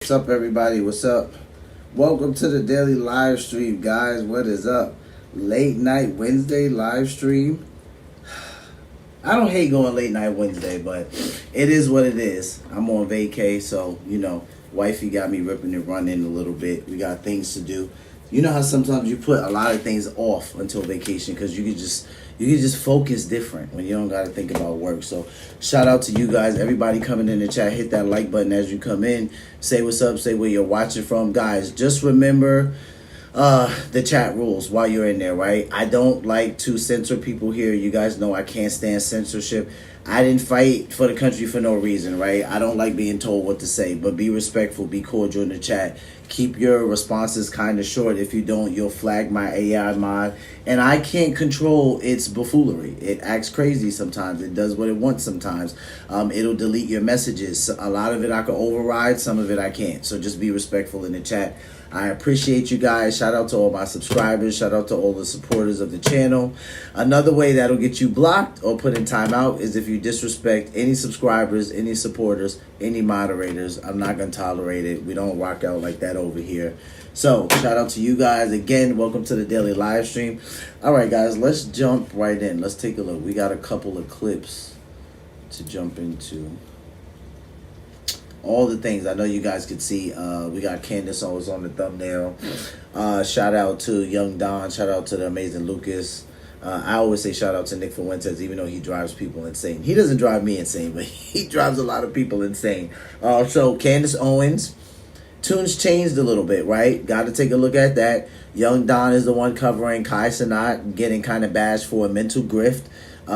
What's up, everybody? What's up? Welcome to the daily live stream, guys. What is up? Late night Wednesday live stream. I don't hate going late night Wednesday, but it is what it is. I'm on vacay, so wifey got me ripping and running a little bit. We got things to do. You know how sometimes you put a lot of things off until vacation because you can just focus different when you don't got to think about work. So shout out to you guys, everybody coming in the chat. Hit that like button as you come in. Say what's up. Say where you're watching from, guys. Just remember the chat rules while you're in there, right? I don't like to censor people here. You guys know I can't stand censorship. I didn't fight for the country for no reason, right? I don't like being told what to say, but be respectful, be cordial in the chat. Keep your responses kind of short. If you don't, you'll flag my AI mod, and I can't control its buffoonery. It acts crazy sometimes. It does what it wants sometimes. It'll delete your messages. A lot of it I can override, some of it I can't. So just be respectful in the chat. I appreciate you guys. Shout out to all my subscribers. Shout out to all the supporters of the channel. Another way that'll get you blocked or put in timeout is if you disrespect any subscribers, any supporters, any moderators. I'm not going to tolerate it. We don't rock out like that over here. So shout out to you guys. Again, welcome to the daily live stream. All right, guys, let's jump right in. Let's take a look. We got a couple of clips to jump into. All the things I know you guys could see. We got Candace always on the thumbnail. Shout out to Young Don. Shout out to the amazing Lucas. I always say shout out to Nick Fuentes, even though he drives people insane. He doesn't drive me insane, but he drives a lot of people insane. So Candace Owens. Tunes changed a little bit, right? Got to take a look at that. Young Don is the one covering Cenat, getting kind of bashed for a mental grift.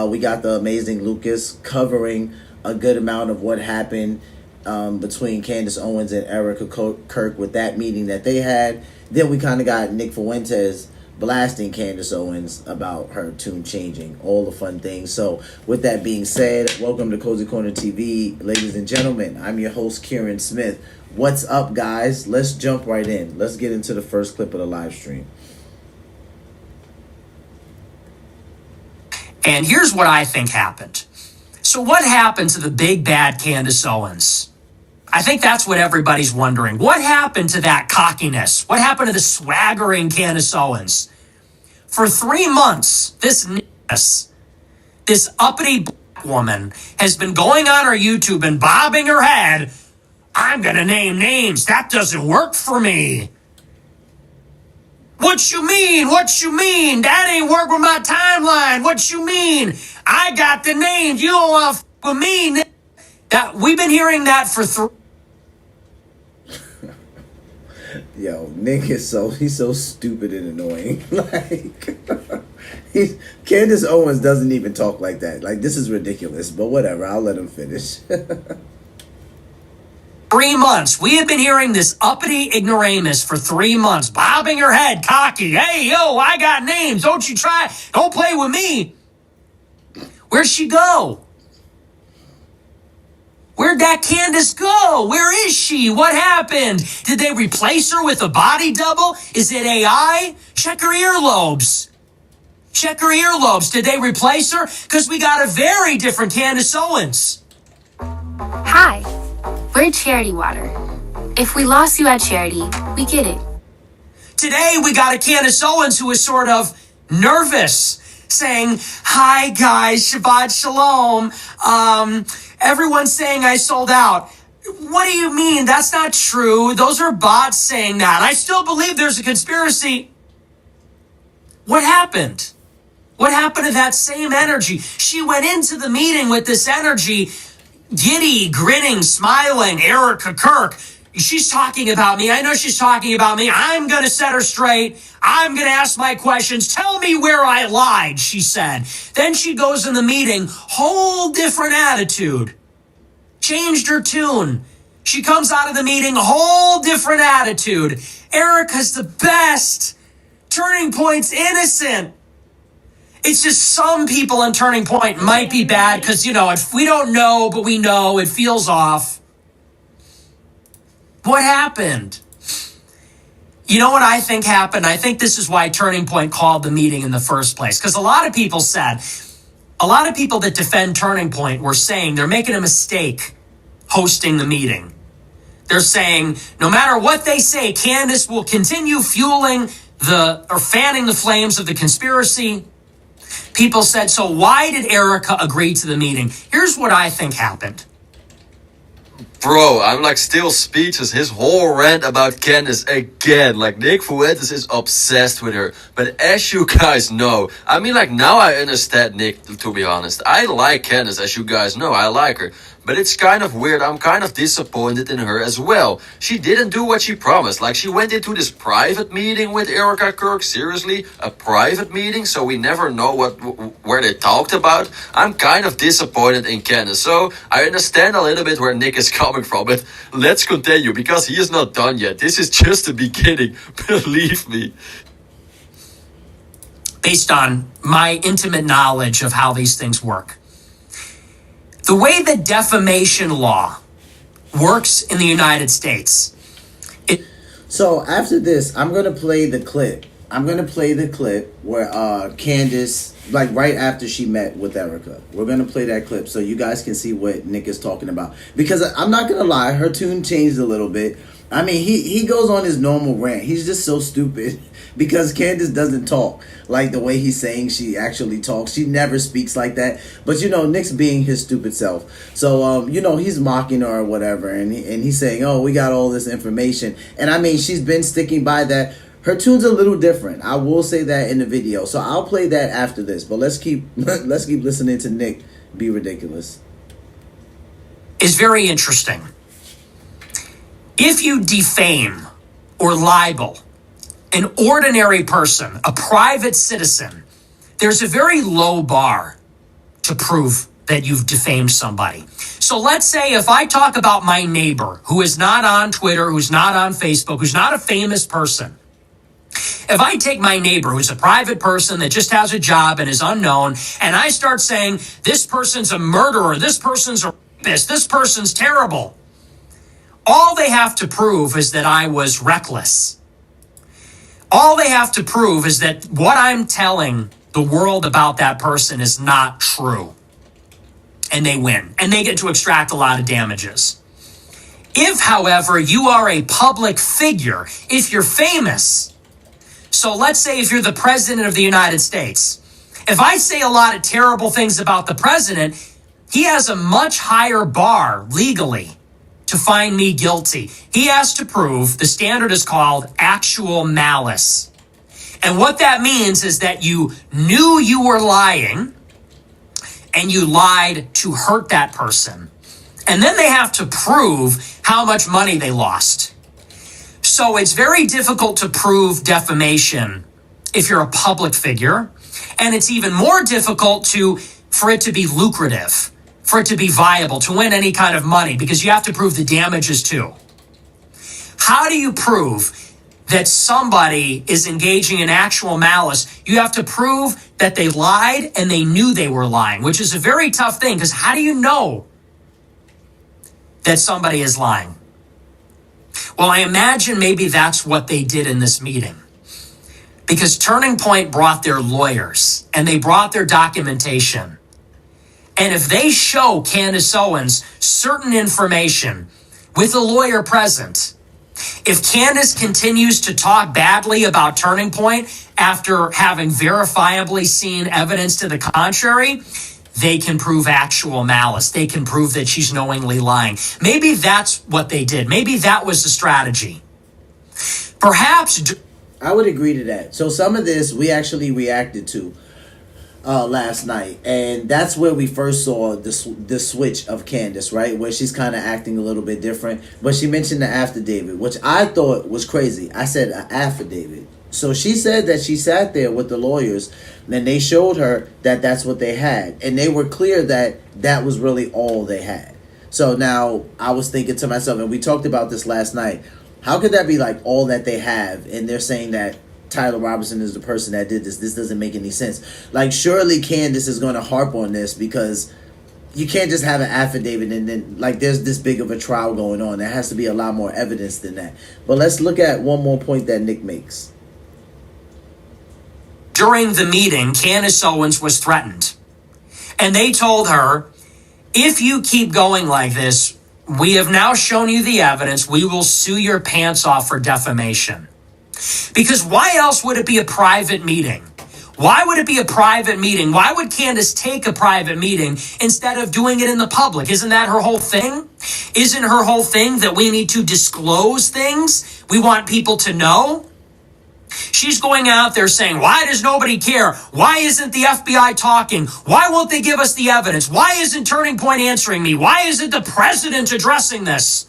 We got the amazing Lucas covering a good amount of what happened between Candace Owens and Erica Kirk with that meeting that they had. Then we kind of got Nick Fuentes blasting Candace Owens about her tune changing, all the fun things. So with that being said, welcome to Cozy Corner TV, ladies and gentlemen. I'm your host, Kieran Smith. What's up, guys? Let's jump right in. Let's get into the first clip of the live stream. And here's what I think happened. So what happened to the big bad Candace Owens? I think that's what everybody's wondering. What happened to that cockiness? What happened to the swaggering Candace Owens? For 3 months, this uppity black woman has been going on her YouTube and bobbing her head. I'm going to name names. That doesn't work for me. What you mean? What you mean? That ain't work with my timeline. What you mean? I got the names. You don't want to with me. That we've been hearing that for 3. Yo, Nick is he's so stupid and annoying. Candace Owens doesn't even talk like that. Like, this is ridiculous, but whatever. I'll let him finish. 3 months. We have been hearing this uppity ignoramus for 3 months, bobbing her head, cocky. Hey, yo, I got names. Don't you try. Don't play with me. Where'd she go? Where'd that Candace go? Where is she? What happened? Did they replace her with a body double? Is it AI? Check her earlobes. Check her earlobes. Did they replace her? Because we got a very different Candace Owens. Hi, we're Charity Water. If we lost you at Charity, we get it. Today we got a Candace Owens who is sort of nervous, saying, hi guys, Shabbat Shalom. Everyone's saying I sold out. What do you mean? That's not true. Those are bots saying that. I still believe there's a conspiracy. What happened? What happened to that same energy? She went into the meeting with this energy, giddy, grinning, smiling. Erica Kirk, she's talking about me. I know she's talking about me. I'm going to set her straight. I'm going to ask my questions. Tell me where I lied, she said. Then she goes in the meeting, whole different attitude. Changed her tune. She comes out of the meeting, whole different attitude. Erica's the best. Turning Point's innocent. It's just some people on Turning Point might be bad because, if we don't know, but we know, it feels off. What happened? You know what I think happened? I think this is why Turning Point called the meeting in the first place. Because a lot of people that defend Turning Point were saying they're making a mistake hosting the meeting. They're saying no matter what they say, Candace will continue fueling or fanning the flames of the conspiracy. People said, so why did Erica agree to the meeting? Here's what I think happened. Bro, I'm like still speechless. His whole rant about Candace again. Like Nick Fuentes is obsessed with her. But as you guys know, I mean like now I understand Nick, to be honest. I like Candace, as you guys know. I like her. But it's kind of weird. I'm kind of disappointed in her as well. She didn't do what she promised. Like she went into this private meeting with Erica Kirk. Seriously, a private meeting, so we never know where they talked about. I'm kind of disappointed in Candace. So I understand a little bit where Nick is coming from. But let's continue because he is not done yet. This is just the beginning. Believe me. Based on my intimate knowledge of how these things work. The way the defamation law works in the United States. So after this, I'm going to play the clip. I'm going to play the clip where Candace, like right after she met with Erica. We're going to play that clip so you guys can see what Nick is talking about. Because I'm not going to lie, her tune changed a little bit. I mean, he goes on his normal rant. He's just so stupid because Candace doesn't talk like the way he's saying she actually talks. She never speaks like that. But, you know, Nick's being his stupid self. So, you know, he's mocking her or whatever. And he's saying, oh, we got all this information. And, I mean, she's been sticking by that. Her tune's a little different. I will say that in the video. So I'll play that after this. But let's keep listening to Nick be ridiculous. Is very interesting. If you defame or libel an ordinary person, a private citizen, there's a very low bar to prove that you've defamed somebody. So let's say if I talk about my neighbor who is not on Twitter, who's not on Facebook, who's not a famous person, if I take my neighbor who's a private person that just has a job and is unknown, and I start saying, this person's a murderer, this person's a rapist, this person's terrible, all they have to prove is that I was reckless. All they have to prove is that what I'm telling the world about that person is not true. And they win. And they get to extract a lot of damages. If, however, you are a public figure, if you're famous, so let's say if you're the president of the United States, if I say a lot of terrible things about the president, he has a much higher bar legally to find me guilty. He has to prove, the standard is called actual malice. And what that means is that you knew you were lying and you lied to hurt that person. And then they have to prove how much money they lost. So it's very difficult to prove defamation if you're a public figure. And it's even more difficult for it to be lucrative, for it to be viable, to win any kind of money, because you have to prove the damages too. How do you prove that somebody is engaging in actual malice? You have to prove that they lied and they knew they were lying, which is a very tough thing, because how do you know that somebody is lying? Well, I imagine maybe that's what they did in this meeting, because Turning Point brought their lawyers and they brought their documentation. And if they show Candace Owens certain information with a lawyer present, if Candace continues to talk badly about Turning Point after having verifiably seen evidence to the contrary, they can prove actual malice. They can prove that she's knowingly lying. Maybe that's what they did. Maybe that was the strategy. Perhaps. I would agree to that. So some of this we actually reacted to last night, and that's where we first saw the switch of Candace, right, where she's kind of acting a little bit different. But she mentioned the affidavit, which I thought was crazy. I said an affidavit. So she said that she sat there with the lawyers and they showed her that that's what they had, and they were clear that that was really all they had. So now I was thinking to myself, and we talked about this last night, how could that be like all that they have, and they're saying that Tyler Robinson is the person that did this? This doesn't make any sense. Like, surely Candace is going to harp on this, because you can't just have an affidavit and then, like, there's this big of a trial going on. There has to be a lot more evidence than that. But let's look at one more point that Nick makes. During the meeting, Candace Owens was threatened. And they told her, if you keep going like this, we have now shown you the evidence. We will sue your pants off for defamation. Because why else would it be a private meeting? Why would it be a private meeting? Why would Candace take a private meeting instead of doing it in the public? Isn't that her whole thing? Isn't her whole thing that we need to disclose things? We want people to know? She's going out there saying, why does nobody care? Why isn't the FBI talking? Why won't they give us the evidence? Why isn't Turning Point answering me? Why isn't the president addressing this?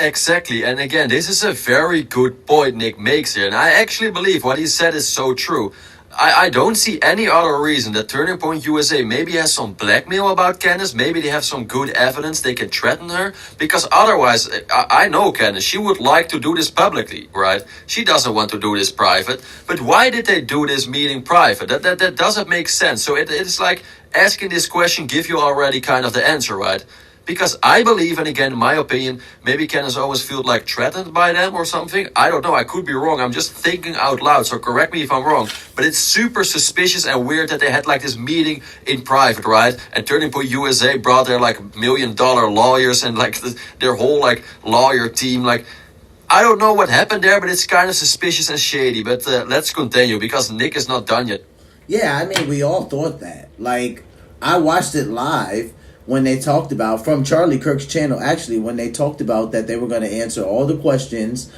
Exactly, and again, this is a very good point Nick makes here, and I actually believe what he said is so true. I don't see any other reason that Turning Point USA maybe has some blackmail about Candace, maybe they have some good evidence they can threaten her, because otherwise, I know Candace, she would like to do this publicly, right? She doesn't want to do this private, but why did they do this meeting private? That doesn't make sense. So it's like asking this question give you already kind of the answer, right? Because I believe, and again, in my opinion, maybe Candace always felt like threatened by them or something. I don't know. I could be wrong. I'm just thinking out loud. So correct me if I'm wrong. But it's super suspicious and weird that they had like this meeting in private, right? And Turning Point USA brought their like $1 million lawyers and like their whole like lawyer team. Like, I don't know what happened there, but it's kind of suspicious and shady. But let's continue because Nick is not done yet. Yeah, I mean, we all thought that. Like, I watched it live. When they talked about, from Charlie Kirk's channel, actually, when they talked about that they were going to answer all the questions,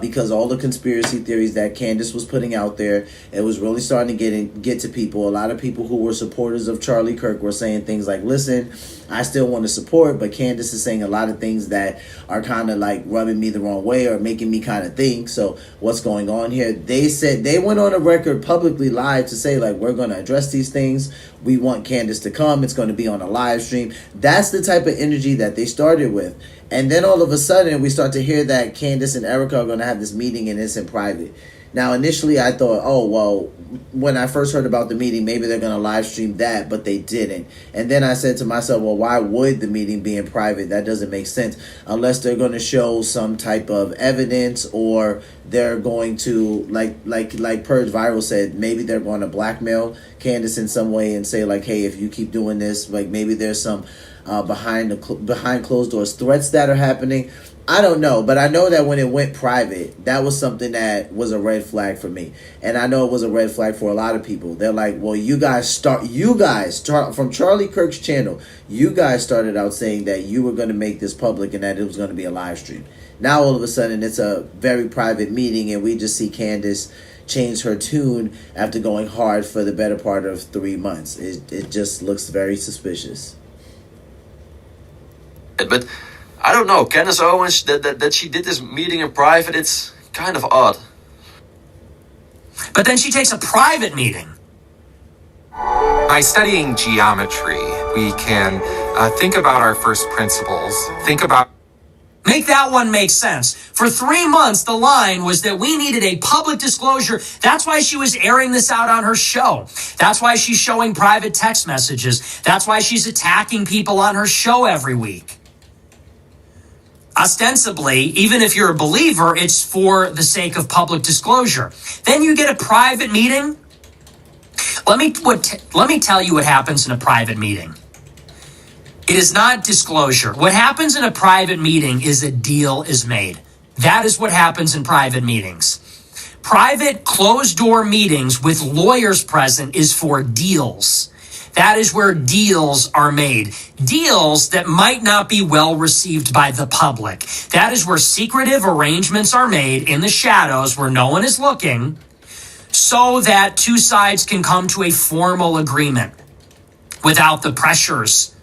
because all the conspiracy theories that Candace was putting out there, it was really starting to get to people. A lot of people who were supporters of Charlie Kirk were saying things like, listen, I still want to support, but Candace is saying a lot of things that are kind of like rubbing me the wrong way or making me kind of think. So what's going on here? They said, they went on a record publicly live to say, like, we're going to address these things. We want Candace to come. It's going to be on a live stream. That's the type of energy that they started with. And then all of a sudden, we start to hear that Candace and Erica are going to have this meeting and it's in private. Now, initially, I thought, oh, well, when I first heard about the meeting, maybe they're going to live stream that, but they didn't. And then I said to myself, well, why would the meeting be in private? That doesn't make sense unless they're going to show some type of evidence or they're going to, like Purge Viral said, maybe they're going to blackmail Candace in some way and say, like, hey, if you keep doing this, like maybe there's some behind closed doors threats that are happening. I don't know, but I know that when it went private, that was something that was a red flag for me. And I know it was a red flag for a lot of people. They're like, well, you guys start from Charlie Kirk's channel, you guys started out saying that you were going to make this public and that it was going to be a live stream. Now, all of a sudden, it's a very private meeting and we just see Candace change her tune after going hard for the better part of 3 months. It just looks very suspicious. But I don't know, Candace Owens, that she did this meeting in private, it's kind of odd. But then she takes a private meeting. By studying geometry, we can think about our first principles, Make that one make sense. For 3 months, the line was that we needed a public disclosure. That's why she was airing this out on her show. That's why she's showing private text messages. That's why she's attacking people on her show every week. Ostensibly, even if you're a believer, it's for the sake of public disclosure. Then you get a private meeting. Let me tell you what happens in a private meeting. It is not disclosure. What happens in a private meeting is a deal is made. That is what happens in private meetings. Private closed-door meetings with lawyers present is for deals. That is where deals are made. Deals that might not be well received by the public. That is where secretive arrangements are made in the shadows where no one is looking so that two sides can come to a formal agreement without the pressures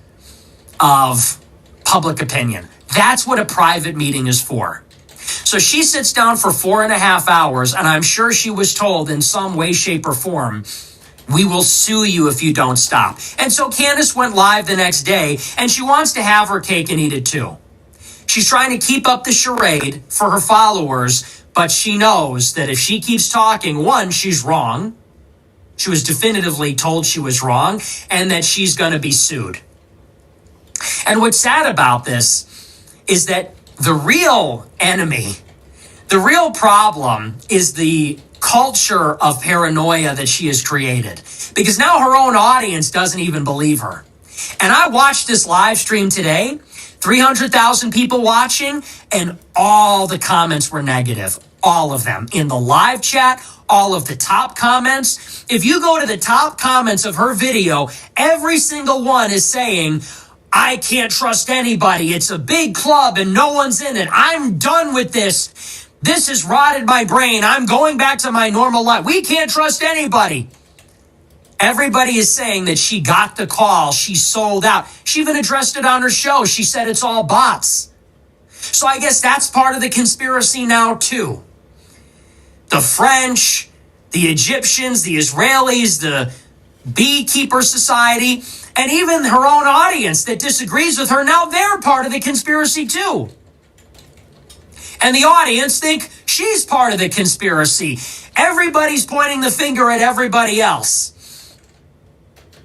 of public opinion. That's what a private meeting is for. So she sits down for 4.5 hours, and I'm sure she was told in some way, shape, or form, we will sue you if you don't stop. And so Candace went live the next day, and she wants to have her cake and eat it too. She's trying to keep up the charade for her followers, but she knows that if she keeps talking, one, she's wrong. She was definitively told she was wrong, and that she's going to be sued. And what's sad about this is that the real enemy, the real problem is the culture of paranoia that she has created. Because now her own audience doesn't even believe her. And I watched this live stream today, 300,000 people watching, and all the comments were negative. All of them. In the live chat, all of the top comments. If you go to the top comments of her video, every single one is saying, I can't trust anybody. It's a big club and no one's in it. I'm done with this. This has rotted my brain. I'm going back to my normal life. We can't trust anybody. Everybody is saying that she got the call. She sold out. She even addressed it on her show. She said it's all bots. So I guess that's part of the conspiracy now too. The French, the Egyptians, the Israelis, the Beekeeper Society, and even her own audience that disagrees with her, now they're part of the conspiracy too. And the audience think she's part of the conspiracy. Everybody's pointing the finger at everybody else.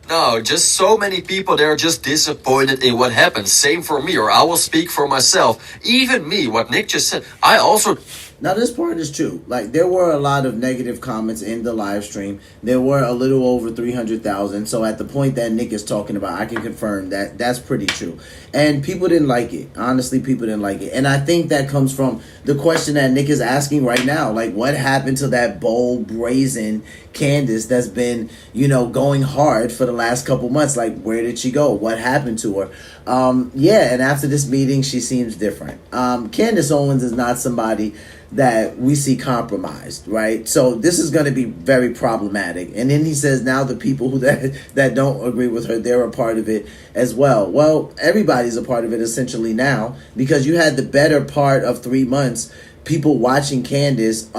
No, just so many people, they're just disappointed in what happened. Same for me, or I will speak for myself. Even me, what Nick just said, I also... Now, this part is true. Like, there were a lot of negative comments in the live stream. There were a little over 300,000. So at the point that Nick is talking about, I can confirm that that's pretty true. And people didn't like it. Honestly, people didn't like it. And I think that comes from the question that Nick is asking right now. Like, what happened to that bold, brazen Candace that's been, going hard for the last couple months? Like, where did she go? What happened to her? And after this meeting, she seems different. Candace Owens is not somebody that we see compromised, right? So this is going to be very problematic. And then he says now the people who that don't agree with her, they're a part of it as well. Well, everybody's a part of it essentially now, because you had the better part of 3 months people watching Candace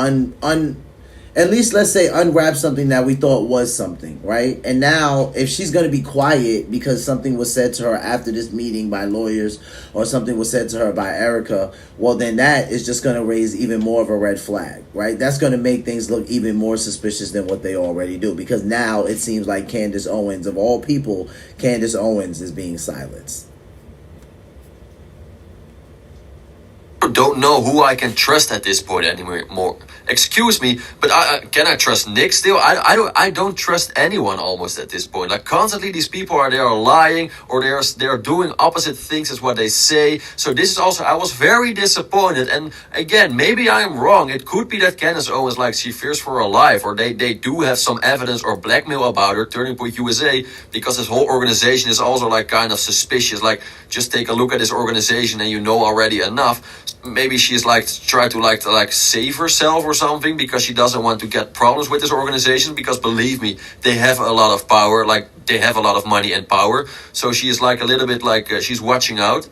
at least, let's say, unwrap something that we thought was something, right? And now, if she's going to be quiet because something was said to her after this meeting by lawyers or something was said to her by Erica, well, then that is just going to raise even more of a red flag, right? That's going to make things look even more suspicious than what they already do, because now it seems like Candace Owens, of all people, Candace Owens is being silenced. Don't know who I can trust at this point anymore. Excuse me, but can I trust Nick still? I don't trust anyone almost at this point. Like, constantly these people are lying, or they're doing opposite things as what they say. So this is also, I was very disappointed. And again, maybe I am wrong. It could be that Candace Owens, like, she fears for her life, or they do have some evidence or blackmail about her, Turning Point USA, because this whole organization is also like kind of suspicious. Like, just take a look at this organization and you know already enough. Maybe she's like try to save herself or something, because she doesn't want to get problems with this organization, because believe me, they have a lot of power, like they have a lot of money and power. So she is like a little bit like she's watching out.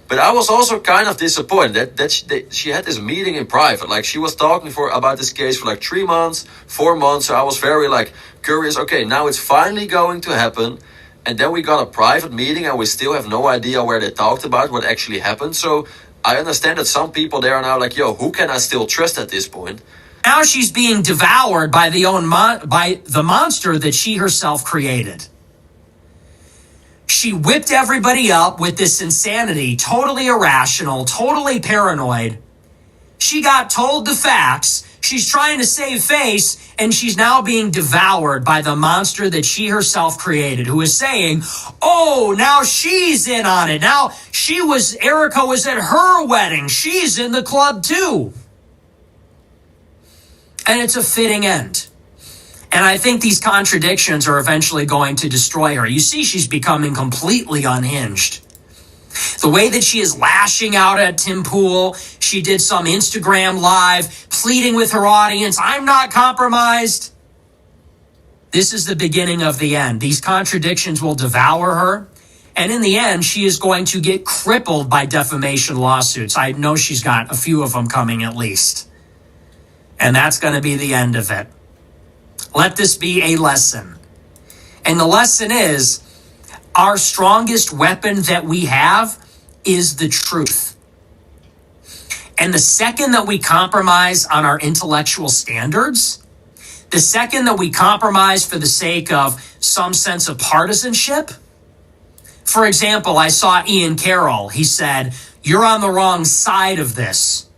But I was also kind of disappointed that she had this meeting in private. Like, she was talking about this case for like 3 months, 4 months. So I was very like curious. Okay, now it's finally going to happen. And then we got a private meeting and we still have no idea where they talked about what actually happened. So I understand that some people there are now like, yo, who can I still trust at this point? Now she's being devoured by by the monster that she herself created. She whipped everybody up with this insanity, totally irrational, totally paranoid. She got told the facts. She's trying to save face, and she's now being devoured by the monster that she herself created, who is saying, oh, now she's in on it. Now Erica was at her wedding. She's in the club too. And it's a fitting end. And I think these contradictions are eventually going to destroy her. You see, she's becoming completely unhinged. The way that she is lashing out at Tim Pool, she did some Instagram live, pleading with her audience, I'm not compromised. This is the beginning of the end. These contradictions will devour her. And in the end, she is going to get crippled by defamation lawsuits. I know she's got a few of them coming at least. And that's going to be the end of it. Let this be a lesson. And the lesson is, our strongest weapon that we have is the truth. And the second that we compromise on our intellectual standards, the second that we compromise for the sake of some sense of partisanship, for example, I saw Ian Carroll. He said, you're on the wrong side of this.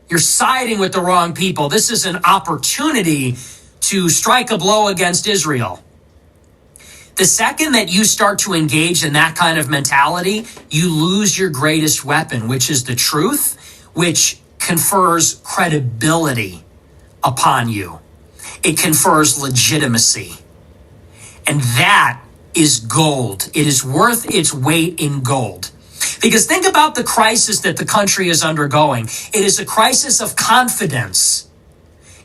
You're siding with the wrong people. This is an opportunity to strike a blow against Israel. The second that you start to engage in that kind of mentality, you lose your greatest weapon, which is the truth, which confers credibility upon you. It confers legitimacy. And that is gold. It is worth its weight in gold. Because think about the crisis that the country is undergoing. It is a crisis of confidence.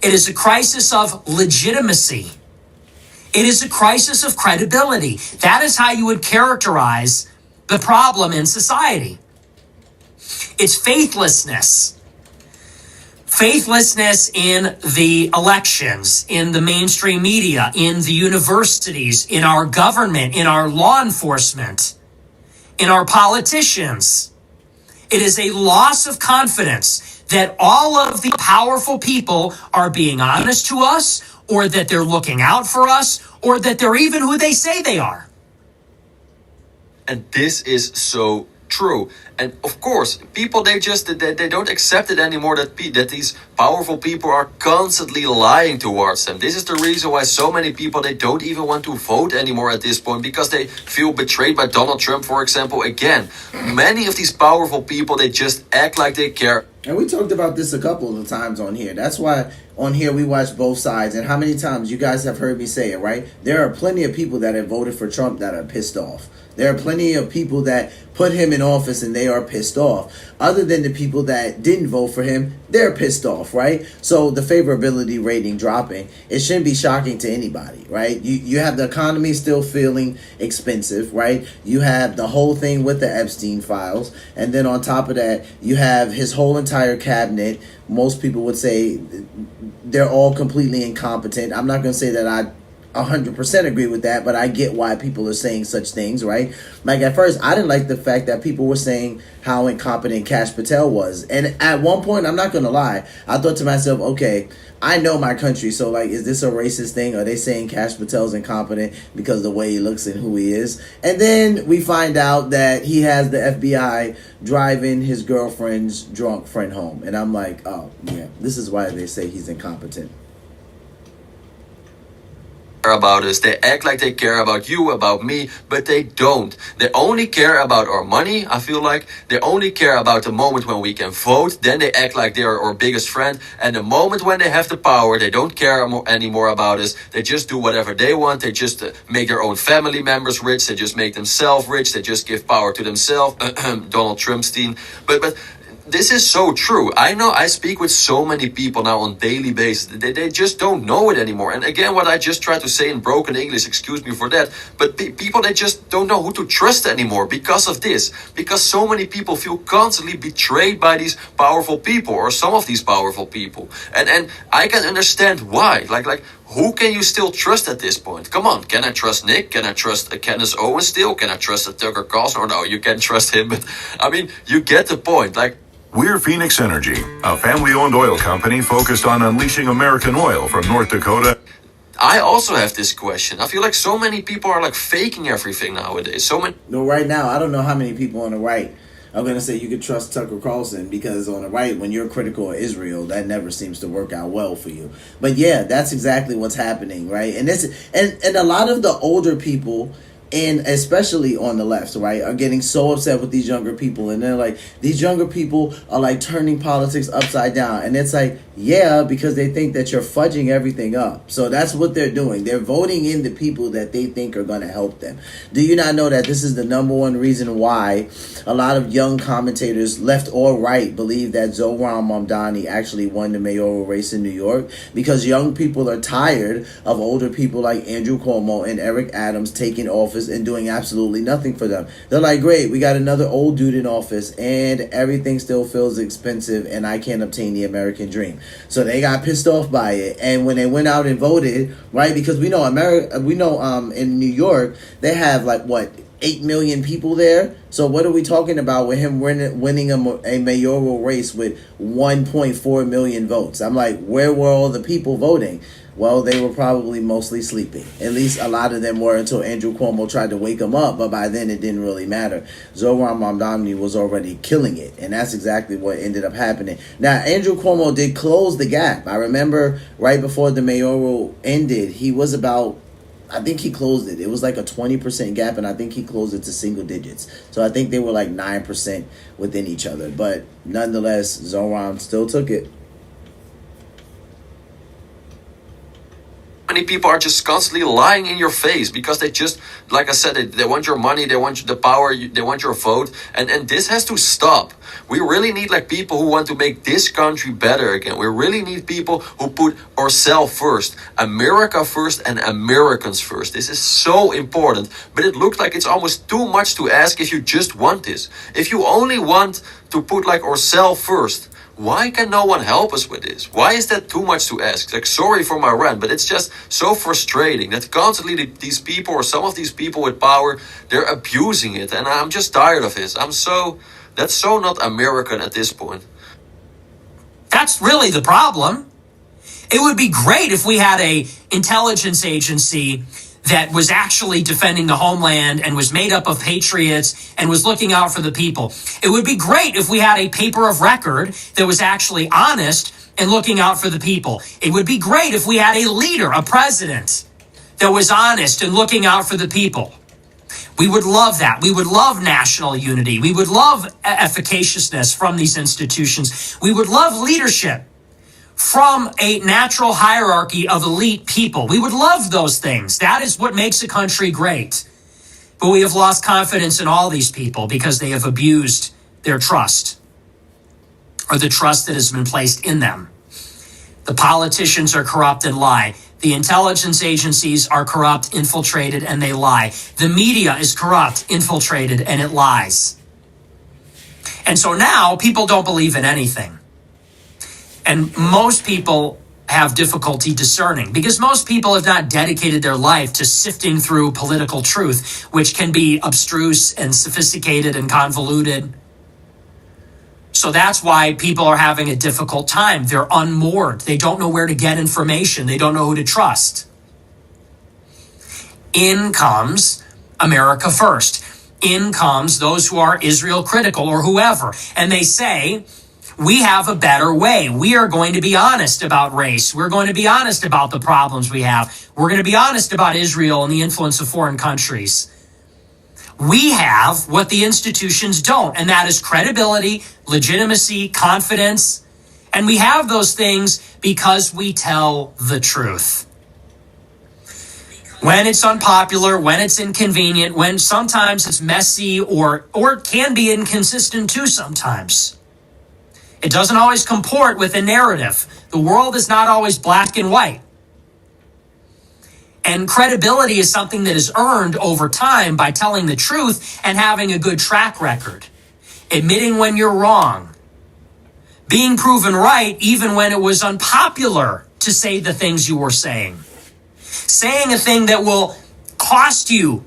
It is a crisis of legitimacy. It is a crisis of credibility. That is how you would characterize the problem in society. It's faithlessness. Faithlessness in the elections, in the mainstream media, in the universities, in our government, in our law enforcement, in our politicians. It is a loss of confidence that all of the powerful people are being honest to us, or that they're looking out for us, or that they're even who they say they are. And this is so true. And of course, people, they don't accept it anymore that these powerful people are constantly lying towards them. This is the reason why so many people, they don't even want to vote anymore at this point, because they feel betrayed by Donald Trump, for example. Again, many of these powerful people, they just act like they care. And we talked about this a couple of times on here. That's why on here we watch both sides. And how many times you guys have heard me say it, right? There are plenty of people that have voted for Trump that are pissed off. There are plenty of people that put him in office and they are pissed off. Other than the people that didn't vote for him, they're pissed off, right? So the favorability rating dropping, it shouldn't be shocking to anybody, right? You have the economy still feeling expensive, right? You have the whole thing with the Epstein files. And then on top of that, you have his whole entire cabinet. Most people would say they're all completely incompetent. I'm not going to say that I 100% agree with that, but I get why people are saying such things, right? Like at first, I didn't like the fact that people were saying how incompetent Kash Patel was. And at one point, I'm not going to lie, I thought to myself, okay, I know my country, so like, is this a racist thing? Are they saying Kash Patel's incompetent because of the way he looks and who he is? And then we find out that he has the FBI driving his girlfriend's drunk friend home. And I'm like, oh, yeah, this is why they say he's incompetent. About us. They act like they care about you, about me, but they don't. They only care about our money, I feel like. They only care about the moment when we can vote. Then they act like they're our biggest friend. And the moment when they have the power, they don't care anymore about us. They just do whatever they want. They just make their own family members rich. They just make themselves rich. They just give power to themselves. Donald Trumpstein. But this is so true. I know I speak with so many people now on daily basis. They just don't know it anymore. And again, what I just tried to say in broken English, excuse me for that. But people, they just don't know who to trust anymore because of this. Because so many people feel constantly betrayed by these powerful people, or some of these powerful people. And I can understand why. Like, who can you still trust at this point? Come on, can I trust Nick? Can I trust Candace Owens still? Can I trust Tucker Carlson? Or no, you can't trust him. But I mean, you get the point. Like, we're Phoenix Energy, a family-owned oil company focused on unleashing American oil from North Dakota. I also have this question. I feel like so many people are like faking everything nowadays. So many. No, right now, I don't know how many people on the right are going to say you could trust Tucker Carlson, because on the right, when you're critical of Israel, that never seems to work out well for you. But yeah, that's exactly what's happening, right? And and a lot of the older people, and especially on the left, right, are getting so upset with these younger people. And they're like, these younger people are like turning politics upside down. And it's like, yeah, because they think that you're fudging everything up. So that's what they're doing. They're voting in the people that they think are going to help them. Do you not know that this is the number one reason why a lot of young commentators, left or right, believe that Zohran Mamdani actually won the mayoral race in New York? Because young people are tired of older people like Andrew Cuomo and Eric Adams taking office and doing absolutely nothing for them. They're like, great, we got another old dude in office and everything still feels expensive and I can't obtain the American dream. So they got pissed off by it. And when they went out and voted, right, because we know in New York, they have like, what, 8 million people there? So what are we talking about with him winning a mayoral race with 1.4 million votes? I'm like, where were all the people voting? Well, they were probably mostly sleeping. At least a lot of them were, until Andrew Cuomo tried to wake them up. But by then, it didn't really matter. Zohran Mamdani was already killing it. And that's exactly what ended up happening. Now, Andrew Cuomo did close the gap. I remember right before the mayoral ended, he was about I think he closed it. It was like a 20% gap, and I think he closed it to single digits. So I think they were like 9% within each other. But nonetheless, Zoran still took it. Many people are just constantly lying in your face because they just, like I said, they want your money, they want the power, they want your vote, and this has to stop. We really need like people who want to make this country better again. We really need people who put ourselves first, America first, and Americans first. This is so important, but it looks like it's almost too much to ask if you just want this. If you only want to put like ourselves first, why can no one help us with this? Why is that too much to ask? Like, sorry for my rant, but it's just so frustrating that constantly these people, or some of these people with power, they're abusing it. And I'm just tired of this. That's so not American at this point. That's really the problem. It would be great if we had a intelligence agency that was actually defending the homeland and was made up of patriots and was looking out for the people. It would be great if we had a paper of record that was actually honest and looking out for the people. It would be great if we had a leader, a president, that was honest and looking out for the people. We would love that. We would love national unity. We would love efficaciousness from these institutions. We would love leadership from a natural hierarchy of elite people. We would love those things. That is what makes a country great. But we have lost confidence in all these people because they have abused their trust, or the trust that has been placed in them. The politicians are corrupt and lie. The intelligence agencies are corrupt, infiltrated, and they lie. The media is corrupt, infiltrated, and it lies. And so now people don't believe in anything. And most people have difficulty discerning because most people have not dedicated their life to sifting through political truth, which can be abstruse and sophisticated and convoluted. So that's why people are having a difficult time. They're unmoored. They don't know where to get information. They don't know who to trust. In comes America First. In comes those who are Israel critical or whoever. And they say, we have a better way. We are going to be honest about race. We're going to be honest about the problems we have. We're going to be honest about Israel and the influence of foreign countries. We have what the institutions don't, and that is credibility, legitimacy, confidence. And we have those things because we tell the truth. When it's unpopular, when it's inconvenient, when sometimes it's messy or it can be inconsistent too sometimes. It doesn't always comport with a narrative. The world is not always black and white. And credibility is something that is earned over time by telling the truth and having a good track record. Admitting when you're wrong. Being proven right even when it was unpopular to say the things you were saying. Saying a thing that will cost you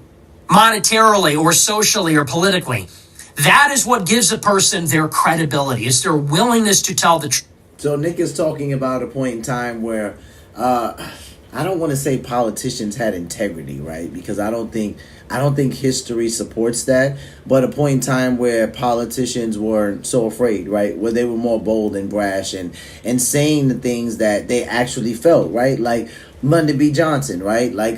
monetarily or socially or politically. That is what gives a person their credibility, is their willingness to tell the truth. So Nick is talking about a point in time where I don't want to say politicians had integrity, right? Because I don't think history supports that. But a point in time where politicians weren't so afraid, right? Where they were more bold and brash and saying the things that they actually felt, right? Like Lyndon B. Johnson, right? Like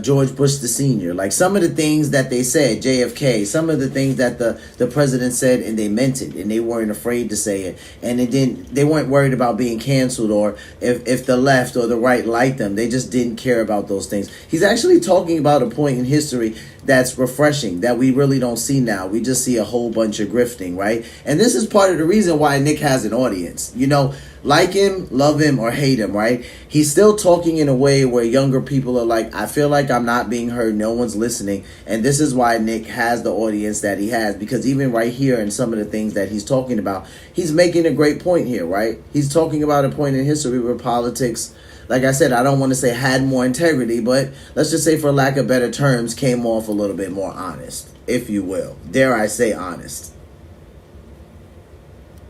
George Bush the Senior. Like some of the things that they said, JFK, some of the things that the president said, and they meant it, and they weren't afraid to say it, and they weren't worried about being canceled or if the left or the right liked them. They just didn't care about those things. He's actually talking about a point in history that's refreshing, that we really don't see now. We just see a whole bunch of grifting, right? And this is part of the reason why Nick has an audience. You know, like him, love him, or hate him, right? He's still talking in a way where younger people are like, I feel like I'm not being heard, no one's listening. And this is why Nick has the audience that he has, because even right here in some of the things that he's talking about, he's making a great point here, right? He's talking about a point in history where politics, like I said, I don't want to say had more integrity, but let's just say, for lack of better terms, came off a little bit more honest, if you will. Dare I say honest.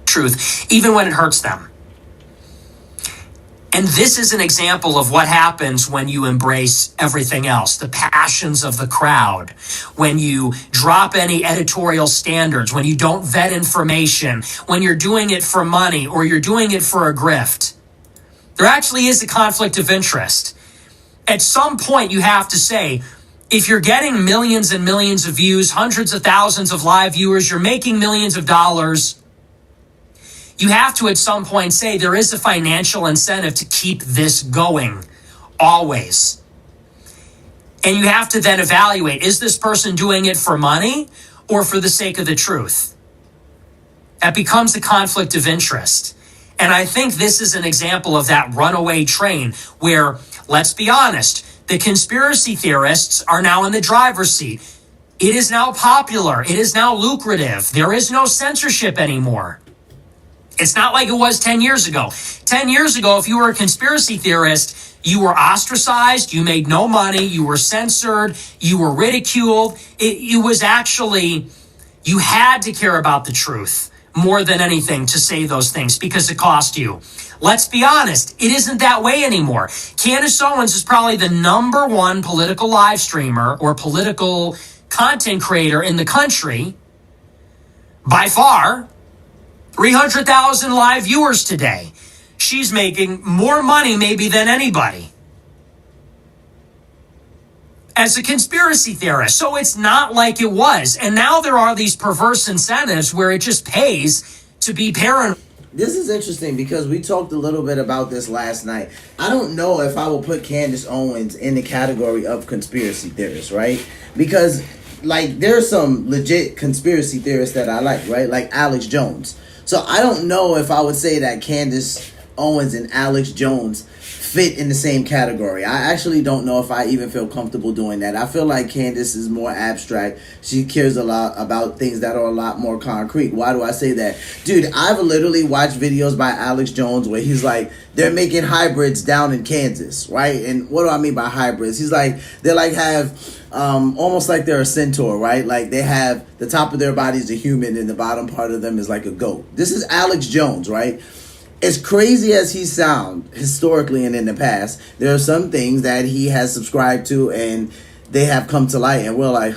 Truth, even when it hurts them. And this is an example of what happens when you embrace everything else, the passions of the crowd, when you drop any editorial standards, when you don't vet information, when you're doing it for money or you're doing it for a grift. There actually is a conflict of interest. At some point, you have to say, if you're getting millions and millions of views, hundreds of thousands of live viewers, you're making millions of dollars, you have to at some point say there is a financial incentive to keep this going, always. And you have to then evaluate, is this person doing it for money or for the sake of the truth? That becomes a conflict of interest. And I think this is an example of that runaway train where, let's be honest, the conspiracy theorists are now in the driver's seat. It is now popular. It is now lucrative. There is no censorship anymore. It's not like it was 10 years ago. 10 years ago, if you were a conspiracy theorist, you were ostracized, you made no money, you were censored, you were ridiculed. It was actually, you had to care about the truth more than anything to say those things because it cost you. Let's be honest, it isn't that way anymore. Candace Owens is probably the #1 political live streamer or political content creator in the country by far. 300,000 live viewers today. She's making more money maybe than anybody as a conspiracy theorist. So it's not like it was. And now there are these perverse incentives where it just pays to be paranoid. This is interesting because we talked a little bit about this last night. I don't know if I will put Candace Owens in the category of conspiracy theorists, right? Because, like, there's some legit conspiracy theorists that I like, right? Like Alex Jones. So I don't know if I would say that Candace Owens and Alex Jones fit in the same category. I actually don't know if I even feel comfortable doing that. I feel like Candace is more abstract. She cares a lot about things that are a lot more concrete. Why do I say that? Dude, I've literally watched videos by Alex Jones where he's like, they're making hybrids down in Kansas, right? And what do I mean by hybrids? He's like, they like have almost like they're a centaur, right? Like they have the top of their body is a human and the bottom part of them is like a goat. This is Alex Jones, right? As crazy as he sounds historically and in the past, there are some things that he has subscribed to and they have come to light and we're like,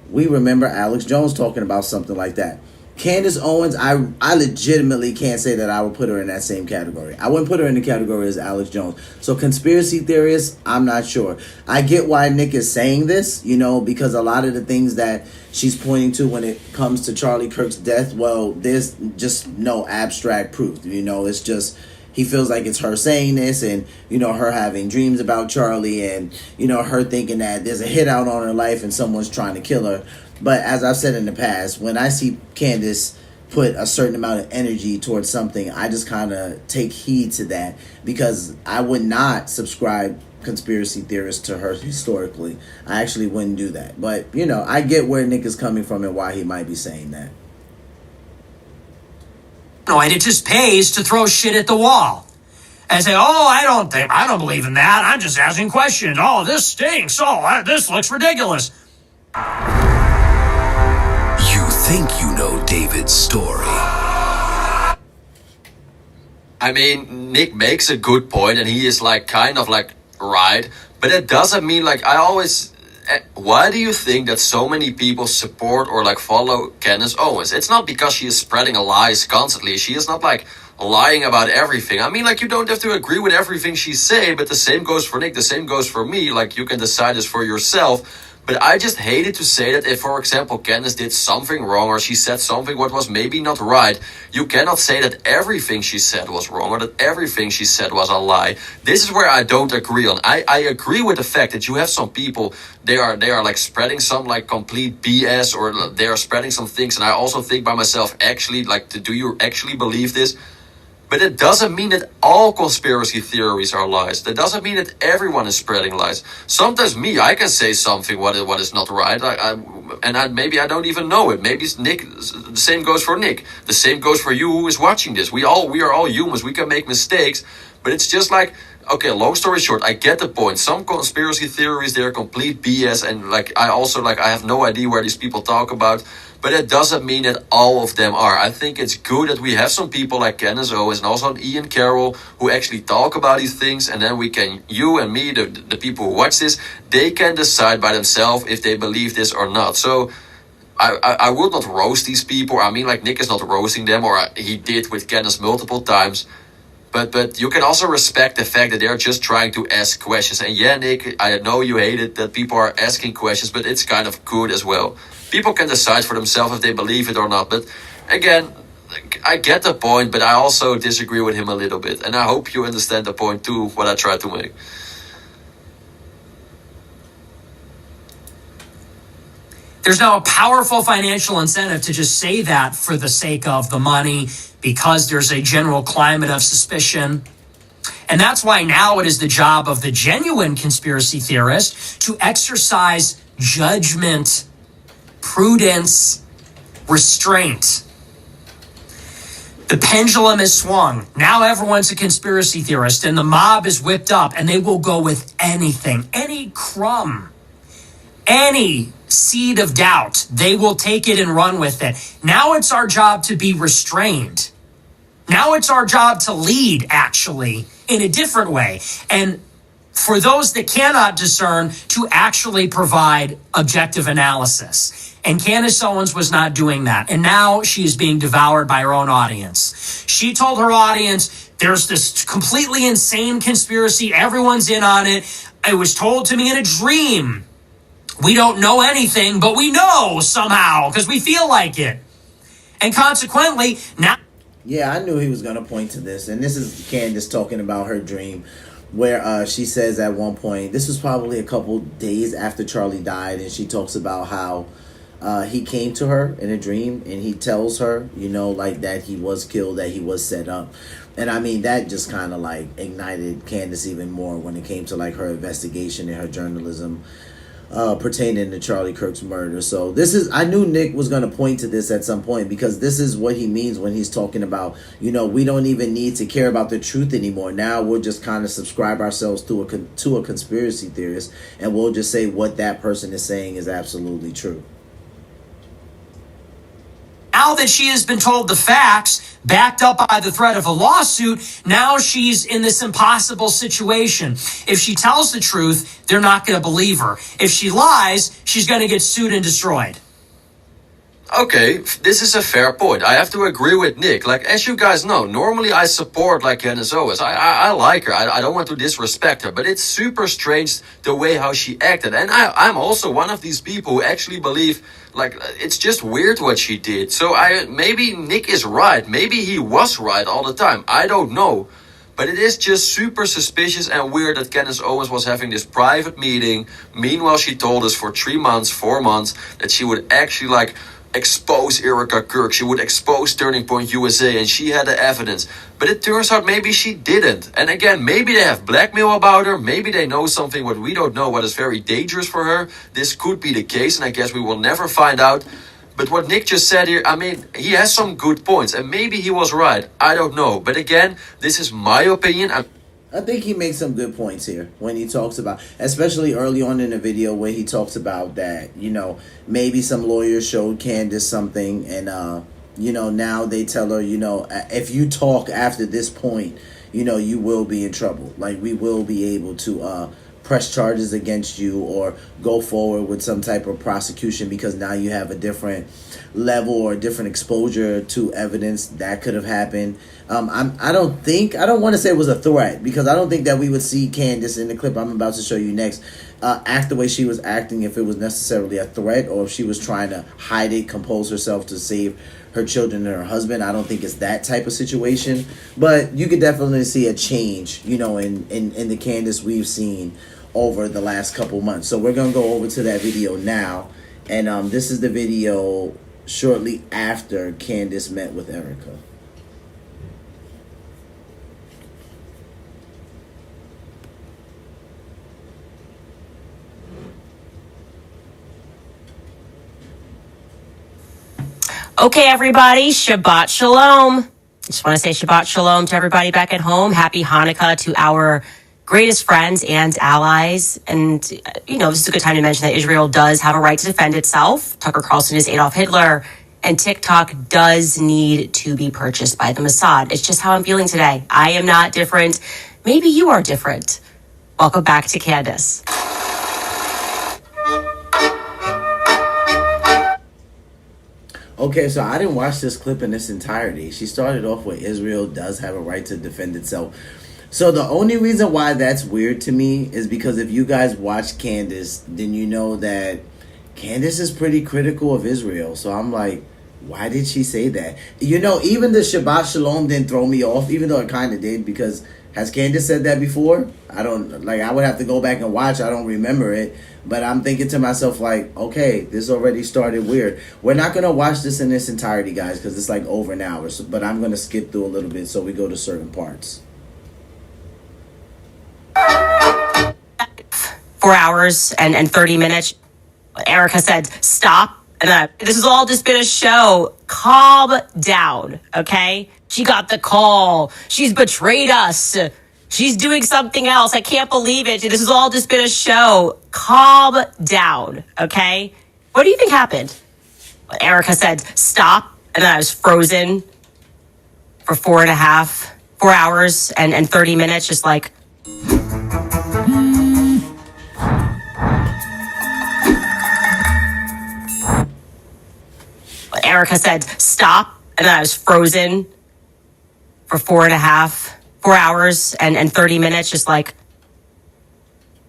we remember Alex Jones talking about something like that. Candace Owens, I legitimately can't say that I would put her in that same category. I wouldn't put her in the category as Alex Jones. So conspiracy theorists, I'm not sure. I get why Nick is saying this, because a lot of the things that she's pointing to when it comes to Charlie Kirk's death, well, there's just no abstract proof. It's just he feels like it's her saying this and, her having dreams about Charlie and, her thinking that there's a hit out on her life and someone's trying to kill her. But as I've said in the past, when I see Candace put a certain amount of energy towards something, I just kind of take heed to that because I would not subscribe conspiracy theorists to her historically. I actually wouldn't do that. But, I get where Nick is coming from and why he might be saying that. No, and it just pays to throw shit at the wall and say, I don't believe in that. I'm just asking questions. Oh, this stinks. Oh, this looks ridiculous. You think you know David's story. I mean, Nick makes a good point and he is kind of right, but it doesn't mean why do you think that so many people support or follow Candace Owens? It's not because she is spreading lies constantly. She is not lying about everything. I mean, you don't have to agree with everything she say, but the same goes for Nick, the same goes for me. You can decide this for yourself. But I just hated to say that if, for example, Candace did something wrong or she said something what was maybe not right, you cannot say that everything she said was wrong or that everything she said was a lie. This is where I don't agree on. I agree with the fact that you have some people, they are spreading some complete BS or they are spreading some things. And I also think by myself, actually, do you actually believe this? But it doesn't mean that all conspiracy theories are lies. That doesn't mean that everyone is spreading lies. Sometimes I can say something what is not right, maybe I don't even know it. Maybe it's Nick. The same goes for Nick. The same goes for you who is watching this. We are all humans. We can make mistakes, but it's just okay, long story short, I get the point. Some conspiracy theories, they're complete BS, and I also I have no idea where these people talk about. But it doesn't mean that all of them are. I think it's good that we have some people like Candace Owens and also Ian Carroll who actually talk about these things. And then you and me, the people who watch this, they can decide by themselves if they believe this or not. So I would not roast these people. I mean, Nick is not roasting them, or he did with Candace multiple times. But you can also respect the fact that they're just trying to ask questions. And yeah, Nick, I know you hate it that people are asking questions, but it's kind of good as well. People can decide for themselves if they believe it or not. But again, I get the point, but I also disagree with him a little bit. And I hope you understand the point too, what I tried to make. There's now a powerful financial incentive to just say that for the sake of the money, because there's a general climate of suspicion. And that's why now it is the job of the genuine conspiracy theorist to exercise judgment, prudence, restraint. The pendulum is swung. Now everyone's a conspiracy theorist, and the mob is whipped up, and they will go with anything, any crumb, any seed of doubt. They will take it and run with it. Now it's our job to be restrained. Now it's our job to lead, actually, in a different way. And for those that cannot discern, to actually provide objective analysis. And Candace Owens was not doing that. And now she is being devoured by her own audience. She told her audience, there's this completely insane conspiracy. Everyone's in on it. It was told to me in a dream. We don't know anything, but we know somehow because we feel like it. And consequently, now... Yeah, I knew he was going to point to this. And this is Candace talking about her dream, where she says at one point, this was probably a couple days after Charlie died, and she talks about how he came to her in a dream, and he tells her, you know, like that he was killed, that he was set up. And I mean, that just kind of like ignited Candace even more when it came to like her investigation and her journalism pertaining to Charlie Kirk's murder. So this is, I knew Nick was going to point to this at some point, because this is what he means when he's talking about, you know, we don't even need to care about the truth anymore. Now we'll just kind of subscribe ourselves to a conspiracy theorist, and we'll just say what that person is saying is absolutely true. Now that she has been told the facts, backed up by the threat of a lawsuit, now she's in this impossible situation. If she tells the truth, they're not going to believe her. If she lies, she's going to get sued and destroyed. Okay, this is a fair point. I have to agree with Nick. Like, as you guys know, normally I support like Candace Owens. I like her. I don't want to disrespect her, but it's super strange the way how she acted. And I'm also one of these people who actually believe, like, it's just weird what she did. So maybe Nick is right. Maybe he was right all the time. I don't know. But it is just super suspicious and weird that Candace Owens was having this private meeting. Meanwhile, she told us for 3 months, 4 months, that she would actually, like, expose Erica Kirk. She would expose Turning Point USA, and she had the evidence. But it turns out maybe she didn't. And again, maybe they have blackmail about her. Maybe they know something what we don't know, what is very dangerous for her. This could be the case, and I guess we will never find out. But what Nick just said here, I mean, he has some good points, and maybe he was right. I don't know. But again, this is my opinion. I think he makes some good points here when he talks about, especially early on in the video where he talks about that, you know, maybe some lawyers showed Candace something, and, you know, now they tell her, you know, if you talk after this point, you know, you will be in trouble. Like, we will be able to press charges against you or go forward with some type of prosecution, because now you have a different level or different exposure to evidence that could have happened. I don't want to say it was a threat, because I don't think that we would see Candace in the clip I'm about to show you next act the way she was acting if it was necessarily a threat, or if she was trying to hide it, compose herself to save her children and her husband. I don't think it's that type of situation, but you could definitely see a change, you know, in the Candace we've seen over the last couple months. So we're gonna go over to that video now, and this is the video shortly after Candace met with Erica. Okay, everybody, Shabbat Shalom. Just want to say Shabbat Shalom to everybody back at home. Happy Hanukkah to our greatest friends and allies. And, you know, this is a good time to mention that Israel does have a right to defend itself. Tucker Carlson is Adolf Hitler. And TikTok does need to be purchased by the Mossad. It's just how I'm feeling today. I am not different. Maybe you are different. Welcome back to Candace. Okay, so I didn't watch this clip in its entirety. She started off with Israel does have a right to defend itself. So the only reason why that's weird to me is because if you guys watch Candace, then you know that Candace is pretty critical of Israel. So I'm like, why did she say that? You know, even the Shabbat Shalom didn't throw me off, even though it kind of did, because has Candace said that before? I don't, like, I would have to go back and watch. I don't remember it. But I'm thinking to myself, like, okay, this already started weird. We're not going to watch this in its entirety, guys, because it's like over an hour. So, but I'm going to skip through a little bit so we go to certain parts. 4 hours and 30 minutes. Erica said, stop. And this has all just been a show. Calm down, okay? She got the call. She's betrayed us. She's doing something else. I can't believe it. This has all just been a show. Calm down, okay? What do you think happened? Erica said, stop. And then I was frozen for 4 hours and 30 minutes, just like... Erica said, stop. And then I was frozen for 4 hours and 30 minutes, just like,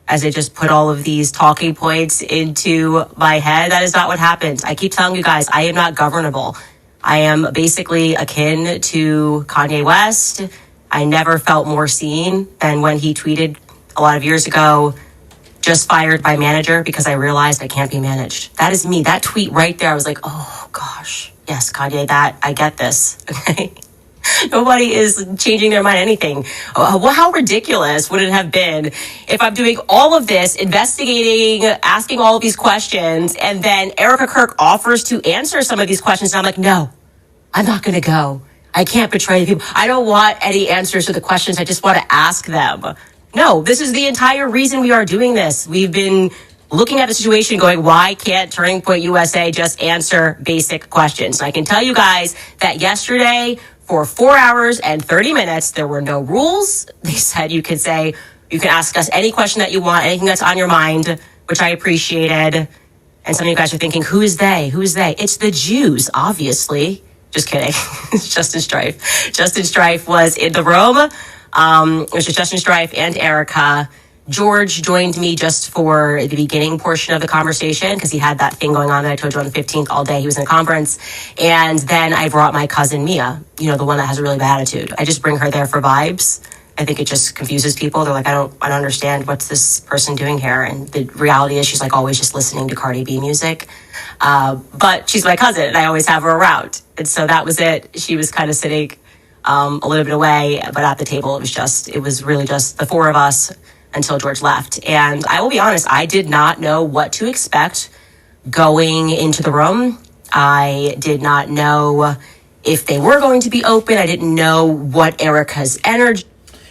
as they just put all of these talking points into my head. That is not what happened. I keep telling you guys, I am not governable. I am basically akin to Kanye West. I never felt more seen than when he tweeted a lot of years ago, just fired my manager because I realized I can't be managed. That is me. That tweet right there, I was like, oh gosh, yes, Kanye, that, I get this, okay? Nobody is changing their mind anything. Well, how ridiculous would it have been if I'm doing all of this, investigating, asking all of these questions, and then Erica Kirk offers to answer some of these questions, and I'm like, no, I'm not going to go. I can't betray people. I don't want any answers to the questions. I just want to ask them. No, this is the entire reason we are doing this. We've been looking at the situation going, why can't Turning Point USA just answer basic questions? And I can tell you guys that yesterday, for 4 hours and 30 minutes, there were no rules. They said you can ask us any question that you want, anything that's on your mind, which I appreciated. And some of you guys are thinking, who is they? Who is they? It's the Jews, obviously. Just kidding. Justin Strife. Justin Strife was in the room. It was just Justin Strife and Erica. George joined me just for the beginning portion of the conversation because he had that thing going on that I told you on the 15th all day. He was in a conference. And then I brought my cousin Mia, you know, the one that has a really bad attitude. I just bring her there for vibes. I think it just confuses people. They're like, I don't understand what's this person doing here. And the reality is she's like always just listening to Cardi B music. But she's my cousin and I always have her around. And so that was it. She was kind of sitting a little bit away, but at the table it was really just the four of us until George left. And I will be honest, I did not know what to expect going into the room. I did not know if they were going to be open. I didn't know what Erica's energy.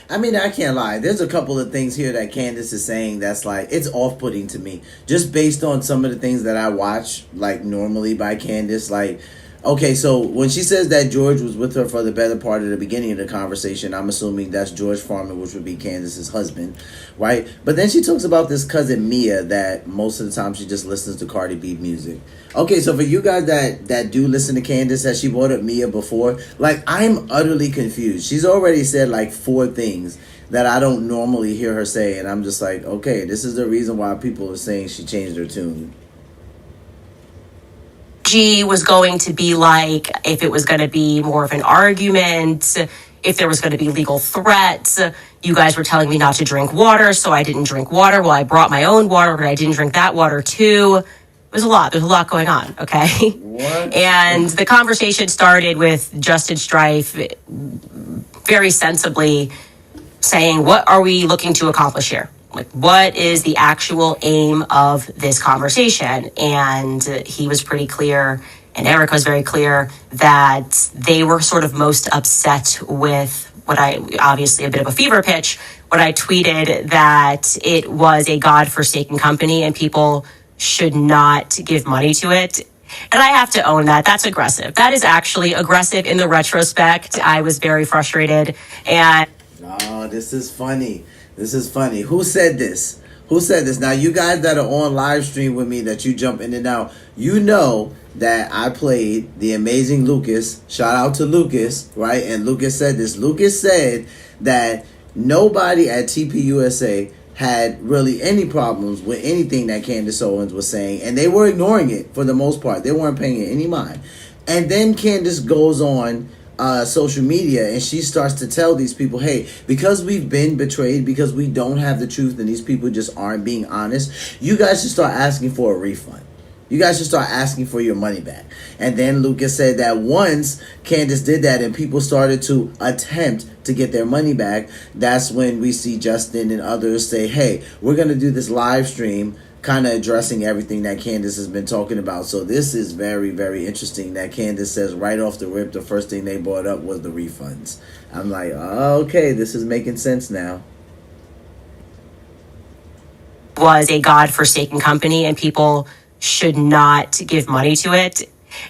I mean, I can't lie. There's a couple of things here that Candace is saying that's like, it's off-putting to me. Just based on some of the things that I watch, like, normally by Candace. Like, okay, so when she says that George was with her for the better part of the beginning of the conversation, I'm assuming that's George Farmer, which would be Candace's husband, right? But then she talks about this cousin Mia that most of the time she just listens to Cardi B music. Okay, so for you guys that do listen to Candace, has she brought up Mia before? Like, I'm utterly confused. She's already said like 4 things that I don't normally hear her say, and I'm just like, okay, this is the reason why people are saying she changed her tune. She was going to be like, if it was going to be more of an argument, if there was going to be legal threats. You guys were telling me not to drink water, so I didn't drink water. Well, I brought my own water, but I didn't drink that water too. There's a lot going on, okay? What? And the conversation started with Justin Strife very sensibly saying, what are we looking to accomplish here? Like, what is the actual aim of this conversation? And he was pretty clear, and Erica was very clear, that they were sort of most upset with obviously a bit of a fever pitch, when I tweeted that it was a God-forsaken company and people should not give money to it. And I have to own that. That's aggressive. That is actually aggressive in the retrospect. I was very frustrated. And oh, this is funny. This is funny. Who said this? Who said this? Now, you guys that are on live stream with me, that you jump in and out, you know that I played the amazing Lucas. Shout out to Lucas, right? And Lucas said this. Lucas said that nobody at TPUSA had really any problems with anything that Candace Owens was saying, and they were ignoring it for the most part. They weren't paying it any mind. And then Candace goes on social media and she starts to tell these people, hey, because we've been betrayed, because we don't have the truth and these people just aren't being honest, you guys should start asking for a refund. You guys should start asking for your money back. And then Lucas said that once Candace did that and people started to attempt to get their money back, that's when we see Justin and others say, hey, we're going to do this live stream kind of addressing everything that Candace has been talking about. So this is very, very interesting that Candace says right off the rip, the first thing they brought up was the refunds. I'm like, oh, okay, this is making sense now. Was a God-forsaken company and people should not give money to it.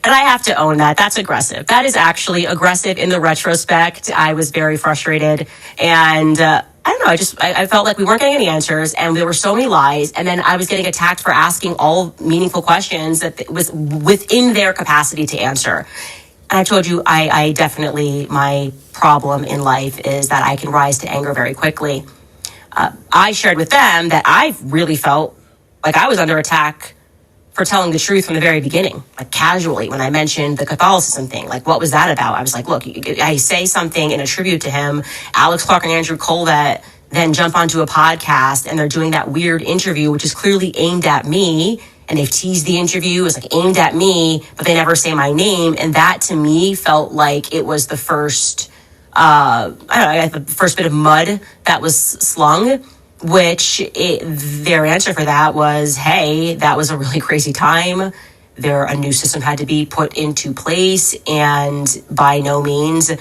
And I have to own that. That's aggressive. That is actually aggressive in the retrospect. I was very frustrated. And I don't know, I felt like we weren't getting any answers and there were so many lies. And then I was getting attacked for asking all meaningful questions that was within their capacity to answer. And I told you, I definitely, my problem in life is that I can rise to anger very quickly. I shared with them that I really felt like I was under attack for telling the truth from the very beginning, like casually when I mentioned the Catholicism thing. Like, what was that about? I was like, look, I say something in a tribute to him. Alex Clark and Andrew Colvett then jump onto a podcast and they're doing that weird interview, which is clearly aimed at me. And they've teased the interview as like aimed at me, but they never say my name. And that to me felt like it was the first, the first bit of mud that was slung. Their answer for that was, hey, that was a really crazy time. A new system had to be put into place, and by no means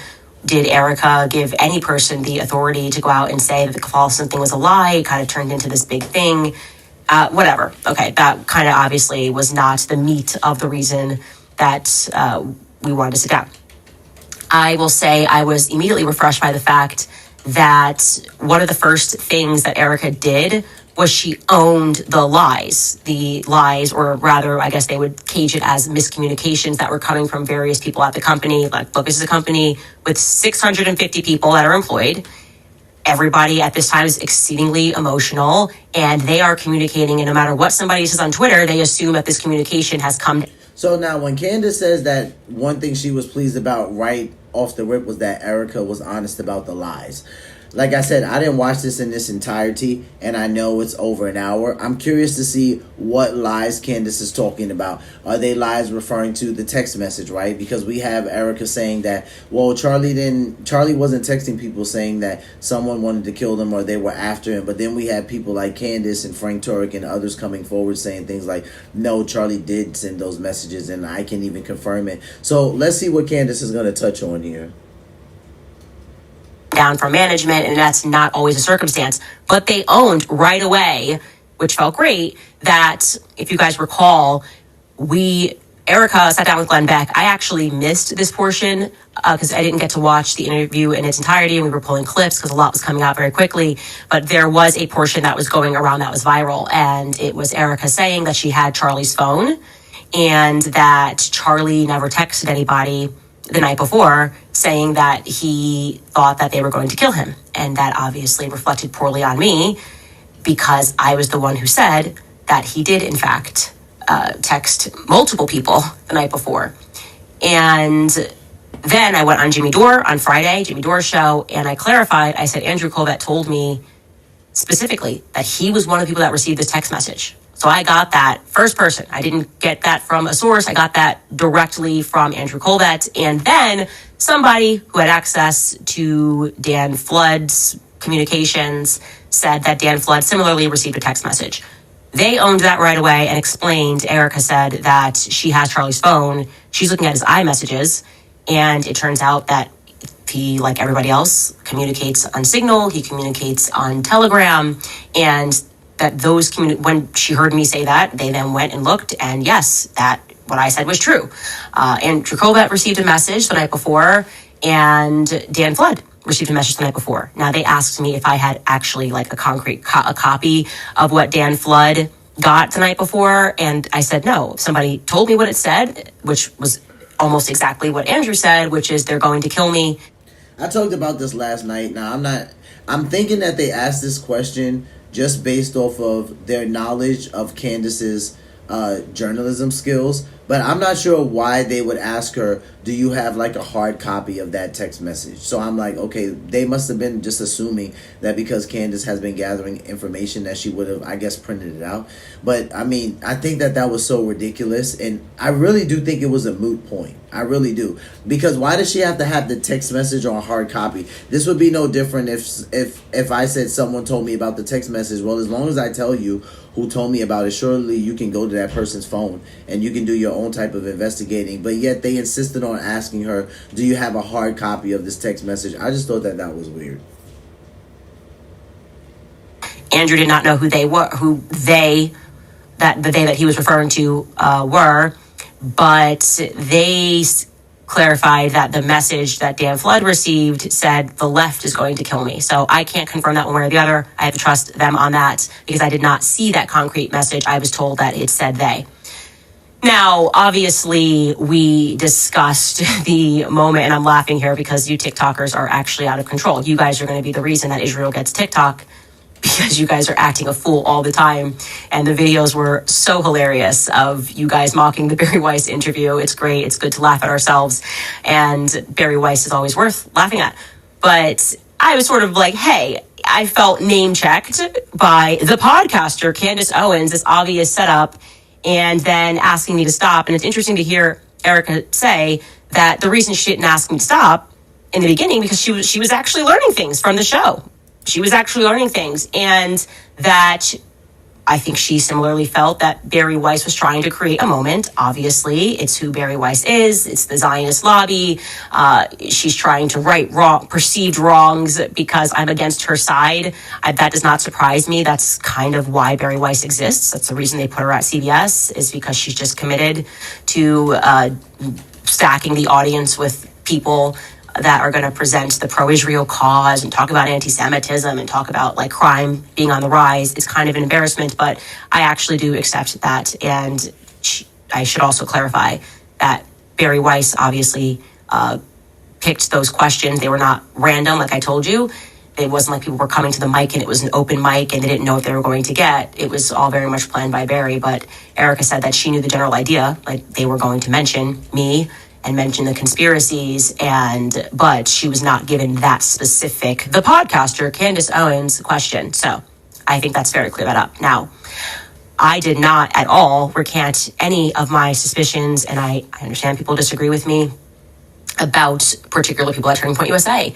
did Erica give any person the authority to go out and say that the Catholicism thing was a lie. It kind of turned into this big thing. Whatever. Okay, that kind of obviously was not the meat of the reason that we wanted to sit down. I will say I was immediately refreshed by the fact that one of the first things that Erica did was she owned the lies, or rather, I guess they would cage it as miscommunications that were coming from various people at the company. Like, look, this is a company with 650 people that are employed. Everybody at this time is exceedingly emotional, and they are communicating, and no matter what somebody says on Twitter, they assume that this communication has come. So now when Candace says that one thing she was pleased about right off the rip was that Erica was honest about the lies. Like I said, I didn't watch this in this entirety, and I know it's over an hour. I'm curious to see what lies Candace is talking about. Are they lies referring to the text message, right? Because we have Erica saying that, well, Charlie wasn't texting people saying that someone wanted to kill them or they were after him. But then we have people like Candace and Frank Turek and others coming forward saying things like, no, Charlie did send those messages, and I can even confirm it. So let's see what Candace is going to touch on here. Down from management, and that's not always a circumstance, but they owned right away, which felt great, that if you guys recall, Erica sat down with Glenn Beck. I actually missed this portion because I didn't get to watch the interview in its entirety, and we were pulling clips because a lot was coming out very quickly, but there was a portion that was going around that was viral, and it was Erica saying that she had Charlie's phone and that Charlie never texted anybody the night before saying that he thought that they were going to kill him. And that obviously reflected poorly on me because I was the one who said that he did, in fact, text multiple people the night before. And then I went on Jimmy Dore on Friday, Jimmy Dore's show, and I clarified. I said, Andrew Colvett told me specifically that he was one of the people that received this text message. So I got that first person. I didn't get that from a source. I got that directly from Andrew Colvett. And then somebody who had access to Dan Flood's communications said that Dan Flood similarly received a text message. They owned that right away and explained. Erica said that she has Charlie's phone. She's looking at his iMessages. And it turns out that he, like everybody else, communicates on Signal. He communicates on Telegram. And that those when she heard me say that, they then went and looked, and yes, that what I said was true. Andrew Colvett received a message the night before, and Dan Flood received a message the night before. Now, they asked me if I had actually like a concrete a copy of what Dan Flood got the night before. And I said, no, somebody told me what it said, which was almost exactly what Andrew said, which is they're going to kill me. I talked about this last night. Now, I'm thinking that they asked this question just based off of their knowledge of Candace's journalism skills, but I'm not sure why they would ask her, do you have like a hard copy of that text message? So I'm like, okay, they must have been just assuming that because Candace has been gathering information that she would have, I guess, printed it out. But I mean, I think that was so ridiculous, and I really do think it was a moot point. I really do. Because why does she have to have the text message on hard copy? This would be no different if I said someone told me about the text message. Well, as long as I tell you who told me about it, surely you can go to that person's phone and you can do your own type of investigating. But yet they insisted on asking her, do you have a hard copy of this text message? I just thought that was weird. Andrew did not know who they were, the they that he was referring to were, but they clarified that the message that Dan Flood received said the left is going to kill me. So I can't confirm that one way or the other. I have to trust them on that because I did not see that concrete message. I was told that it said they. Now, obviously, we discussed the moment, and I'm laughing here because you TikTokers are actually out of control. You guys are going to be the reason that Israel gets TikTok, because you guys are acting a fool all the time. And the videos were so hilarious of you guys mocking the Barry Weiss interview. It's great. It's good to laugh at ourselves. And Barry Weiss is always worth laughing at. But I was sort of like, hey, I felt name checked by the podcaster, Candace Owens, this obvious setup, and then asking me to stop. And it's interesting to hear Erica say that the reason she didn't ask me to stop in the beginning, because she was actually learning things from the show. She was actually learning things, and that I think she similarly felt that Barry Weiss was trying to create a moment. Obviously, it's who Barry Weiss is. It's the Zionist lobby. She's trying to right perceived wrongs because I'm against her side. That does not surprise me. That's kind of why Barry Weiss exists. That's the reason they put her at CBS, is because she's just committed to stacking the audience with people that are going to present the pro-Israel cause and talk about anti-Semitism and talk about like crime being on the rise. It's kind of an embarrassment, but I actually do accept that. And I should also clarify that Barry Weiss obviously picked those questions. They were not random, like I told you. It wasn't like people were coming to the mic and it was an open mic and they didn't know what they were going to get. It was all very much planned by Barry. But Erica said that she knew the general idea, like they were going to mention me and mention the conspiracies, but she was not given that specific, the podcaster, Candace Owens, question. So I think that's fair to clear that up. Now, I did not at all recant any of my suspicions, and I understand people disagree with me about particular people at Turning Point USA.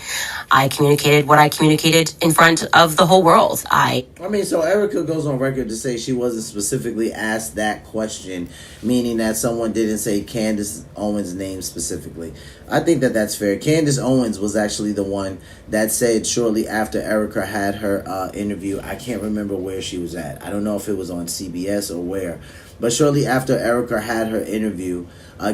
I communicated what I communicated in front of the whole world. So Erica goes on record to say she wasn't specifically asked that question, meaning that someone didn't say Candace Owens' name specifically. I think that's fair. Candace Owens was actually the one that said shortly after Erica had her interview, I can't remember where she was at. I don't know if it was on CBS or where, but shortly after Erica had her interview,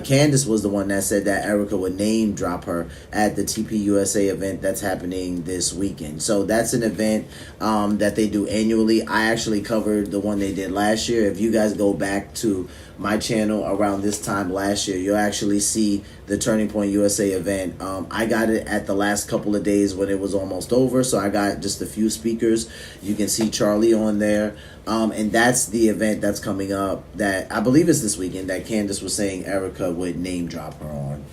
Candace was the one that said that Erica would name drop her at the TPUSA event that's happening this weekend. So that's an event that they do annually. I actually covered the one they did last year. If you guys go back to my channel around this time last year, you'll actually see the Turning Point USA event. I got it at the last couple of days when it was almost over, so I got just a few speakers. You can see Charlie on there. And that's the event that's coming up that I believe is this weekend that Candace was saying Erica would name drop her on.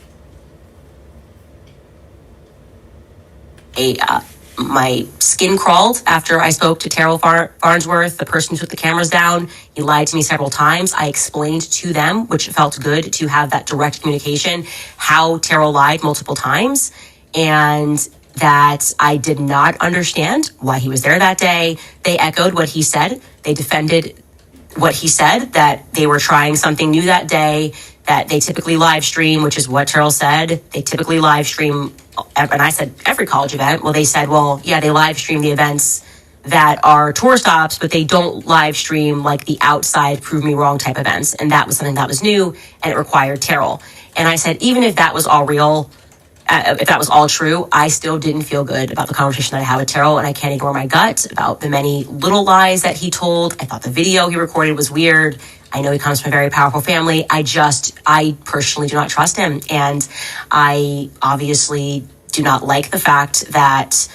My skin crawled after I spoke to Terrell Farnsworth, the person who took the cameras down. He lied to me several times. I explained to them, which felt good to have that direct communication, how Terrell lied multiple times, and that I did not understand why he was there that day. They echoed what he said. They defended what he said, that they were trying something new that day, that they typically live stream, which is what Terrell said. They typically live stream, and I said every college event. Well, they said, well, yeah, they live stream the events that are tour stops, but they don't live stream like the outside prove me wrong type events. And that was something that was new, and it required Terrell. And I said, even if that was all real, if that was all true, I still didn't feel good about the conversation that I had with Terrell, and I can't ignore my gut about the many little lies that he told. I thought the video he recorded was weird. I know he comes from a very powerful family. I personally do not trust him. And I obviously do not like the fact that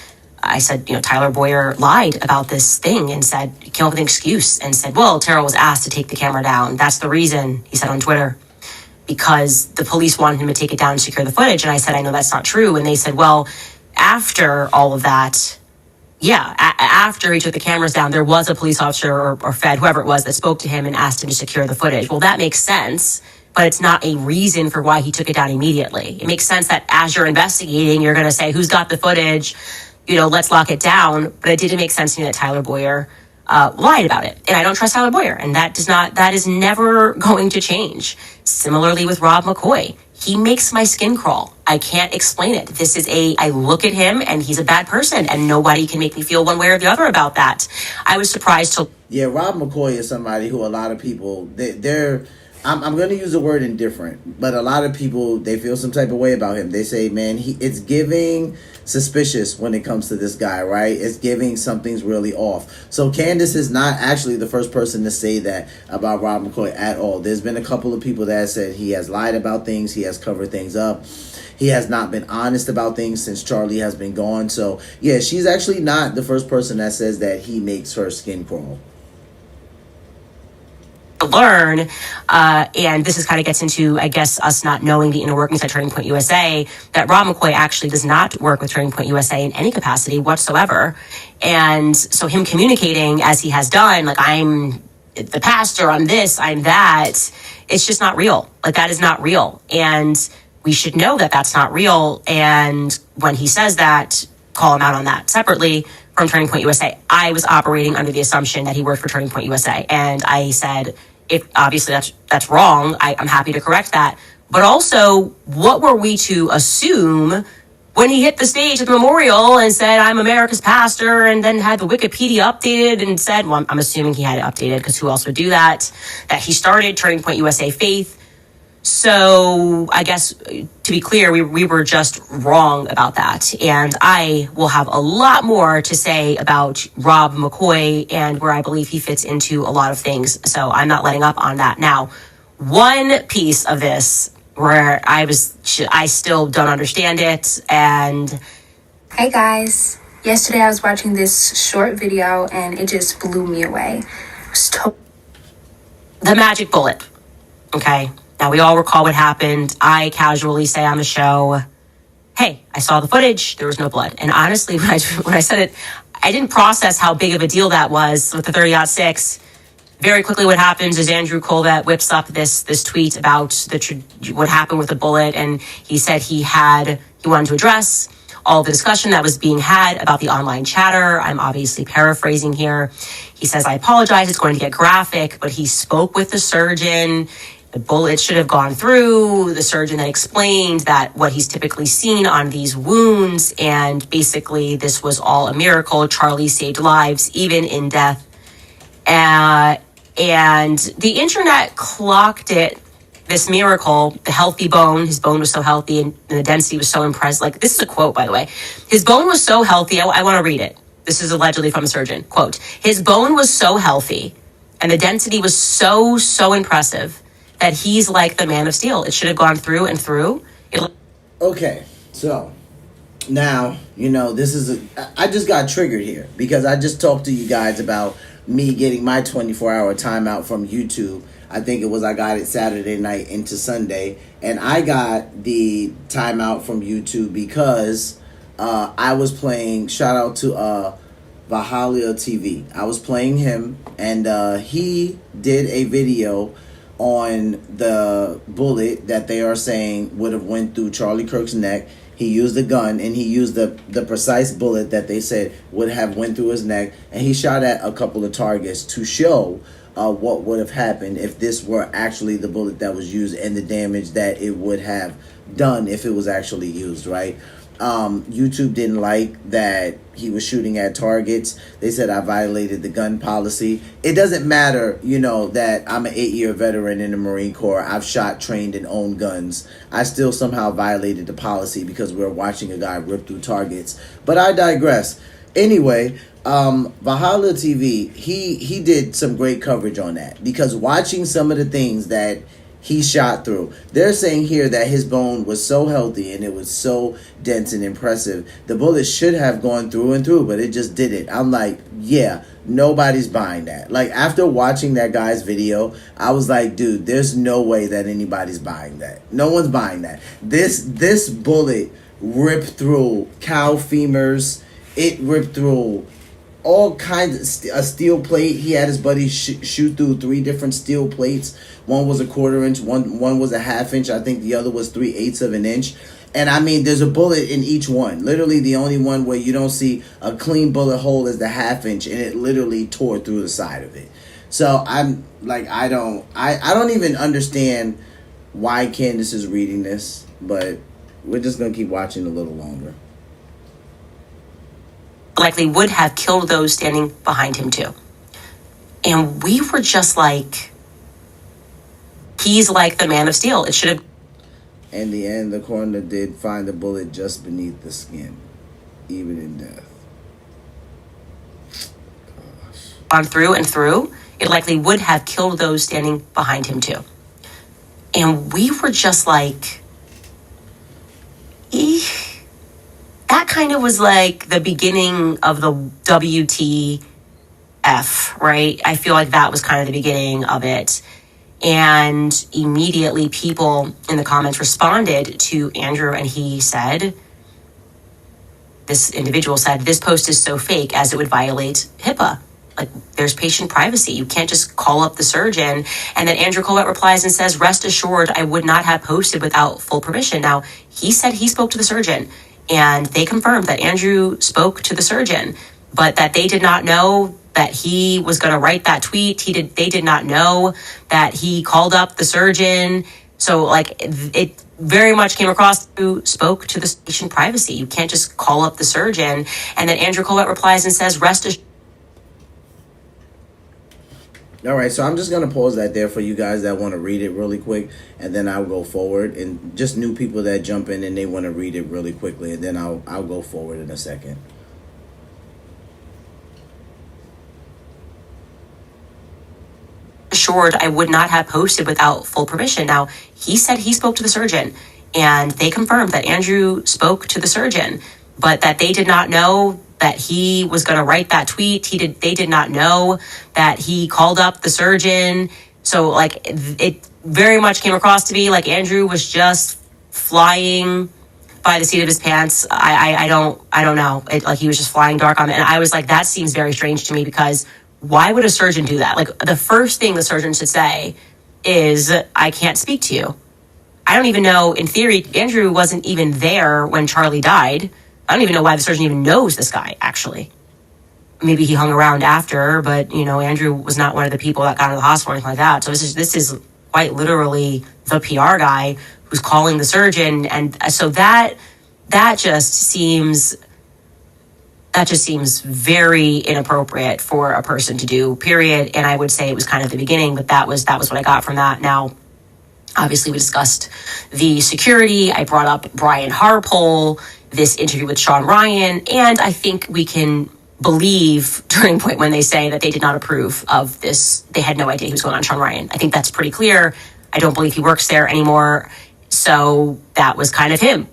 I said, Tyler Boyer lied about this thing and came up with an excuse and said, well, Terrell was asked to take the camera down. That's the reason, he said on Twitter, because the police wanted him to take it down and secure the footage. And I said, I know that's not true. And they said, well, after all of that, after he took the cameras down, there was a police officer or Fed, whoever it was, that spoke to him and asked him to secure the footage. Well, that makes sense, but it's not a reason for why he took it down immediately. It makes sense that as you're investigating, you're going to say, who's got the footage? Let's lock it down. But it didn't make sense to me that Tyler Boyer lied about it. And I don't trust Tyler Boyer. And that is never going to change. Similarly with Rob McCoy. He makes my skin crawl. I can't explain it. I look at him and he's a bad person and nobody can make me feel one way or the other about that. I was surprised to... Yeah, Rob McCoy is somebody who a lot of people, I'm going to use the word indifferent, but a lot of people, they feel some type of way about him. They say, man, it's giving suspicious when it comes to this guy, right? It's giving something's really off. So Candace is not actually the first person to say that about Rob McCoy at all. There's been a couple of people that said he has lied about things, he has covered things up, he has not been honest about things since Charlie has been gone. So yeah, she's actually not the first person that says that he makes her skin crawl. Learn, and this is kind of gets into, I guess, us not knowing the inner workings at Turning Point USA, that Rob McCoy actually does not work with Turning Point USA in any capacity whatsoever. And so him communicating as he has done, like, I'm the pastor, I'm this, I'm that, it's just not real. Like, that is not real. And we should know that that's not real. And when he says that, call him out on that separately from Turning Point USA. I was operating under the assumption that he worked for Turning Point USA. And I said, if obviously that's wrong, I'm happy to correct that. But also, what were we to assume when he hit the stage at the memorial and said, I'm America's pastor, and then had the Wikipedia updated and said, well, I'm assuming he had it updated because who else would do that he started Turning Point USA Faith. So I guess, to be clear, we were just wrong about that. And I will have a lot more to say about Rob McCoy and where I believe he fits into a lot of things. So I'm not letting up on that. Now, one piece of this where I still don't understand it. And Hey guys, yesterday I was watching this short video and it just blew me away. The magic bullet. Okay. Now, we all recall what happened. I casually say on the show, hey, I saw the footage. There was no blood. And honestly, when I said it, I didn't process how big of a deal that was with the 30-06. Very quickly, what happens is Andrew Colvett whips up this tweet about what happened with the bullet. And he said he wanted to address all the discussion that was being had about the online chatter. I'm obviously paraphrasing here. He says, I apologize. It's going to get graphic, but he spoke with the surgeon. The bullet should have gone through. The surgeon then explained that what he's typically seen on these wounds, and basically this was all a miracle. Charlie saved lives, even in death. And the internet clocked it, this miracle, the healthy bone. His bone was so healthy and the density was so impressive. Like, this is a quote, by the way. His bone was so healthy. I want to read it. This is allegedly from a surgeon. Quote, his bone was so healthy and the density was so impressive that he's like the man of steel. It should have gone through and through. Okay, so now, I just got triggered here because I just talked to you guys about me getting my 24-hour timeout from YouTube. I got it Saturday night into Sunday, and I got the timeout from YouTube because I was playing, shout out to Vahalia TV. I was playing him, and he did a video on the bullet that they are saying would have went through Charlie Kirk's neck. He used a gun, and he used the precise bullet that they said would have went through his neck, and he shot at a couple of targets to show what would have happened if this were actually the bullet that was used and the damage that it would have done if it was actually used, right? YouTube didn't like that he was shooting at targets. They said I violated the gun policy. It doesn't matter, that I'm an 8-year veteran in the Marine Corps. I've shot, trained, and owned guns. I still somehow violated the policy because we're watching a guy rip through targets. But I digress. Anyway, Valhalla TV, he did some great coverage on that, because watching some of the things that he shot through, they're saying here that his bone was so healthy and it was so dense and impressive. The bullet should have gone through and through, but it just didn't. I'm like, yeah, nobody's buying that. Like, after watching that guy's video, I was like, dude, there's no way that anybody's buying that. No one's buying that. This bullet ripped through cow femurs. It ripped through all kinds of steel plate. He had his buddy shoot through 3 different steel plates. One was a 1/4 inch, one was a 1/2 inch. I think the other was 3/8 of an inch. And I mean, there's a bullet in each one. Literally, the only one where you don't see a clean bullet hole is the 1/2 inch, and it literally tore through the side of it. So I'm like, I don't even understand why Candace is reading this, but we're just gonna keep watching a little longer. Likely would have killed those standing behind him too. And we were just like, he's like the Man of Steel. It should have. In the end, the coroner did find the bullet just beneath the skin, even in death. Gosh. Gone through and through. It likely would have killed those standing behind him too. And we were just like, eesh. That kind of was like the beginning of the WTF, right? I feel like that was kind of the beginning of it. And immediately people in the comments responded to Andrew, and he said, this individual said, this post is so fake as it would violate HIPAA. Like, there's patient privacy. You can't just call up the surgeon. And then Andrew Colette replies and says, rest assured, I would not have posted without full permission. Now, he said he spoke to the surgeon. And they confirmed that Andrew spoke to the surgeon, but that they did not know that he was going to write that tweet. They did not know that he called up the surgeon. So, like, it very much came across who spoke to the patient privacy. You can't just call up the surgeon. And then Andrew Colette replies and says, rest assured. All right, so I'm just going to pause that there for you guys that want to read it really quick, and then I'll go forward. And just new people that jump in and they want to read it really quickly, and then I'll go forward in a second. Assured, I would not have posted without full permission. Now, he said he spoke to the surgeon, and they confirmed that Andrew spoke to the surgeon, but that they did not know that he was going to write that tweet. They did not know that he called up the surgeon. So, like, it very much came across to me like Andrew was just flying by the seat of his pants. I don't know. Like, he was just flying dark on it. And I was like, that seems very strange to me, because why would a surgeon do that? Like, the first thing the surgeon should say is, I can't speak to you. I don't even know, in theory, Andrew wasn't even there when Charlie died. I don't even know why the surgeon even knows this guy, actually. Maybe he hung around after, but, Andrew was not one of the people that got into the hospital or anything like that. So this is quite literally the PR guy who's calling the surgeon. And so that just seems very inappropriate for a person to do, period. And I would say it was kind of the beginning, but that was what I got from that. Now, obviously, we discussed the security. I brought up Brian Harpole, this interview with Sean Ryan, and I think we can believe during point when they say that they did not approve of this. They had no idea he was going on Sean Ryan. I think that's pretty clear. I don't believe he works there anymore. So that was kind of him,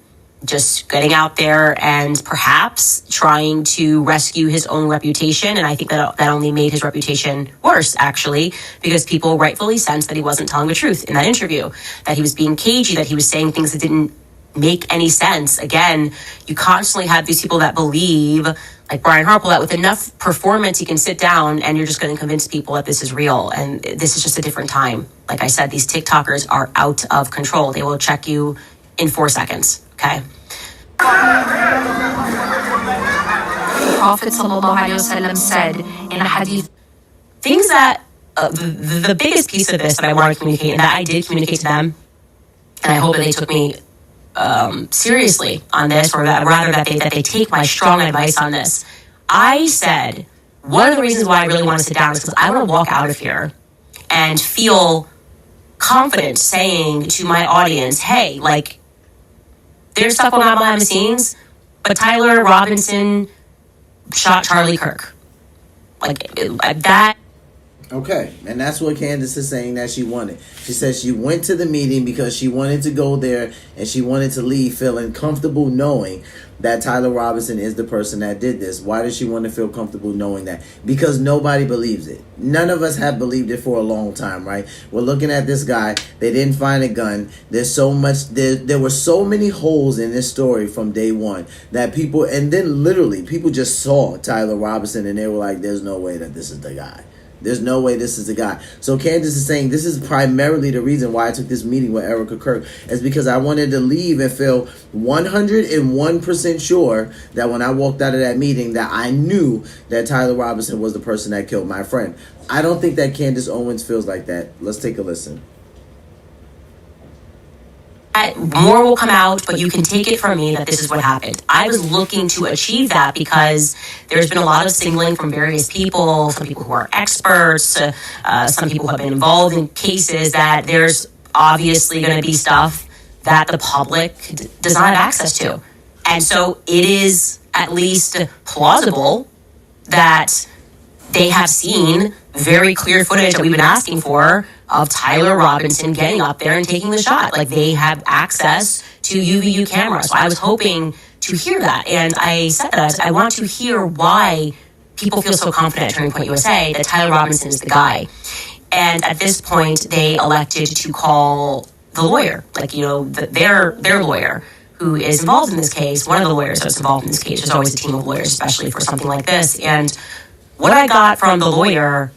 just getting out there and perhaps trying to rescue his own reputation. And I think that only made his reputation worse, actually, because people rightfully sensed that he wasn't telling the truth in that interview, that he was being cagey, that he was saying things that didn't make any sense. Again, you constantly have these people that believe, like Brian Harpole, that with enough performance he can sit down and you're just going to convince people that this is real. And this is just a different time. Like I said, these TikTokers are out of control. They will check you in 4 seconds. Okay. Prophet ﷺ said in a hadith, things that the biggest piece of this that I want to communicate, and that I did communicate to them, and I hope that they took me seriously on this, or rather that they take my strong advice on this. I said one of the reasons why I really want to sit down is because I want to walk out of here and feel confident saying to my audience, hey, like, there's stuff going on behind the scenes, but Tyler Robinson shot Charlie Kirk. Like, that. Okay, and that's what Candace is saying that she wanted. She said she went to the meeting because she wanted to go there and she wanted to leave feeling comfortable knowing that Tyler Robinson is the person that did this. Why does she want to feel comfortable knowing that? Because nobody believes it. None of us have believed it for a long time, right? We're looking at this guy. They didn't find a gun. There's so much. There were so many holes in this story from day one that people, and then literally people just saw Tyler Robinson and they were like, there's no way that this is the guy. There's no way this is the guy. So Candace is saying this is primarily the reason why I took this meeting with Erica Kirk, is because I wanted to leave and feel 101% sure that when I walked out of that meeting that I knew that Tyler Robinson was the person that killed my friend. I don't think that Candace Owens feels like that. Let's take a listen. More will come out, but you can take it from me that this is what happened. I was looking to achieve that because there's been a lot of signaling from various people, some people who are experts, some people who have been involved in cases, that there's obviously going to be stuff that the public does not have access to. And so it is at least plausible that they have seen very clear footage that we've been asking for of Tyler Robinson getting up there and taking the shot. Like, they have access to UVU cameras. So I was hoping to hear that. And I said that I want to hear why people feel so confident at Turning Point USA that Tyler Robinson is the guy. And at this point, they elected to call the lawyer, like, you know, their lawyer who is involved in this case. One of the lawyers that's involved in this case. There's always a team of lawyers, especially for something like this. And what I got from the lawyer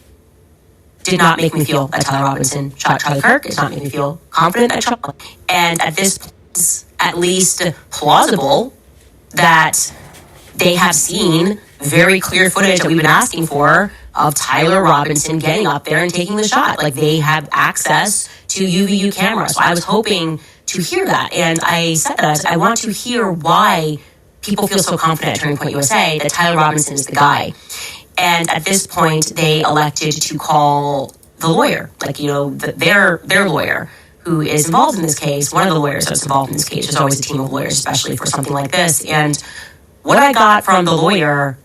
did not make me feel that Tyler Robinson shot Charlie Kirk. It did not make me feel confident that Charlie. And at this point, it's at least plausible that they have seen very clear footage that we've been asking for of Tyler Robinson getting up there and taking the shot. Like, they have access to UVU cameras. So I was hoping to hear that. And I said that I want to hear why people feel so confident at Turning Point USA that Tyler Robinson is the guy. And at this point, they elected to call the lawyer, like, you know, their lawyer who is involved in this case. One of the lawyers that's involved in this case. There's always a team of lawyers, especially for something like this. And what I got from the lawyer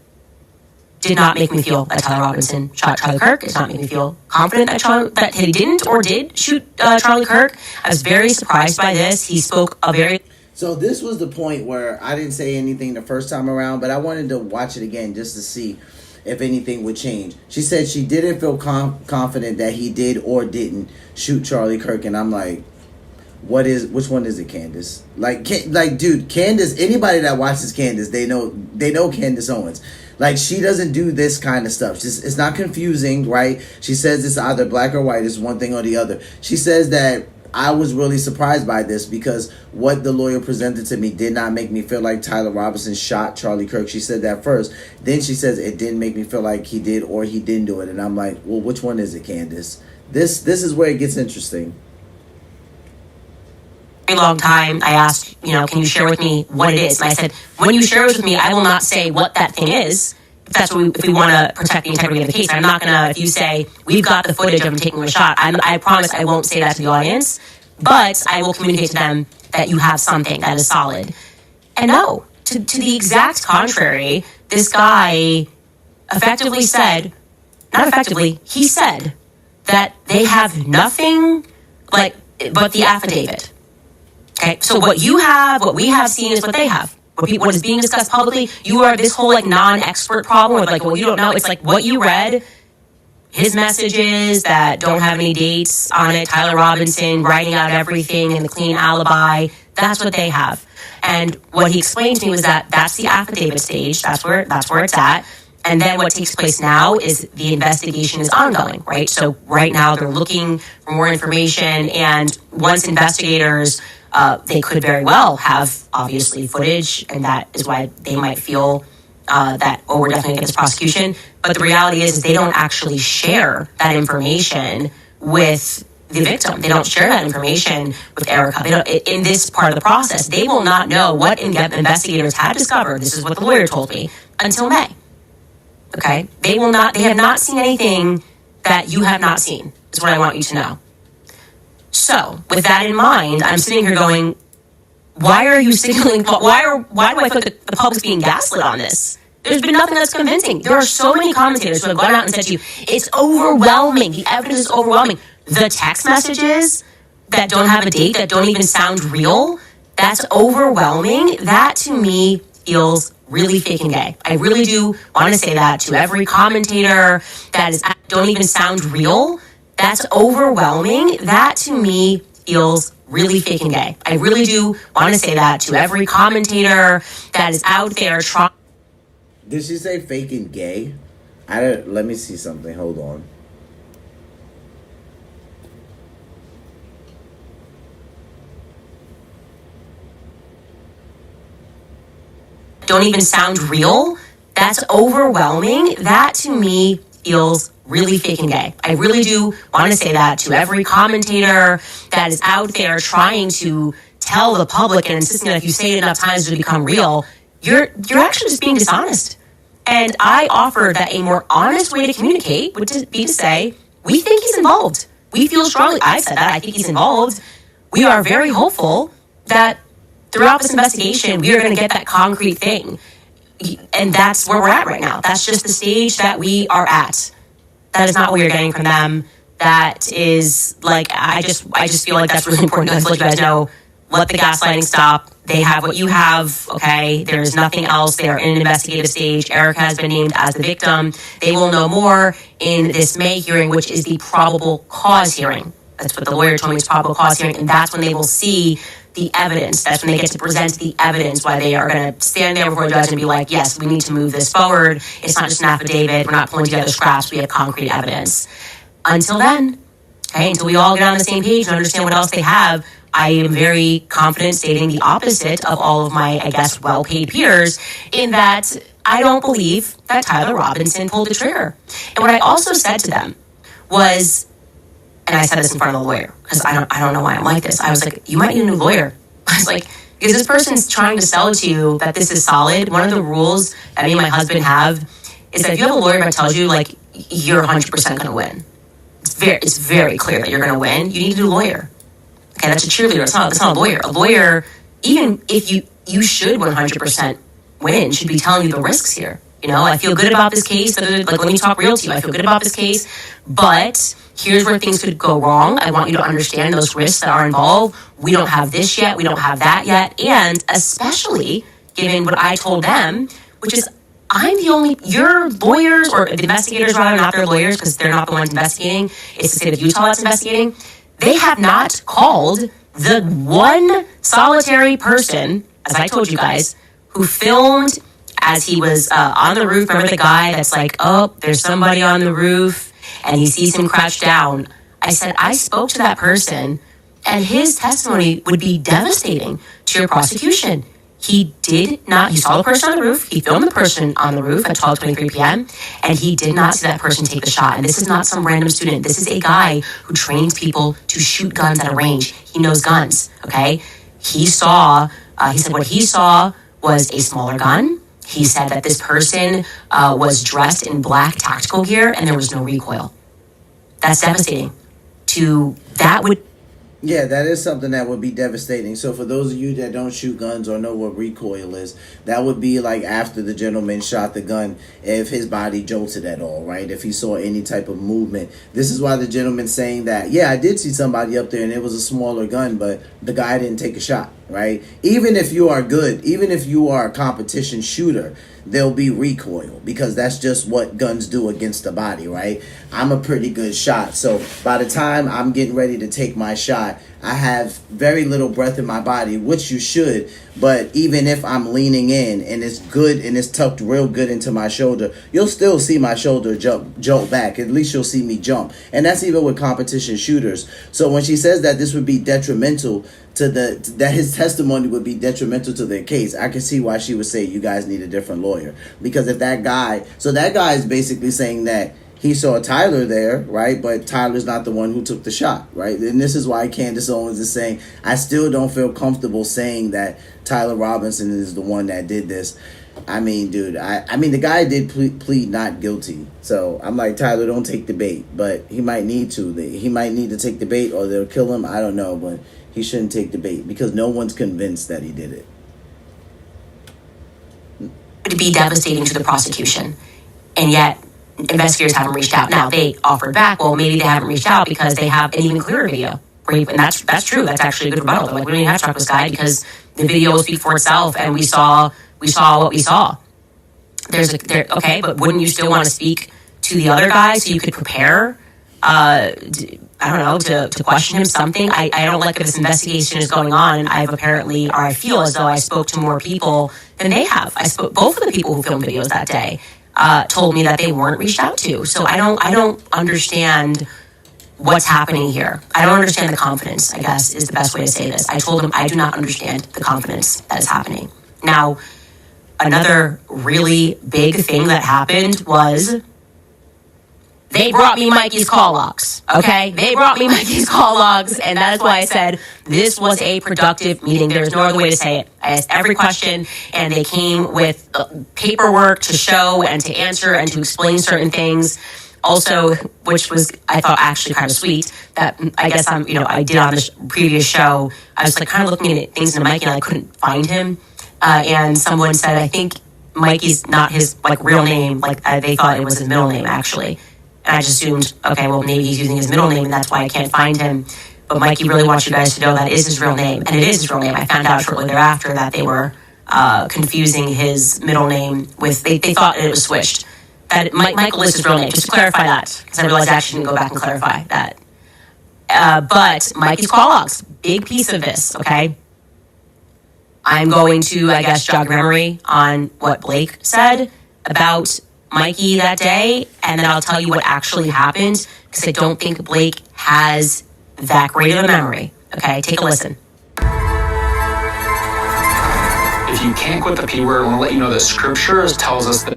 did not make me feel that Tyler Robinson shot Charlie Kirk. It did not make me feel confident that he didn't or did shoot Charlie Kirk. I was very surprised by this. He spoke a very... So this was the point where I didn't say anything the first time around, but I wanted to watch it again just to see if anything would change. She said she didn't feel confident that he did or didn't shoot Charlie Kirk, and I'm like, which one is it, Candace? Like, dude, Candace, anybody that watches Candace, they know Candace Owens. Like, she doesn't do this kind of stuff. It's not confusing, right? She says it's either black or white. It's one thing or the other. She says that I was really surprised by this because what the lawyer presented to me did not make me feel like Tyler Robinson shot Charlie Kirk. She said that first. Then she says it didn't make me feel like he did or he didn't do it. And I'm like, well, which one is it, Candace? This is where it gets interesting. Long time, I asked, you know, can you share with me what it is? And I said, when you share it with me, I will not say what that thing is. If that's what if we want to protect the integrity of the case, I'm not gonna. If you say we've got the footage of him taking a shot, I promise I won't say that to the audience, but I will communicate to them that you have something that is solid. And no, to the exact contrary, this guy effectively said, not effectively, he said that they have nothing but the affidavit. Okay, so what we have seen is what they have. What is being discussed publicly, you are this whole non-expert problem with well, you don't know. It's like what you read, his messages that don't have any dates on it, Tyler Robinson writing out everything in the clean alibi. That's what they have. And what he explained to me was that that's the affidavit stage. That's where it's at. And then what takes place now is the investigation is ongoing, right? So right now they're looking for more information, and once investigators, they could very well have obviously footage, and that is why they might feel that, we're definitely going to get this prosecution. But the reality is they don't actually share that information with the victim. They don't share that information with Erica. They don't, in this part of the process, they will not know what investigators have discovered. This is what the lawyer told me until May. Okay, they have not seen anything that you have not seen. Is what I want you to know. So, with that in mind, I'm sitting here going, why are you signaling? Why do I feel like the public's being gaslit on this? There's been nothing that's convincing. There are so many commentators who have gone out and said to you, it's overwhelming. The evidence is overwhelming. The text messages that don't have a date, that don't even sound real, that's overwhelming. That to me feels really fake and gay. I really do want to say that to every commentator that don't even sound real. That's overwhelming. That to me feels really fake and gay. I really do want to say that to every commentator that is out there trying. Did she say fake and gay? Let me see something. Hold on. Don't even sound real. That's overwhelming. That to me feels really fake and gay. I really do want to say that to every commentator that is out there trying to tell the public and insisting that if you say it enough times it'll become real, you're actually just being dishonest. And I offered that a more honest way to communicate would be to say, we think he's involved. We feel strongly, I said that, I think he's involved. We are very hopeful that throughout this investigation, we are going to get that concrete thing. And that's where we're at right now. That's just the stage that we are at. That is not what you're getting from them. That is like, I just feel like that's really important to let you guys know. Let the gaslighting stop. They have what you have, okay? There's nothing else. They are in an investigative stage. Erica has been named as the victim. They will know more in this May hearing, which is the probable cause hearing. That's what the lawyer told me is probable cause hearing, and that's when they will see the evidence. That's when they get to present the evidence, why they are going to stand there before a judge and be like, yes, we need to move this forward. It's not just an affidavit. We're not pulling together scraps. We have concrete evidence. Until then, okay, until we all get on the same page and understand what else they have, I am very confident stating the opposite of all of my, I guess, well-paid peers in that I don't believe that Tyler Robinson pulled the trigger. And what I also said to them was, and I said this in front of the lawyer, because I don't know why I'm like this. I was like, you might need a new lawyer. I was like, because this person's trying to sell it to you that this is solid. One of the rules that me and my husband have is that if you have a lawyer that tells you, like, you're 100% going to win, it's very clear that you're going to win, you need a new lawyer. Okay, that's a cheerleader. It's not a lawyer. A lawyer, even if you should 100% win, should be telling you the risks here. You know, I feel good about this case. Like, let me talk real to you. I feel good about this case, but here's where things could go wrong. I want you to understand those risks that are involved. We don't have this yet. We don't have that yet. And especially given what I told them, which is I'm the only, your lawyers or the investigators, rather, not their lawyers, because they're not the ones investigating. It's the state of Utah that's investigating. They have not called the one solitary person, as I told you guys, who filmed as he was on the roof. Remember the guy that's like, oh, there's somebody on the roof, and he sees him crouch down. I said, I spoke to that person, and his testimony would be devastating to your prosecution. He saw the person on the roof, he filmed the person on the roof at 12:23 p.m., and he did not see that person take the shot. And this is not some random student. This is a guy who trains people to shoot guns at a range. He knows guns, okay? He said what he saw was a smaller gun. He said that this person was dressed in black tactical gear and there was no recoil. That's devastating. Yeah, that is something that would be devastating. So for those of you that don't shoot guns or know what recoil is, that would be like after the gentleman shot the gun, if his body jolted at all, right? If he saw any type of movement. This is why the gentleman's saying that, yeah, I did see somebody up there and it was a smaller gun, but the guy didn't take a shot, right? Even if you are good, even if you are a competition shooter, there'll be recoil because that's just what guns do against the body, right? I'm a pretty good shot. So by the time I'm getting ready to take my shot, I have very little breath in my body, which you should. But even if I'm leaning in and it's good and it's tucked real good into my shoulder, you'll still see my shoulder jolt back. At least you'll see me jump. And that's even with competition shooters. So when she says that this would be detrimental to that his testimony would be detrimental to their case, I can see why she would say you guys need a different lawyer. Because if that guy is basically saying that he saw Tyler there, right? But Tyler's not the one who took the shot, right? And this is why Candace Owens is saying, I still don't feel comfortable saying that Tyler Robinson is the one that did this. I mean, dude, I mean, the guy did plead not guilty. So I'm like, Tyler, don't take the bait. But he might need to. He might need to take the bait or they'll kill him. I don't know. But he shouldn't take the bait because no one's convinced that he did it. To be devastating to the prosecution. And yet, investigators haven't reached out. Now, they offered back, well, maybe they haven't reached out because they have an even clearer video. And that's true. That's actually a good rebuttal. They're like, we don't even have to talk to this guy because the video will speak for itself, and we saw what we saw. Okay, but wouldn't you still want to speak to the other guy so you could prepare? I don't know, to question him something. I don't like that this investigation is going on, and I feel as though I spoke to more people than they have. Both of the people who filmed videos that day told me that they weren't reached out to. So I don't understand what's happening here. I don't understand the confidence, I guess, is the best way to say this. I told him I do not understand the confidence that is happening. Now, another really big thing that happened was they brought me Mikey's call logs, okay? They brought me Mikey's call logs, and that is why I said this was a productive meeting. There's no other way to say it. I asked every question, and they came with paperwork to show and to answer and to explain certain things. Also, which was, I thought, actually kind of sweet, that I guess I did on this previous show. I was like kind of looking at things in Mikey, and I couldn't find him. And someone said, I think Mikey's not his real name. They thought it was his middle name, actually. And I just assumed, okay, well, maybe he's using his middle name, and that's why I can't find him. But Mikey really wants you guys to know that is his real name, and it is his real name. I found out shortly thereafter that they were confusing his middle name with, they thought it was switched. That Michael is his real name, just to clarify that, because I realized I actually didn't go back and clarify that. But Mikey's call logs, big piece of this, okay? I'm going to, I guess, jog memory on what Blake said about Mikey that day, and then I'll tell you what actually happened, because I don't think Blake has that great of a memory. Okay, take a listen. If you can't quit the P word, I want to let you know that Scripture tells us that.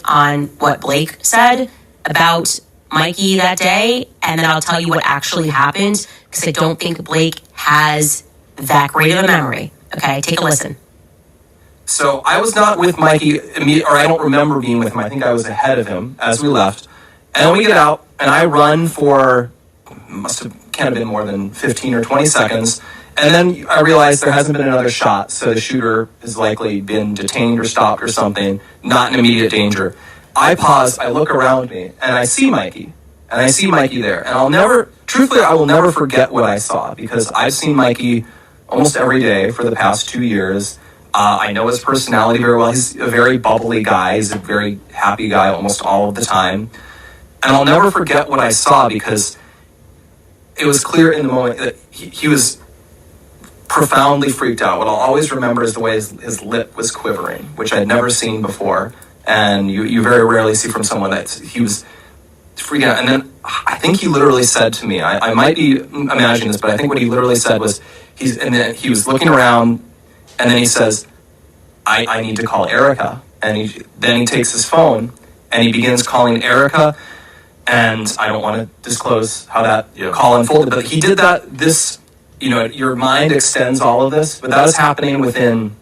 On what Blake said about Mikey that day, and then I'll tell you what actually happened, because I don't think Blake has that great of a memory. Okay, take a listen. So I was not with Mikey, or I don't remember being with him. I think I was ahead of him as we left. And then we get out, and I run for, can't have been more than 15 or 20 seconds. And then I realized there hasn't been another shot, so the shooter has likely been detained or stopped or something, not in immediate danger. I pause, I look around me, and I see Mikey. And I see Mikey there. And I will never forget what I saw, because I've seen Mikey almost every day for the past 2 years. I know his personality very well. He's a very bubbly guy. He's a very happy guy almost all of the time. And I'll never forget what I saw, because it was clear in the moment that he was profoundly freaked out. What I'll always remember is the way his lip was quivering, which I'd never seen before. And you very rarely see from someone that he was freaking out. And then I think he literally said to me, I might be imagining this, but I think what he literally said was, he was looking around, and then he says, I need to call Erica. And then he takes his phone, and he begins calling Erica. And I don't want to disclose how that call unfolded, but he did that. Your mind extends all of this, but that was happening within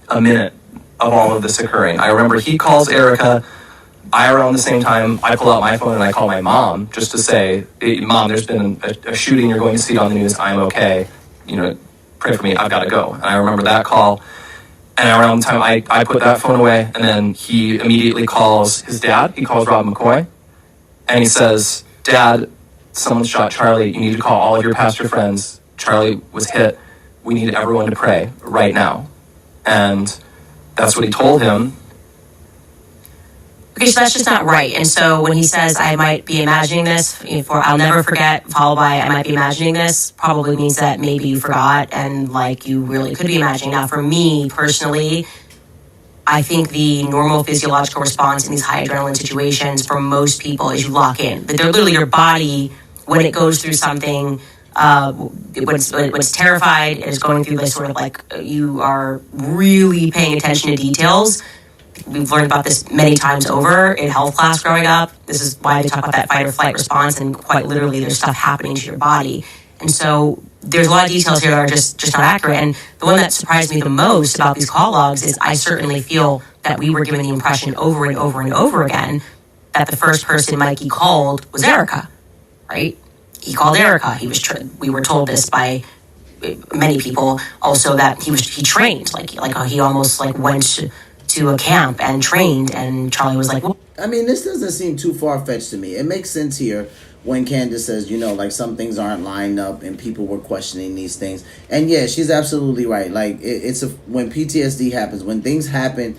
a minute of all of this occurring. I remember he calls Erica. Around the same time, I pull out my phone and I call my mom just to say, hey, Mom, there's been a shooting. You're going to see it on the news. I'm okay. Pray for me. I've got to go. And I remember that call. And around the time I put that phone away, and then he immediately calls his dad. He calls Rob McCoy. And he says, Dad, someone shot Charlie. You need to call all of your pastor friends. Charlie was hit. We need everyone to pray right now. And that's what he told him. Okay, so that's just not right. And so when he says, I might be imagining this, I'll never forget, followed by, I might be imagining this, probably means that maybe you forgot and you really could be imagining. Now, for me, personally, I think the normal physiological response in these high adrenaline situations for most people is you lock in. That they're literally your body, when it goes through something, when it's terrified, is going through this sort of you are really paying attention to details. we've learned about this many times over in health class growing up. This is why they talk about that fight or flight response, and quite literally there's stuff happening to your body. And so there's a lot of details here that are just not accurate. And the one that surprised me the most about these call logs is I certainly feel that we were given the impression over and over and over again that the first person Mikey called was Erica, right? He called Erica. We were told this by many people also that he trained, like he almost like went to a camp and trained, and Charlie was like, well, I mean, this doesn't seem too far-fetched to me. It makes sense here when Candace says, like some things aren't lined up and people were questioning these things. And yeah, she's absolutely right. Like when PTSD happens, when things happen,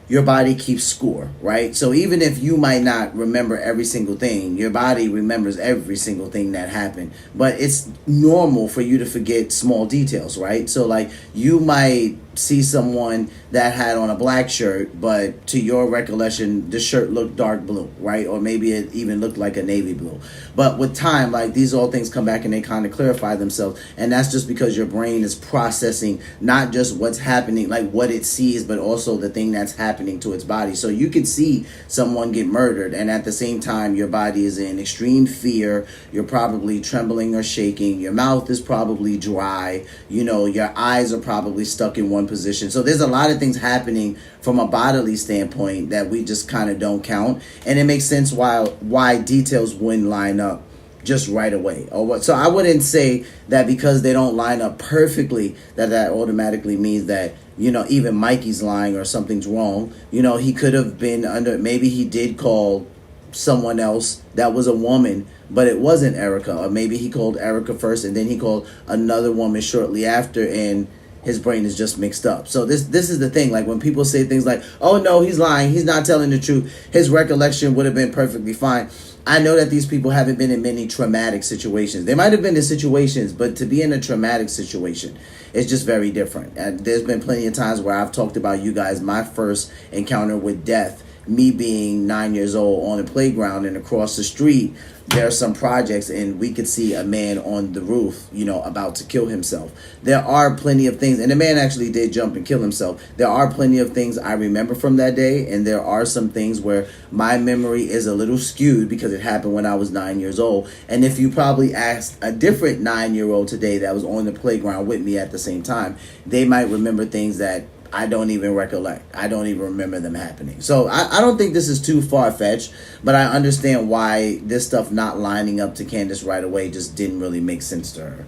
your body keeps score, right? So even if you might not remember every single thing, your body remembers every single thing that happened. But it's normal for you to forget small details, right? So like you might see someone that had on a black shirt, but to your recollection, the shirt looked dark blue, right? Or maybe it even looked like a navy blue. But with time, like these all things come back and they kind of clarify themselves. And that's just because your brain is processing not just what's happening, like what it sees, but also the thing that's happening to its body. So you could see someone get murdered, and at the same time, your body is in extreme fear. You're probably trembling or shaking. Your mouth is probably dry. Your eyes are probably stuck in one position. So there's a lot of things happening from a bodily standpoint that we just kind of don't count, and it makes sense why details wouldn't line up just right away. So I wouldn't say that because they don't line up perfectly that automatically means that even Mikey's lying or something's wrong. He could have been maybe he did call someone else that was a woman, but it wasn't Erica, or maybe he called Erica first and then he called another woman shortly after, and his brain is just mixed up. So this is the thing. Like when people say things like, oh no, he's lying, he's not telling the truth, his recollection would have been perfectly fine. I know that these people haven't been in many traumatic situations. They might have been in situations, but to be in a traumatic situation is just very different. And there's been plenty of times where I've talked about you guys, my first encounter with death, me being 9 years old on a playground, and across the street there are some projects and we could see a man on the roof, about to kill himself. There are plenty of things, and the man actually did jump and kill himself. There are plenty of things I remember from that day, and there are some things where my memory is a little skewed because it happened when I was 9 years old. And if you probably asked a different 9-year-old today that was on the playground with me at the same time, they might remember things that I don't even recollect. I don't even remember them happening. So I don't think this is too far-fetched, but I understand why this stuff not lining up to Candace right away just didn't really make sense to her.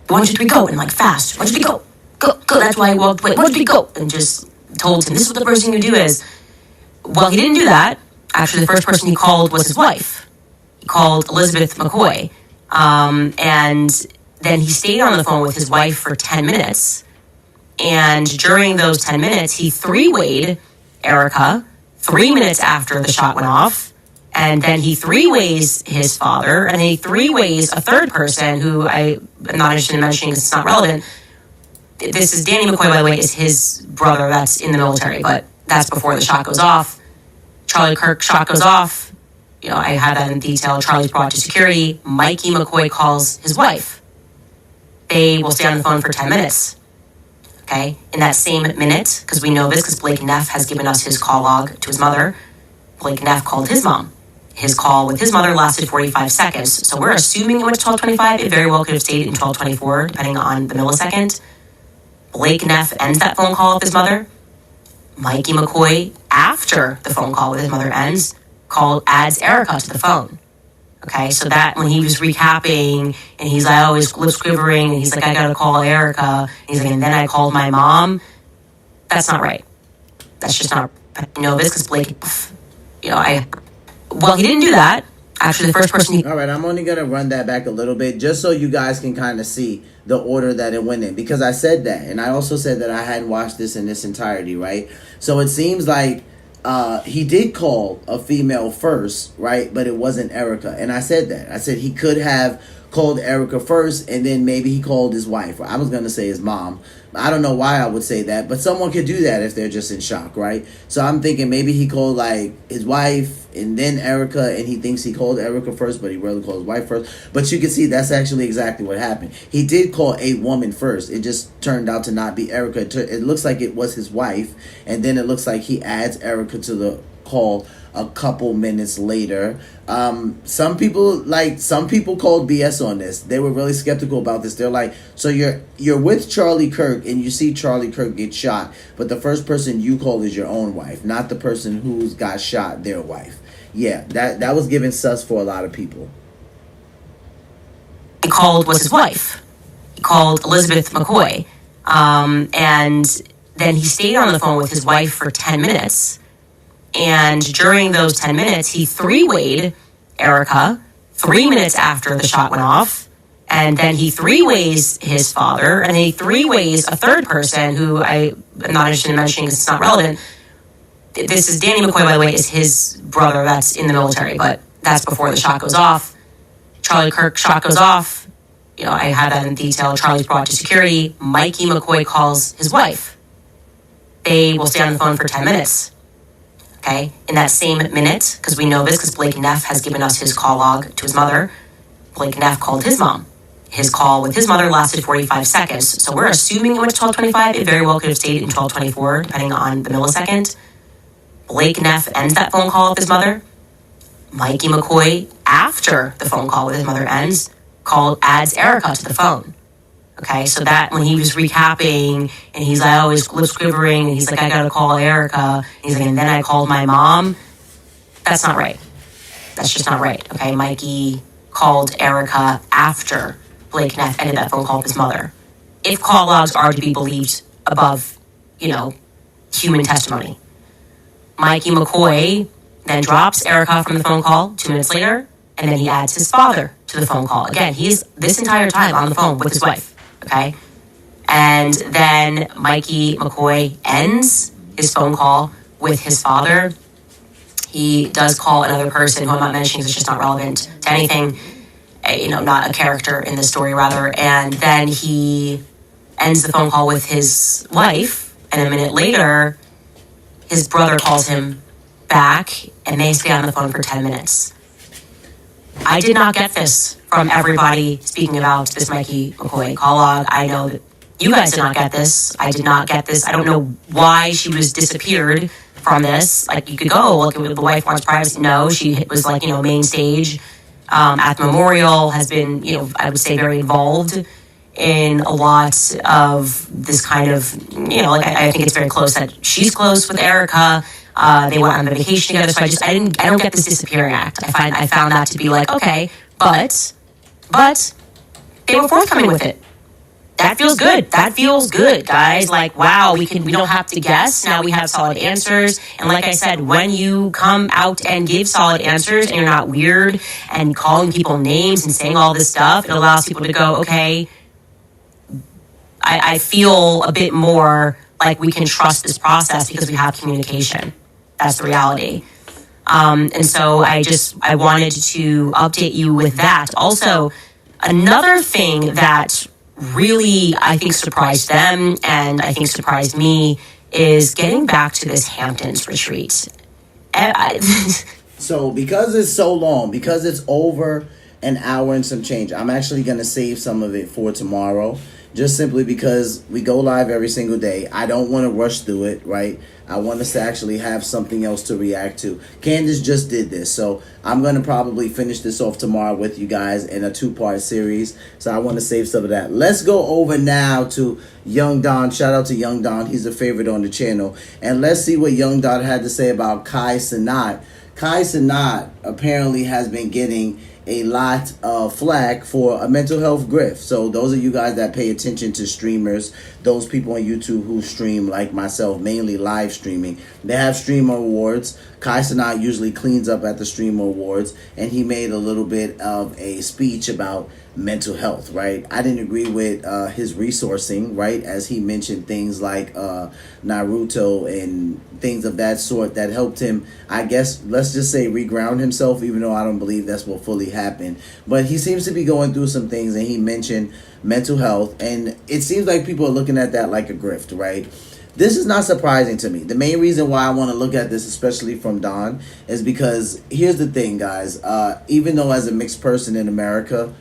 1, 2, 3, go, and like fast. 1, 2, 3, go. Go. That's why I walked away. 1, 2, 3, go, and just told him this is what the first thing you do is. Well, he didn't do that. Actually, the first person he called was his wife. He called Elizabeth McCoy, and then he stayed on the phone with his wife for 10 minutes. And during those 10 minutes, he three-wayed Erica 3 minutes after the shot went off. And then he three-ways his father. And then he three-ways a third person who I'm not interested in mentioning because it's not relevant. This is Danny McCoy, by the way, is his brother that's in the military. But that's before the shot goes off. Charlie Kirk shot goes off. I had that in detail. Charlie's brought to security. Mikey McCoy calls his wife. They will stay on the phone for 10 minutes. Okay, in that same minute, because we know this because Blake Neff has given us his call log to his mother, Blake Neff called his mom. His call with his mother lasted 45 seconds. So we're assuming it went to 12:25. It very well could have stayed in 12:24, depending on the millisecond. Blake Neff ends that phone call with his mother. Mikey McCoy, after the phone call with his mother ends, adds Erica to the phone. Okay, so that when he was recapping and he's like, oh, his lips quivering, and he's like, I gotta call Erica. And he's like, and then I called my mom. That's not right. That's just not, this because Blake, well, he didn't do that. Actually, the first person All right, I'm only going to run that back a little bit just so you guys can kind of see the order that it went in. Because I said that, and I also said that I hadn't watched this in its entirety, right? So it seems like he did call a female first, right? But it wasn't Erica. And I said that. I said he could have called Erica first, and then maybe he called his wife. I was going to say his mom, I don't know why I would say that, but someone could do that if they're just in shock, right? So I'm thinking maybe he called like his wife and then Erica, and he thinks he called Erica first, but he really called his wife first. But you can see that's actually exactly what happened. He did call a woman first. It just turned out to not be Erica. It looks like it was his wife, and then it looks like he adds Erica to the call a couple minutes later. Some people called BS on this. They were really skeptical about this. They're like, so you're with Charlie Kirk and you see Charlie Kirk get shot, but the first person you call is your own wife, not the person who's got shot, their wife. Yeah, that was giving sus for a lot of people. He called was his wife. He called Elizabeth McCoy. And then he stayed on the phone with his wife for 10 minutes. And during those 10 minutes, he three-wayed Erica 3 minutes after the shot went off. And then he three-ways his father. And then he three-ways a third person who I'm not interested in mentioning because it's not relevant. This is Danny McCoy, by the way, is his brother that's in the military. But that's before the shot goes off. Charlie Kirk shot goes off. You know, I had that in detail. Charlie's brought to security. Mikey McCoy calls his wife. They will stay on the phone for 10 minutes. Okay, in that same minute, because we know this because Blake Neff has given us his call log to his mother, Blake Neff called his mom. His call with his mother lasted 45 seconds. So we're assuming it went to 12:25. It very well could have stayed in 12:24, depending on the millisecond. Blake Neff ends that phone call with his mother. Mikey McCoy, after the phone call with his mother ends, adds Erica to the phone. Okay, so that when he was recapping and he's like, oh, his lips quivering, and he's like, I gotta call Erica. And he's like, and then I called my mom. That's not right. That's just not right. Okay, Mikey called Erica after Blake Neff ended that phone call with his mother. If call logs are to be believed above, human testimony. Mikey McCoy then drops Erica from the phone call 2 minutes later, and then he adds his father to the phone call. Again, he's this entire time on the phone with his wife. Okay, and then Mikey McCoy ends his phone call with his father. He does call another person who I'm not mentioning because it's just not relevant to anything, not a character in the story, rather. And then he ends the phone call with his wife, and a minute later, his brother calls him back, and they stay on the phone for 10 minutes. I did not get this from everybody speaking about this Mikey McCoy call log. I know that you guys did not get this. I did not get this. I don't know why she was disappeared from this. Like, you could go, look, the wife wants privacy. No, she was main stage at the memorial, has been, I would say very involved in a lot of this kind of, I think it's very close that she's close with Erica. They went on the vacation together, so I don't get this disappearing act. I found that to be like, okay, but they were forthcoming with it. That feels good. That feels good, guys. Like, wow, we don't have to guess. Now we have solid answers. And like I said, when you come out and give solid answers and you're not weird and calling people names and saying all this stuff, it allows people to go, okay, I feel a bit more like we can trust this process because we have communication. That's the reality. And so I wanted to update you with that. Also, another thing that really, I think, surprised them and I think surprised me is getting back to this Hamptons retreat. So because it's so long, because it's over an hour and some change, I'm actually going to save some of it for tomorrow. Just simply because we go live every single day. I don't want to rush through it, right? I want us to actually have something else to react to. Candace just did this, so I'm going to probably finish this off tomorrow with you guys in a 2-part series. So I want to save some of that. Let's go over now to Young Don. Shout out to Young Don. He's a favorite on the channel. And let's see what Young Don had to say about Cenat. Cenat apparently has been getting a lot of flack for a mental health grift. So those of you guys that pay attention to streamers, those people on YouTube who stream like myself, mainly live streaming, they have streamer awards. Cenat usually cleans up at the streamer awards, and he made a little bit of a speech about mental health, right? I didn't agree with his resourcing, right? As he mentioned things like Naruto and things of that sort that helped him, I guess, let's just say reground himself, even though I don't believe that's what fully happened. But he seems to be going through some things, and he mentioned mental health, and it seems like people are looking at that like a grift, right? This is not surprising to me. The main reason why I want to look at this, especially from Don, is because here's the thing, guys. Even though as a mixed person in America,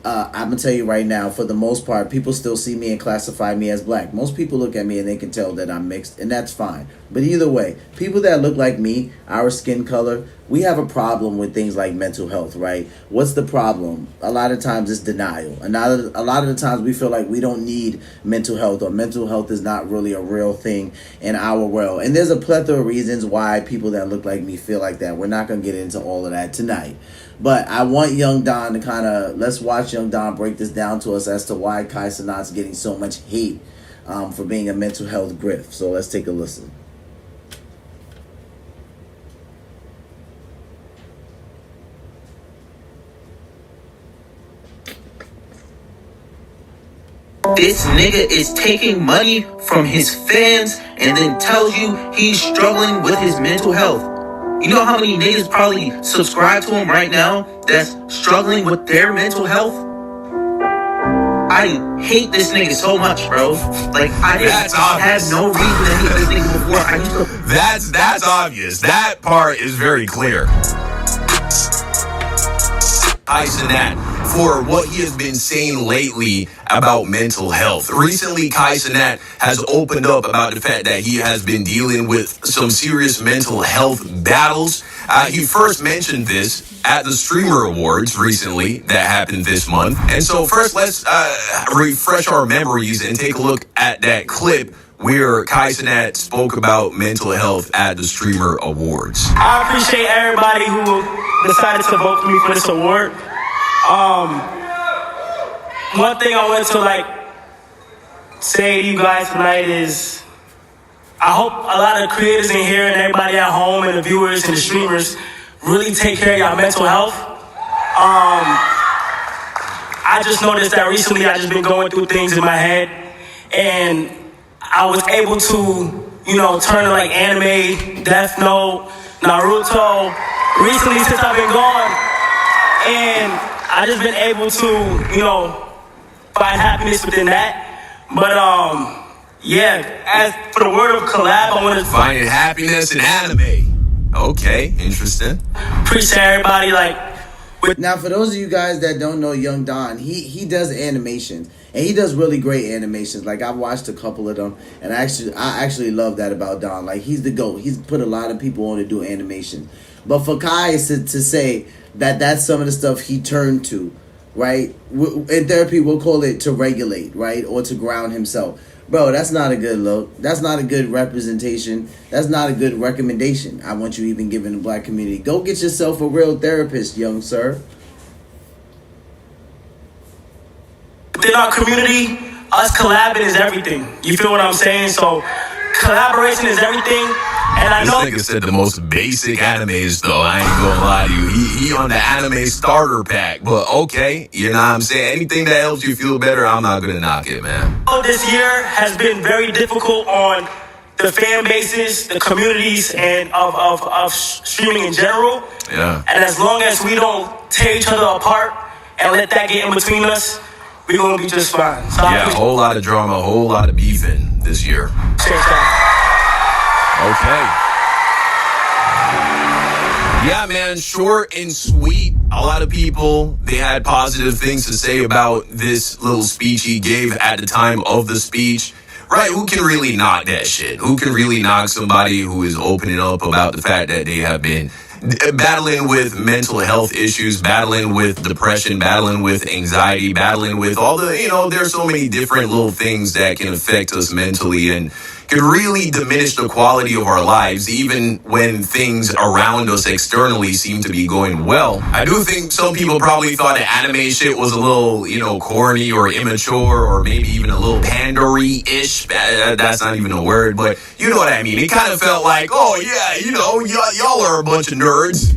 I'm going to tell you right now, for the most part, people still see me and classify me as black. Most people look at me and they can tell that I'm mixed, and that's fine. But either way, people that look like me, our skin color, we have a problem with things like mental health, right? What's the problem? A lot of times it's denial. A lot of the times we feel like we don't need mental health, or mental health is not really a real thing in our world. And there's a plethora of reasons why people that look like me feel like that. We're not going to get into all of that tonight. But I want Young Don to let's watch Young Don break this down to us as to why Kai Cenat's getting so much hate for being a mental health grift. So let's take a listen. This nigga is taking money from his fans and then tells you he's struggling with his mental health. You know how many niggas probably subscribe to him right now that's struggling with their mental health? I hate this nigga so much, bro. Like, I didn't have no reason to hate this nigga before. I used to... That's obvious. That part is very clear. Kai Cenat, for what he has been saying lately about mental health. Recently, Kai Cenat has opened up about the fact that he has been dealing with some serious mental health battles. He first mentioned this at the Streamer Awards recently that happened this month. And so first, let's refresh our memories and take a look at that clip where Kai Cenat spoke about mental health at the Streamer Awards. I appreciate everybody who decided to vote for me for this award. One thing I wanted to say to you guys tonight is I hope a lot of creators in here and everybody at home and the viewers and the streamers really take care of your mental health. I just noticed that recently I just been going through things in my head, and I was able to, turn to anime, Death Note, Naruto, recently since I've been gone, and I just been able to, find happiness within that. But, as for the word of collab, I want to... Finding happiness in anime. Okay, interesting. Appreciate everybody, Now, for those of you guys that don't know Young Don, he does animations, and he does really great animations. I've watched a couple of them, and I actually love that about Don. He's the GOAT. He's put a lot of people on to do animation. But for Kai to say that that's some of the stuff he turned to, right? In therapy, we'll call it to regulate, right? Or to ground himself. Bro, that's not a good look. That's not a good representation. That's not a good recommendation. I want you even giving the black community. Go get yourself a real therapist, young sir. Within our community, us collabing is everything. You feel what I'm saying? So collaboration is everything. And I know this nigga said the most basic animes, though. I ain't gonna lie to you. He on the anime starter pack. But okay, you know what I'm saying? Anything that helps you feel better, I'm not gonna knock it, man. This year has been very difficult on the fan bases, the communities, and of streaming in general. Yeah. And as long as we don't tear each other apart and let that get in between us, we're gonna be just fine. So yeah, a whole lot of drama, a whole lot of beefing this year. Okay. Yeah, man, short and sweet. A lot of people, they had positive things to say about this little speech he gave at the time of the speech. Right, who can really knock that shit? Who can really knock somebody who is opening up about the fact that they have been battling with mental health issues, battling with depression, battling with anxiety, battling with all the, there's so many different little things that can affect us mentally and can really diminish the quality of our lives, even when things around us externally seem to be going well. I do think some people probably thought that anime shit was a little, corny or immature or maybe even a little pandery-ish. That's not even a word, but you know what I mean. It kind of felt like, oh yeah, y'all are a bunch of nerds.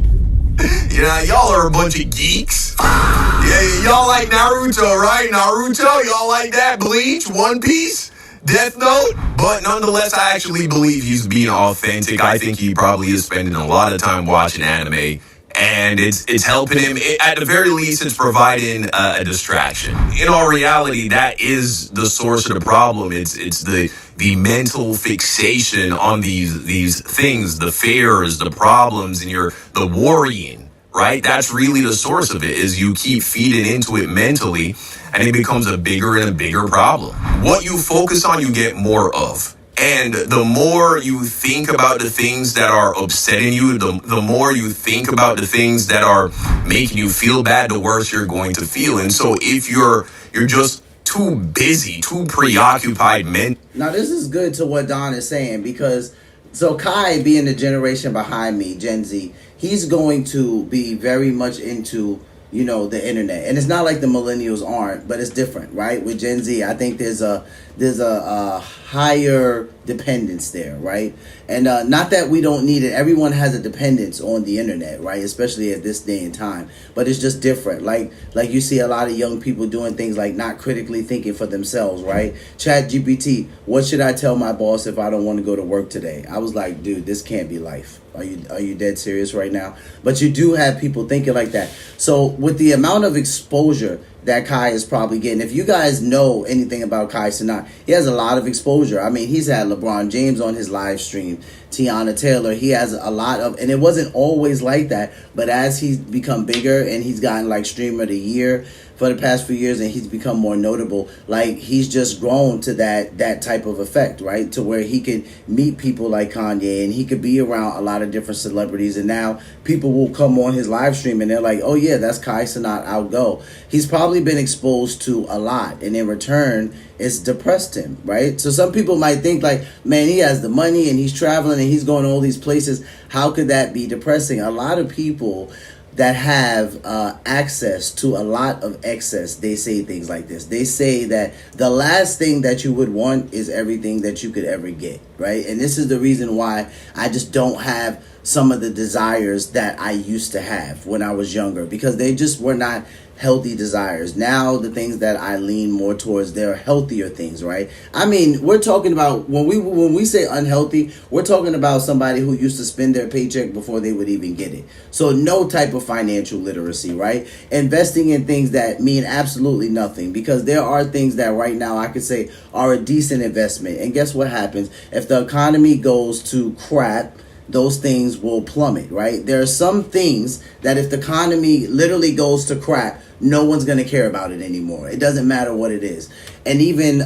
Y'all are a bunch of geeks. Yeah, y'all like Naruto, right? Naruto, y'all like that? Bleach, One Piece, Death Note? But nonetheless, I actually believe he's being authentic. I think he probably is spending a lot of time watching anime, and it's helping him. At the very least, it's providing a distraction. In all reality, that is the source of the problem. It's the mental fixation on these things, the fears, the problems, and the worrying. Right? That's really the source of it, is you keep feeding into it mentally, and it becomes a bigger and a bigger problem. What you focus on, you get more of. And the more you think about the things that are upsetting you, the more you think about the things that are making you feel bad, the worse you're going to feel. And so if you're just too busy, too preoccupied Now this is good to what Don is saying, because so Kai, being the generation behind me, Gen Z, he's going to be very much into, the internet. And it's not like the millennials aren't, but it's different, right? With Gen Z, I think there's a higher dependence there, right? And not that we don't need it. Everyone has a dependence on the internet, right? Especially at this day and time. But it's just different. Like you see a lot of young people doing things like not critically thinking for themselves, right? Chat GPT, what should I tell my boss if I don't want to go to work today? I was like, dude, this can't be life. Are you dead serious right now? But you do have people thinking like that. So with the amount of exposure that Kai is probably getting, if you guys know anything about Kai Cenat, he has a lot of exposure. I mean, he's had LeBron James on his live stream, Tiana Taylor. He has a lot of, and it wasn't always like that, but as he's become bigger and he's gotten like streamer of the year for the past few years, and he's become more notable, like he's just grown to that type of effect, right? To where he can meet people like Kanye, and he could be around a lot of different celebrities, and now people will come on his live stream and they're like, oh yeah, that's Kai Cenat, I'll go. He's probably been exposed to a lot, and in return it's depressed him, right? So some people might think like, man, he has the money and he's traveling and he's going to all these places, how could that be depressing? A lot of people that have access to a lot of excess, they say things like this. They say that the last thing that you would want is everything that you could ever get, right? And this is the reason why I just don't have some of the desires that I used to have when I was younger, because they just were not healthy desires. Now the things that I lean more towards, they're healthier things, right? I mean, we're talking about, when we say unhealthy, we're talking about somebody who used to spend their paycheck before they would even get it. So no type of financial literacy, right? Investing in things that mean absolutely nothing, because there are things that right now I could say are a decent investment. And guess what happens? If the economy goes to crap, those things will plummet, right? There are some things that if the economy literally goes to crap, no one's going to care about it anymore. It doesn't matter what it is. And even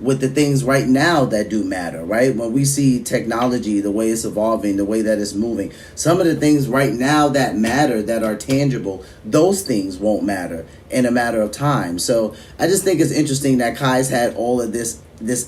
with the things right now that do matter, right? When we see technology, the way it's evolving, the way that it's moving, some of the things right now that matter, that are tangible, those things won't matter in a matter of time. So I just think it's interesting that Kai's had all of this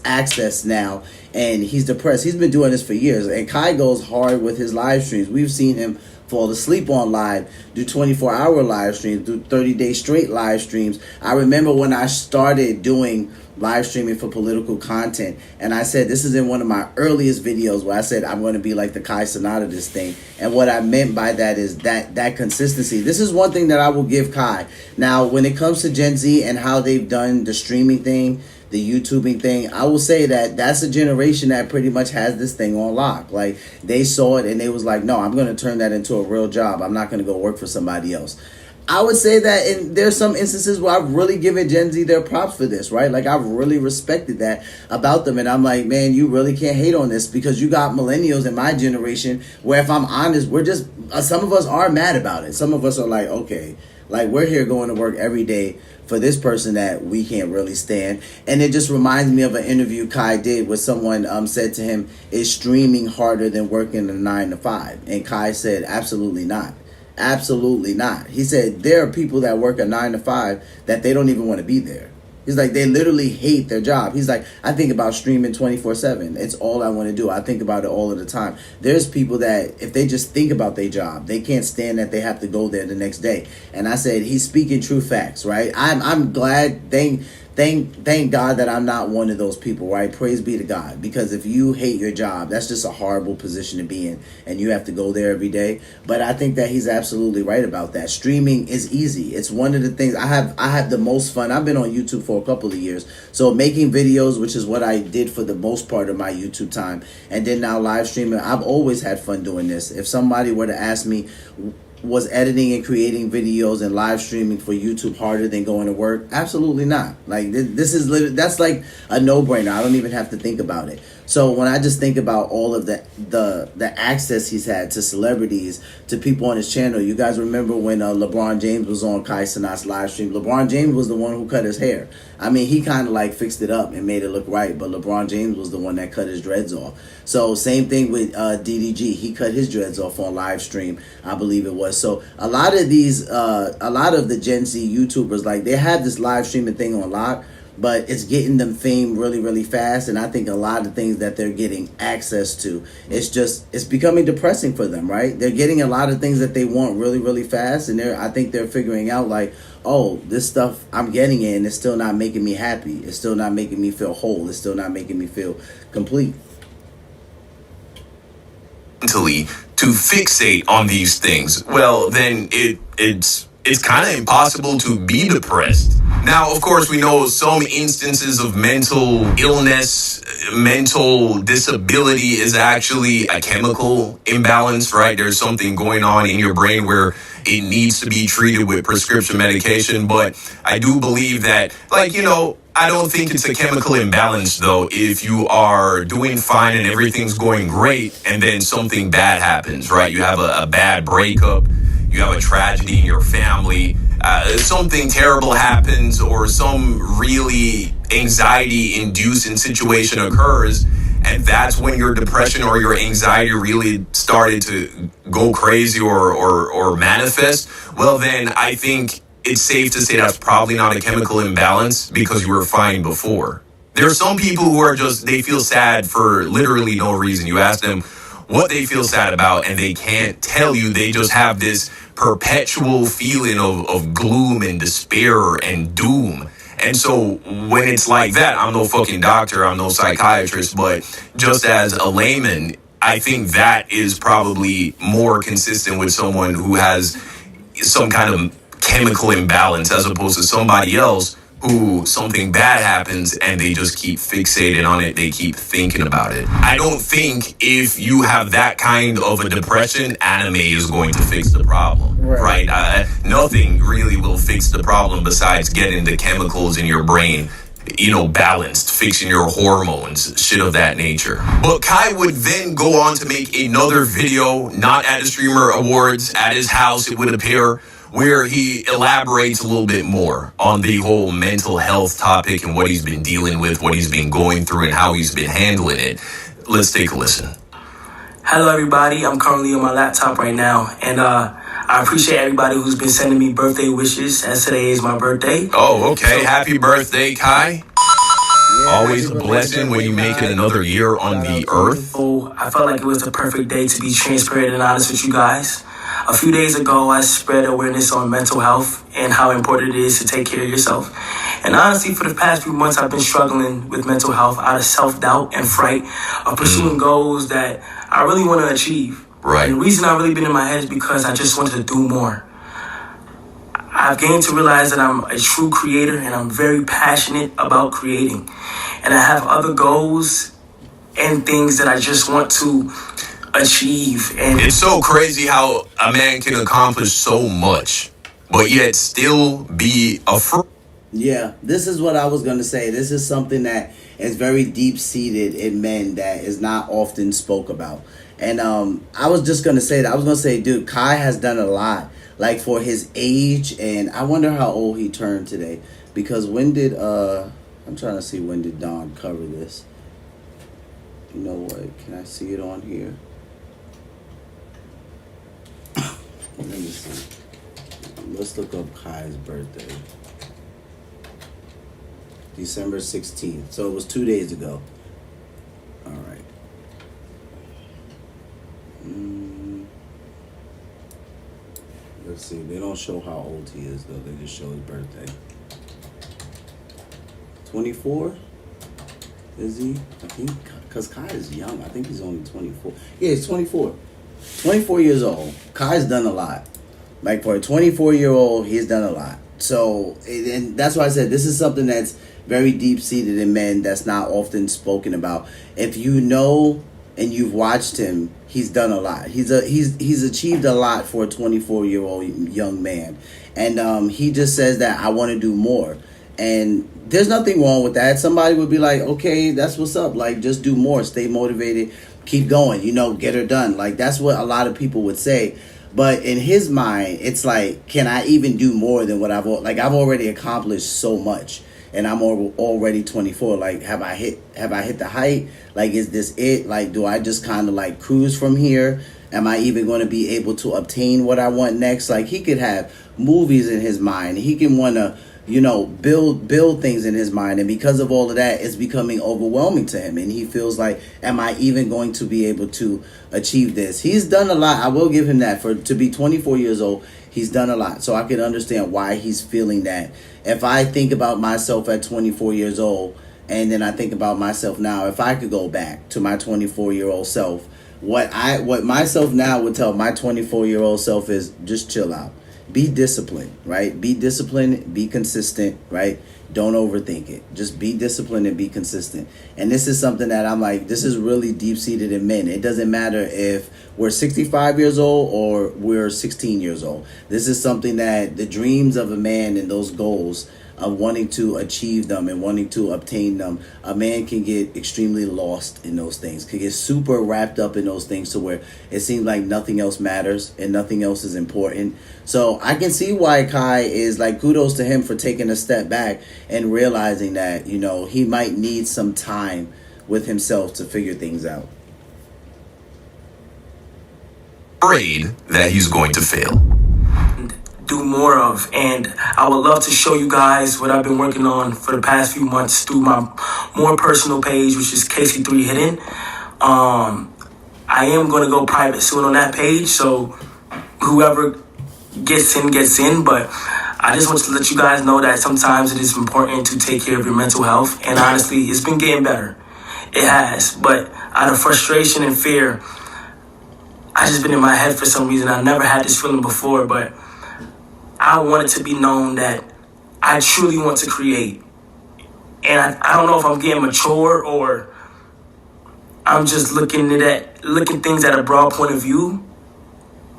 access now, and he's depressed. He's been doing this for years, and Kai goes hard with his live streams. We've seen him fall asleep on live, do 24-hour live streams, do 30-day straight live streams. I remember when I started doing live streaming for political content, and I said, this is in one of my earliest videos where I said I'm going to be like the Kai Cenat of this thing. And what I meant by that is that consistency. This is one thing that I will give Kai. Now, when it comes to Gen Z and how they've done the streaming thing, the YouTubing thing, I will say that that's a generation that pretty much has this thing on lock. Like, they saw it and they was like, no, I'm going to turn that into a real job. I'm not going to go work for somebody else. I would say that there's some instances where I've really given Gen Z their props for this, right? Like, I've really respected that about them. And I'm like, man, you really can't hate on this, because you got millennials in my generation where, if I'm honest, we're just, some of us are mad about it. Some of us are like, okay, like, we're here going to work every day for this person that we can't really stand. And it just reminds me of an interview Kai did where someone said to him, is streaming harder than working a 9 to 5? And Kai said, absolutely not. Absolutely not. He said, there are people that work a 9 to 5 that they don't even want to be there. He's like, they literally hate their job. He's like, I think about streaming 24/7. It's all I want to do. I think about it all of the time. There's people that if they just think about their job, they can't stand that they have to go there the next day. And I said, he's speaking true facts, right? I'm glad. Thank thank God that I'm not one of those people, right? Praise be to God. Because if you hate your job, that's just a horrible position to be in, and you have to go there every day. But I think that he's absolutely right about that. Streaming is easy. It's one of the things I have the most fun. I've been on YouTube for a couple of years, so making videos, which is what I did for the most part of my YouTube time, and then now live streaming. I've always had fun doing this. If somebody were to ask me, was editing and creating videos and live streaming for YouTube harder than going to work? Absolutely not. Like this is literally, that's like a no-brainer. I don't even have to think about it. So when I just think about all of the access he's had to celebrities, to people on his channel, you guys remember when LeBron James was on Kai Cenat's live stream? LeBron James was the one who cut his hair. I mean, he kind of like fixed it up and made it look right, but LeBron James was the one that cut his dreads off. So same thing with DDG. He cut his dreads off on live stream, I believe it was. So a lot of the Gen Z YouTubers, like, they have this live streaming thing on lock, but it's getting them fame really, really fast. And I think a lot of things that they're getting access to, it's becoming depressing for them, right? They're getting a lot of things that they want really, really fast. And I think they're figuring out, like, oh, this stuff I'm getting in is still not making me happy. It's still not making me feel whole. It's still not making me feel complete. Mentally to fixate on these things, well, then it's kind of impossible to be depressed. Now, of course, we know some instances of mental illness, mental disability is actually a chemical imbalance, right? There's something going on in your brain where it needs to be treated with prescription medication. But I do believe that, like, I don't think it's a chemical imbalance, though, if you are doing fine and everything's going great and then something bad happens, right? You have a bad breakup, you have a tragedy in your family, something terrible happens, or some really anxiety-inducing situation occurs, and that's when your depression or your anxiety really started to go crazy or manifest. Well, then I think it's safe to say that's probably not a chemical imbalance because you were fine before. There are some people who are just, they feel sad for literally no reason. You ask them what they feel sad about and they can't tell you. They just have this perpetual feeling of gloom and despair and doom. And so when it's like that, I'm no fucking doctor, I'm no psychiatrist, but just as a layman, I think that is probably more consistent with someone who has some kind of chemical imbalance as opposed to somebody else who something bad happens and they just keep fixated on it. They keep thinking about it. I don't think if you have that kind of a depression, anime is going to fix the problem, right? Nothing really will fix the problem besides getting the chemicals in your brain, balanced, fixing your hormones, shit of that nature. But Kai would then go on to make another video, not at the Streamer Awards, at his house, it would appear, where he elaborates a little bit more on the whole mental health topic and what he's been dealing with, what he's been going through, and how he's been handling it. Let's take a listen. Hello, everybody. I'm currently on my laptop right now, and I appreciate everybody who's been sending me birthday wishes, as today is my birthday. Oh, okay. Happy birthday, Kai. Yeah, always a blessing when you make it another year on the earth. So I felt like it was the perfect day to be transparent and honest with you guys. A few days ago, I spread awareness on mental health and how important it is to take care of yourself. And honestly, for the past few months, I've been struggling with mental health out of self-doubt and fright of pursuing goals that I really want to achieve. Right. And the reason I've really been in my head is because I just wanted to do more. I've gained to realize that I'm a true creator and I'm very passionate about creating. And I have other goals and things that I just want to achieve. And it's so crazy how a man can accomplish so much, but yet still be afraid. Yeah, this is what I was going to say. This is something that is very deep-seated in men that is not often spoke about. And I was just going to say that. I was going to say, dude, Kai has done a lot, like, for his age. And I wonder how old he turned today. Because when did, I'm trying to see, when did Don cover this? You know what? Can I see it on here? Let me see. Let's look up Kai's birthday. December 16th. So it was 2 days ago. All right. Let's see. They don't show how old he is, though. They just show his birthday. 24? Is he? I think, because Kai is young. I think he's only 24. Yeah, he's 24. 24 years old. Kai's done a lot. Like, for a 24-year-old, he's done a lot. So, and that's why I said this is something that's very deep-seated in men that's not often spoken about. If you know and you've watched him, he's done a lot. He's achieved a lot for a 24-year-old young man. And he just says that I want to do more. And there's nothing wrong with that. Somebody would be like, okay, that's what's up. Like, just do more. Stay motivated. Keep going. You know, get her done. Like, that's what a lot of people would say. But in his mind, it's like, can I even do more than what I've already accomplished so much, and I'm already 24. Like, have I hit the height? Like, is this it? Like, do I just kind of like cruise from here? Am I even going to be able to obtain what I want next? Like, he could have movies in his mind. He can want to, you know, build things in his mind, and because of all of that, it's becoming overwhelming to him, and he feels like, am I even going to be able to achieve this? He's done a lot. I will give him that. To be 24 years old, he's done a lot, so I can understand why he's feeling that. If I think about myself at 24 years old, and then I think about myself now, if I could go back to my 24-year-old self, what myself now would tell my 24-year-old self is just chill out. Be disciplined, right? Be disciplined, be consistent, right? Don't overthink it. Just be disciplined and be consistent. And this is something that I'm like, this is really deep-seated in men. It doesn't matter if we're 65 years old or we're 16 years old. This is something that the dreams of a man and those goals of wanting to achieve them and wanting to obtain them, a man can get extremely lost in those things, can get super wrapped up in those things to where it seems like nothing else matters and nothing else is important. So I can see why Kai is like, kudos to him for taking a step back and realizing that, you know, he might need some time with himself to figure things out. Afraid that he's going to fail. Do more of, and I would love to show you guys what I've been working on for the past few months through my more personal page, which is KC3 Hidden. I am going to go private soon on that page, so whoever gets in, but I just want to let you guys know that sometimes it is important to take care of your mental health, and honestly, it's been getting better. It has, but out of frustration and fear, I just been in my head for some reason. I never had this feeling before, but I want it to be known that I truly want to create. And I don't know if I'm getting mature or I'm just looking things at a broad point of view,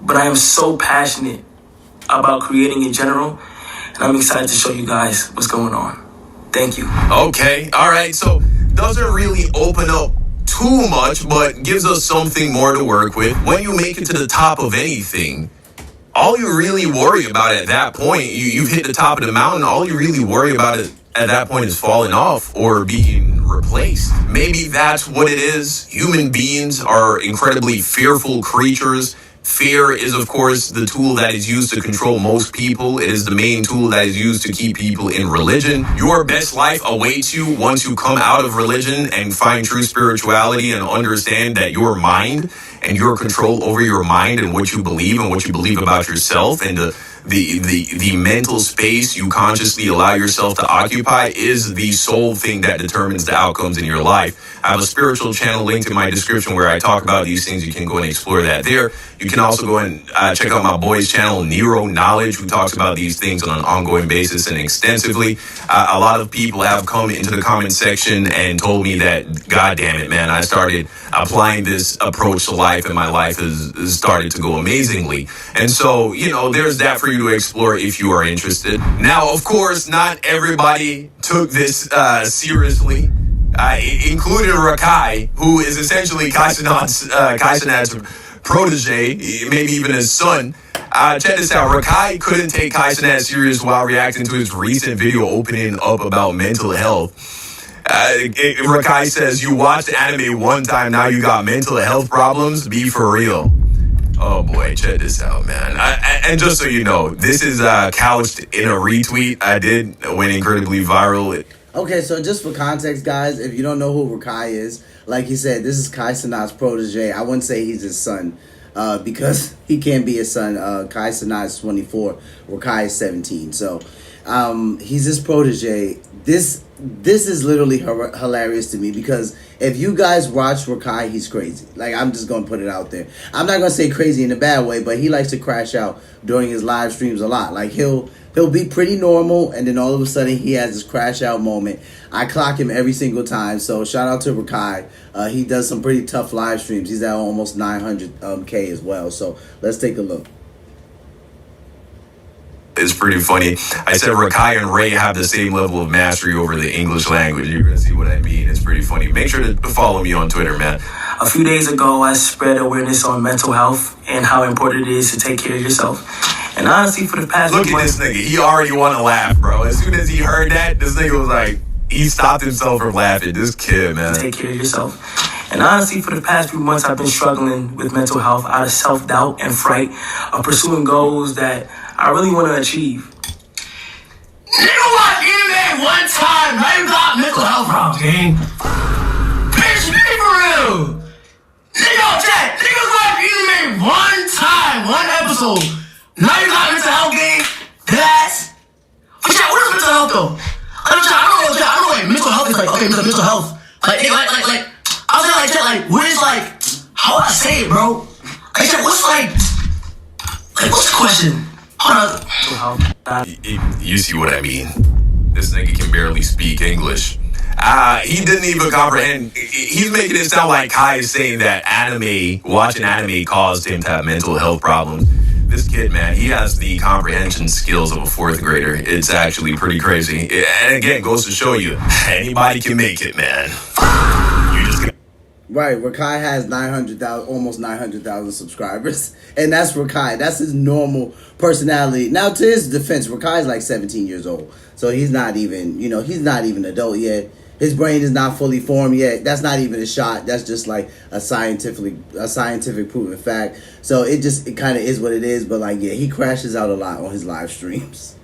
but I am so passionate about creating in general, and I'm excited to show you guys what's going on. Thank you. Okay, all right, so doesn't really open up too much, but gives us something more to work with. When you make it to the top of anything, all you really worry about at that point, you've hit the top of the mountain, all you really worry about at that point is falling off or being replaced. Maybe that's what it is. Human beings are incredibly fearful creatures. Fear is, of course, the tool that is used to control most people. It is the main tool that is used to keep people in religion. Your best life awaits you once you come out of religion and find true spirituality and understand that your mind and your control over your mind and what you believe about yourself and the mental space you consciously allow yourself to occupy is the sole thing that determines the outcomes in your life. I have a spiritual channel linked in my description where I talk about these things. You can go and explore that there. You can also go and check out my boy's channel, Nero Knowledge, who talks about these things on an ongoing basis and extensively. A lot of people have come into the comment section and told me that, God damn it, man, I started applying this approach to life and my life has started to go amazingly. And so, you know, there's that for you to explore if you are interested. Now, of course, not everybody took this seriously, including Rakai, who is essentially Kai Cenat's protege, maybe even his son. Check this out. Rakai couldn't take Kai Cenat serious while reacting to his recent video opening up about mental health. Rakai says, you watched anime one time, now you got mental health problems? Be for real. Oh boy, check this out, man. And just so you know, this is couched in a retweet I did, went incredibly viral. Okay, so just for context, guys, if you don't know who Rakai is, like he said, this is Kai Cenat's protege. I wouldn't say he's his son, because he can't be his son. Kai Cenat is 24, Rakai is 17. So he's his protege. This this is literally hilarious to me, because if you guys watch Rakai, he's crazy. Like, I'm just going to put it out there. I'm not going to say crazy in a bad way, but he likes to crash out during his live streams a lot. Like, he'll be pretty normal, and then all of a sudden he has this crash out moment. I clock him every single time, so shout out to Rakai. He does some pretty tough live streams. He's at almost 900K as well, so let's take a look. It's pretty funny. I said Rakai and Ray have the same level of mastery over the English language. You're going to see what I mean. It's pretty funny. Make sure to follow me on Twitter, man. A few days ago, I spread awareness on mental health and how important it is to take care of yourself. And honestly, for the past Look at this nigga. He already want to laugh, bro. As soon as he heard that, this nigga was like, he stopped himself from laughing. This kid, man. Take care of yourself. And honestly, for the past few months, I've been struggling with mental health out of self-doubt and fright of pursuing goals that I really want to achieve. Nigga watch anime one time, now you got mental health problems, gang. Bitch, be for real. Nigga, chat, niggas watch anime one time, one episode. Now you got mental health, gang. That's. But chat, what is mental health though? I don't know what mental health is like. Okay, mental health. Like, I was like, chat, like, what is like, how would I say it, bro? Like, chat, what's like what's the question? You see what I mean? This nigga can barely speak English. He didn't even comprehend. He's making it sound like Kai is saying that watching anime caused him to have mental health problems. This kid, man, he has the comprehension skills of a 4th grader. It's actually pretty crazy. And again, goes to show you, anybody can make it, man. Right, Rakai has 900,000, almost 900,000 subscribers, and that's Rakai. That's his normal personality. Now, to his defense, Rakai's like 17 years old, so he's not even, he's not even adult yet. His brain is not fully formed yet. That's not even a shot. That's just like a scientific proven fact. So it kind of is what it is. But like, yeah, he crashes out a lot on his live streams.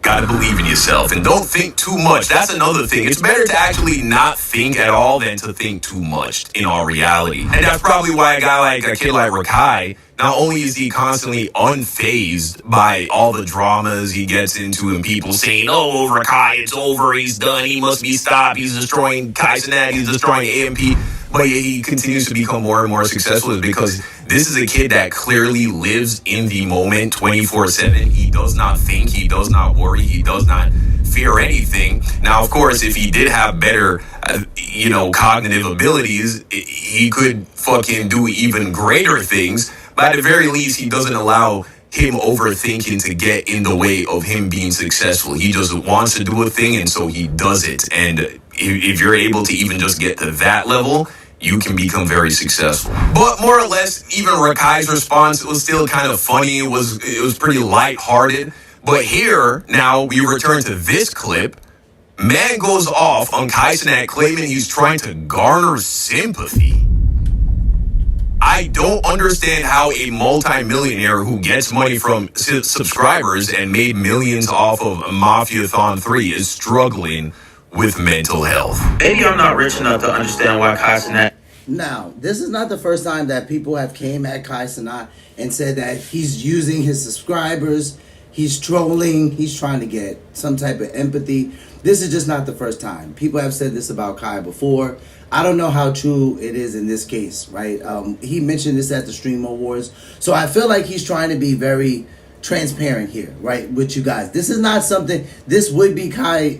Gotta believe in yourself and don't think too much. That's another thing. It's better to actually not think at all than to think too much in all reality. And that's probably why a kid like Rakai, not only is he constantly unfazed by all the dramas he gets into and people saying, oh, Rakai, it's over, he's done, he must be stopped, he's destroying Cenat, he's destroying AMP. But yet he continues to become more and more successful, is because this is a kid that clearly lives in the moment 24/7. He does not think, he does not worry, he does not fear anything. Now, of course, if he did have better, cognitive abilities, he could fucking do even greater things. But at the very least, he doesn't allow him overthinking to get in the way of him being successful. He just wants to do a thing, and so he does it. And if you're able to even just get to that level, you can become very successful. But more or less, even Rakai's response was still kind of funny. It was pretty lighthearted. But here, now, we return to this clip. Man goes off on Cenat claiming he's trying to garner sympathy. I don't understand how a multi-millionaire who gets money from subscribers and made millions off of Mafiathon 3 is struggling with mental health. Maybe I'm not rich enough to understand why Cenat. Now, this is not the first time that people have came at Cenat and said that he's using his subscribers, he's trolling, he's trying to get some type of empathy. This is just not the first time. People have said this about Kai before. I don't know how true it is in this case, right? He mentioned this at the Stream Awards. So I feel like he's trying to be very transparent here, right, with you guys. This is not something, this would be Kai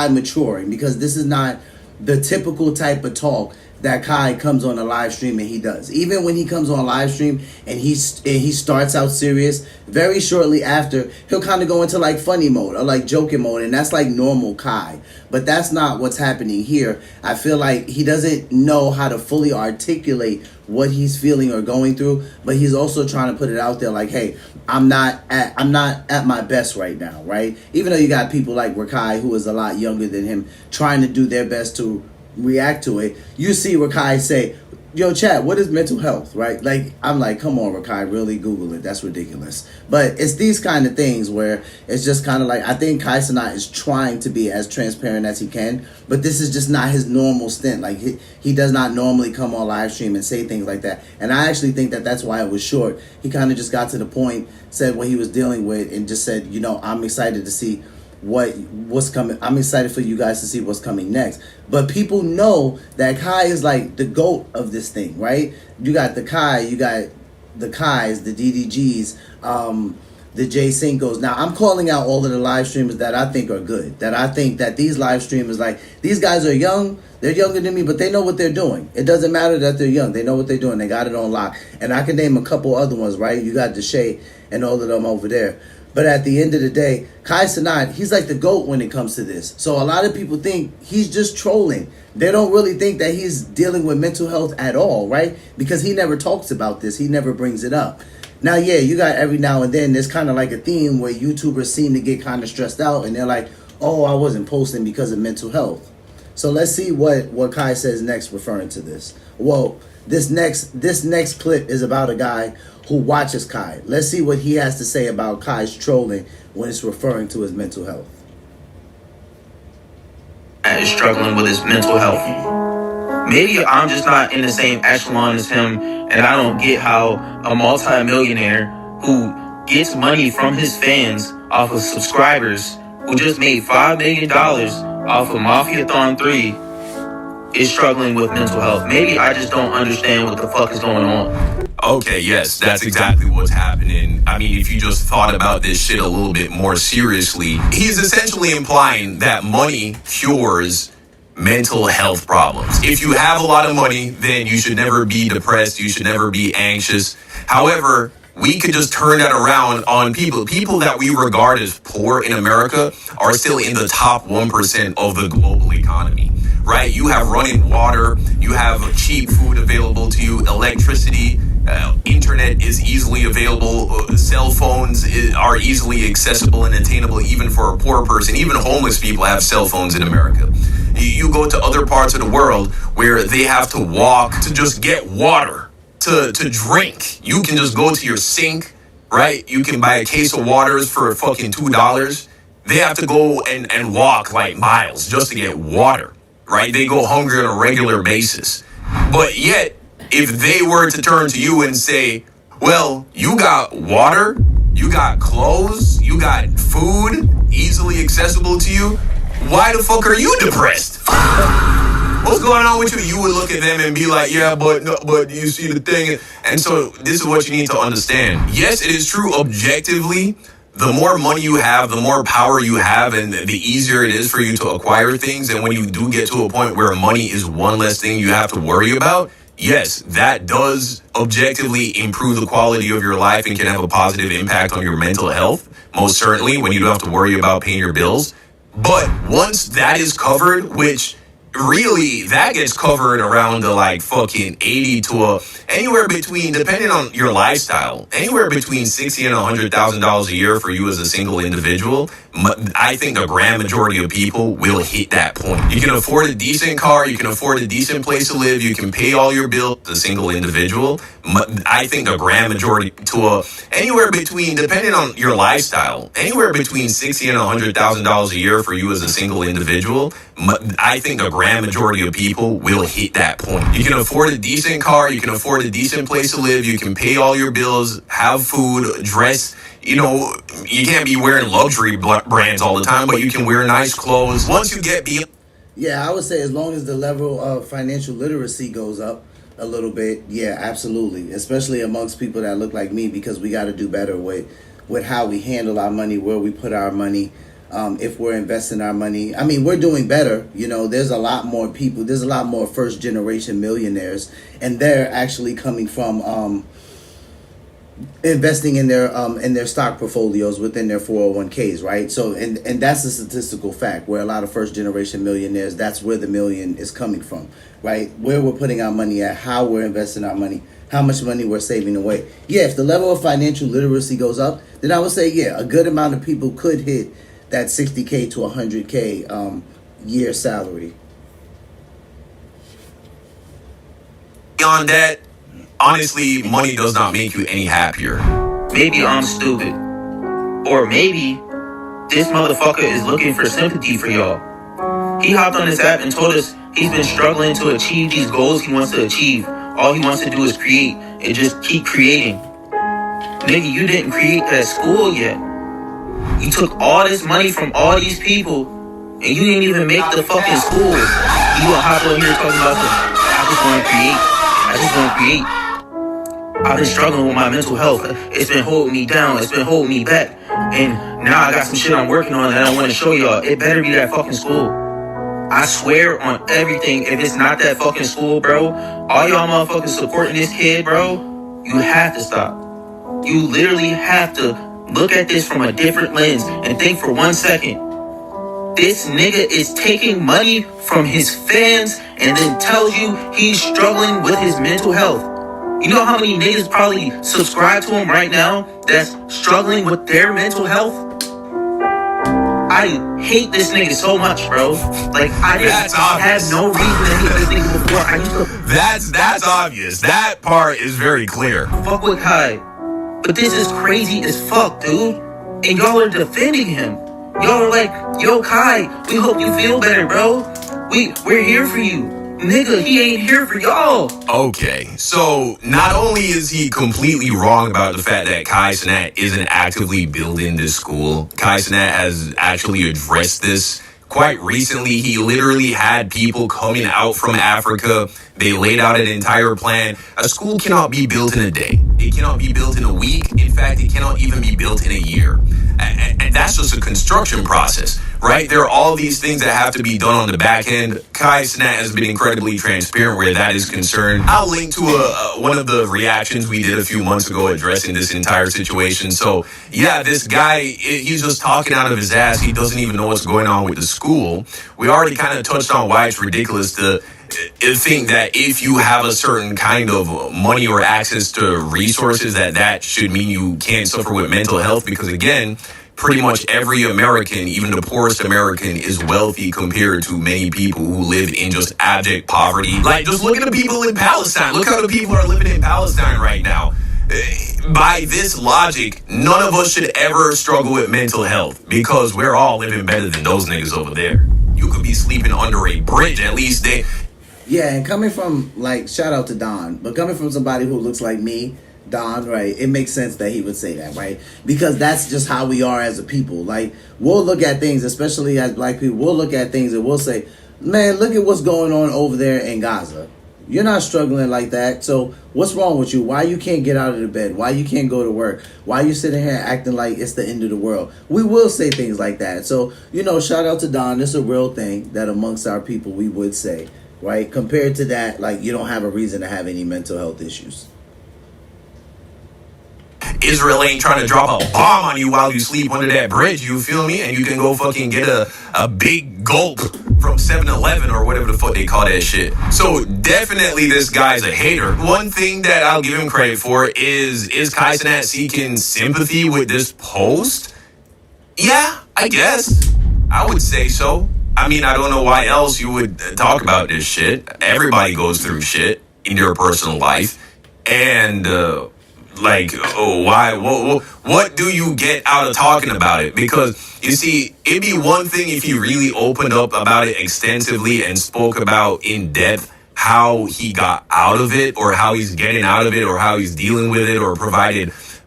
maturing, because this is not the typical type of talk that Kai comes on a live stream and he does. Even when he comes on a live stream and he starts out serious, very shortly after, he'll kind of go into like funny mode or like joking mode, and that's like normal Kai. But that's not what's happening here. I feel like he doesn't know how to fully articulate what he's feeling or going through, but he's also trying to put it out there like, hey, I'm not at my best right now, right? Even though you got people like Rakai, who is a lot younger than him, trying to do their best to react to it. You see Rakai say, yo, chat, what is mental health, right? Like, I'm like, come on, Rakai, really Google it. That's ridiculous. But it's these kind of things where it's just kind of like, I think Cenat is trying to be as transparent as he can, but this is just not his normal stint. Like, he does not normally come on live stream and say things like that. And I actually think that that's why it was short. He kind of just got to the point, said what he was dealing with, and just said, I'm excited to see what's coming. I'm excited for you guys to see what's coming next. But people know that Kai is like the GOAT of this thing, right? You got the Kai, you got the Kais, the DDGs, the J Cincos. Now I'm calling out all of the live streamers that I think are good. That I think that these live streamers, like, these guys are young. They're younger than me, but they know what they're doing. It doesn't matter that they're young. They know what they're doing. They got it on lock. And I can name a couple other ones, right? You got Deshae and all of them over there. But at the end of the day, Kai Cenat, he's like the GOAT when it comes to this. So a lot of people think he's just trolling. They don't really think that he's dealing with mental health at all, right? Because he never talks about this. He never brings it up. Now, yeah, you got every now and then, there's kind of like a theme where YouTubers seem to get kind of stressed out and they're like, oh, I wasn't posting because of mental health. So let's see what Kai says next referring to this. Well, this next clip is about a guy who watches Kai. Let's see what he has to say about Kai's trolling when it's referring to his mental health. Is struggling with his mental health. Maybe I'm just not in the same echelon as him, and I don't get how a multi-millionaire who gets money from his fans off of subscribers, who just made $5 million off of Mafiathon 3, is struggling with mental health. Maybe I just don't understand what the fuck is going on. Okay, yes, that's exactly what's happening. I mean, if you just thought about this shit a little bit more seriously, he's essentially implying that money cures mental health problems. If you have a lot of money, then you should never be depressed. You should never be anxious. However, we could just turn that around on people. People that we regard as poor in America are still in the top 1% of the global economy, right? You have running water. You have cheap food available to you, electricity. Internet is easily available. Cell phones are easily accessible and attainable even for a poor person. Even homeless people have cell phones in America. You go to other parts of the world where they have to walk to just get water to drink. You can just go to your sink, right? You can buy a case of waters for fucking $2. They have to go and walk like miles just to get water, right? They go hungry on a regular basis. But yet, if they were to turn to you and say, well, you got water, you got clothes, you got food easily accessible to you, why the fuck are you depressed? What's going on with you? You would look at them and be like, yeah, but you see the thing. And so this is what you need to understand. Yes, it is true objectively. The more money you have, the more power you have, and the easier it is for you to acquire things. And when you do get to a point where money is one less thing you have to worry about, yes, that does objectively improve the quality of your life and can have a positive impact on your mental health. Most certainly, when you don't have to worry about paying your bills. But once that is covered, which really that gets covered around the like fucking 80 to anywhere between, depending on your lifestyle, anywhere between $60,000 and $100,000 a year for you as a single individual. I think the grand majority of people will hit that point. You can afford a decent car, you can afford a decent place to live, you can pay all your bills as a single individual. I think the grand majority to anywhere between, depending on your lifestyle, anywhere between $60,000 and $100,000 a year for you as a single individual. I think the grand majority of people will hit that point. You can afford a decent car, you can afford a decent place to live, you can pay all your bills, have food, dress. You know, you can't be wearing luxury brands all the time, but you can wear nice clothes. Once you get beyond... Yeah, I would say as long as the level of financial literacy goes up a little bit, yeah, absolutely. Especially amongst people that look like me, because we got to do better with how we handle our money, where we put our money, if we're investing our money. I mean, we're doing better. You know, there's a lot more people. There's a lot more first generation millionaires, and they're actually coming from investing in their stock portfolios within their 401ks, right? So and that's a statistical fact, where a lot of first generation millionaires, that's where the million is coming from, right? Where we're putting our money at, how we're investing our money, how much money we're saving away. Yeah, if the level of financial literacy goes up, then I would say, yeah, a good amount of people could hit that 60K to 100K year salary. Beyond that, honestly, money does not make you any happier. Maybe I'm stupid. Or maybe this motherfucker is looking for sympathy for y'all. He hopped on this app and told us he's been struggling to achieve these goals he wants to achieve. All he wants to do is create and just keep creating. Nigga, you didn't create that school yet. You took all this money from all these people, and you didn't even make the fucking school. You gonna hop on here talking about I just wanna create. I've been struggling with my mental health. It's been holding me down. It's been holding me back. And now I got some shit I'm working on that I want to show y'all. It better be that fucking school. I swear on everything, if it's not that fucking school, bro, all y'all motherfuckers supporting this kid, bro, you have to stop. You literally have to look at this from a different lens and think for 1 second. This nigga is taking money from his fans and then tells you he's struggling with his mental health. You know how many niggas probably subscribe to him right now that's struggling with their mental health? I hate this nigga so much, bro. Like, I didn't have no reason to hate this nigga before. I used to... That's obvious. That part is very clear. Fuck with Kai. But this is crazy as fuck, dude. And y'all are defending him. Y'all are like, yo, Kai, we hope you feel better, bro. We're here for you. Nigga, he ain't here for y'all. Okay, so not only is he completely wrong about the fact that Kai Cenat isn't actively building this school, Kai Cenat has actually addressed this quite recently. He literally had people coming out from Africa. They laid out an entire plan. A school cannot be built in a day. It cannot be built in a week. In fact, it cannot even be built in a year. And that's just a construction process, right? There are all these things that have to be done on the back end. Kai Cenat has been incredibly transparent where that is concerned. I'll link to one of the reactions we did a few months ago addressing this entire situation. So, yeah, this guy, he's just talking out of his ass. He doesn't even know what's going on with the school. We already kind of touched on why it's ridiculous to think that if you have a certain kind of money or access to resources that should mean you can't suffer with mental health, because again, pretty much every American, even the poorest American, is wealthy compared to many people who live in just abject poverty. Like, just look at the people in Palestine. Look how the people are living in Palestine right now. By this logic, none of us should ever struggle with mental health because we're all living better than those niggas over there. You could be sleeping under a bridge, at least they... Yeah, and coming from, like, shout out to Don, but coming from somebody who looks like me, Don, right, it makes sense that he would say that, right? Because that's just how we are as a people. Like, we'll look at things, especially as black people, we'll look at things and we'll say, man, look at what's going on over there in Gaza. You're not struggling like that, so what's wrong with you? Why you can't get out of the bed? Why you can't go to work? Why you sitting here acting like it's the end of the world? We will say things like that. So, you know, shout out to Don. It's a real thing that amongst our people we would say. Right? Compared to that, like, you don't have a reason to have any mental health issues. Israel ain't trying to drop a bomb on you while you sleep under that bridge, you feel me? And you can go fucking get a big gulp from 7-Eleven or whatever the fuck they call that shit. So definitely this guy's a hater. One thing that I'll give him credit for is Kai Cenat seeking sympathy with this post? Yeah, I guess. I would say so. I mean, I don't know why else you would talk about this shit. Everybody goes through shit in their personal life. And, why? What do you get out of talking about it? Because, you see, it'd be one thing if you really opened up about it extensively and spoke about in depth how he got out of it or how he's getting out of it or how he's dealing with it or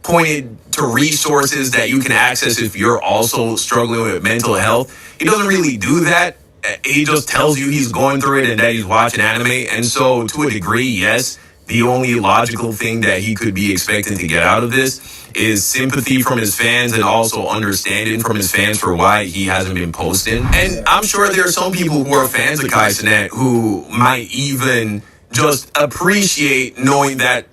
pointed to resources that you can access if you're also struggling with mental health. He doesn't really do that. He just tells you he's going through it and that he's watching anime. And so to a degree, yes, the only logical thing that he could be expecting to get out of this is sympathy from his fans and also understanding from his fans for why he hasn't been posting. And I'm sure there are some people who are fans of Kai Cenat who might even just appreciate knowing that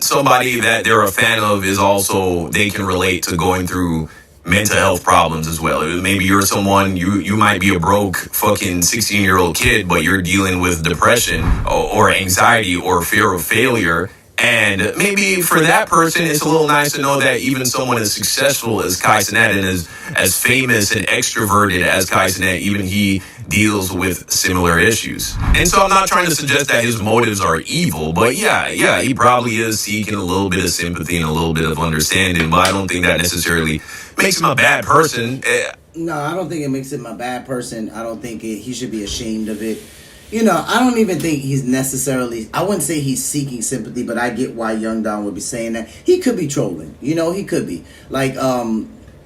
somebody that they're a fan of is also, they can relate to going through mental health problems as well. Maybe you're someone, you might be a broke fucking 16-year-old kid, but you're dealing with depression or anxiety or fear of failure. And maybe for that person, it's a little nice to know that even someone as successful as Kai Cenat and as famous and extroverted as Kai Cenat, even he deals with similar issues. And so I'm not trying to suggest that his motives are evil, but yeah, he probably is seeking a little bit of sympathy and a little bit of understanding, but I don't think that necessarily makes him a bad person. No, I don't think it makes him a bad person. I don't think he should be ashamed of it. You know, I don't even think he's necessarily, I wouldn't say he's seeking sympathy, but I get why Young Don would be saying that. He could be trolling. You know, he could be. Like,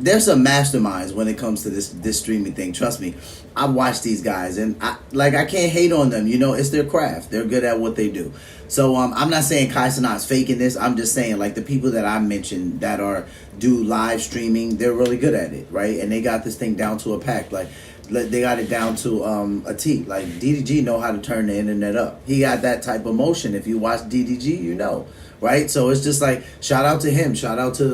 there's some masterminds when it comes to this streaming thing. Trust me, I watch these guys, and I can't hate on them. You know, it's their craft. They're good at what they do. So I'm not saying Cenat's faking this. I'm just saying, like, the people that I mentioned that do live streaming, they're really good at it, right? And they got this thing down to a pack. Like, they got it down to a T. Like, DDG know how to turn the internet up. He got that type of motion. If you watch DDG, you know. Right, so it's just like, shout out to him, shout out to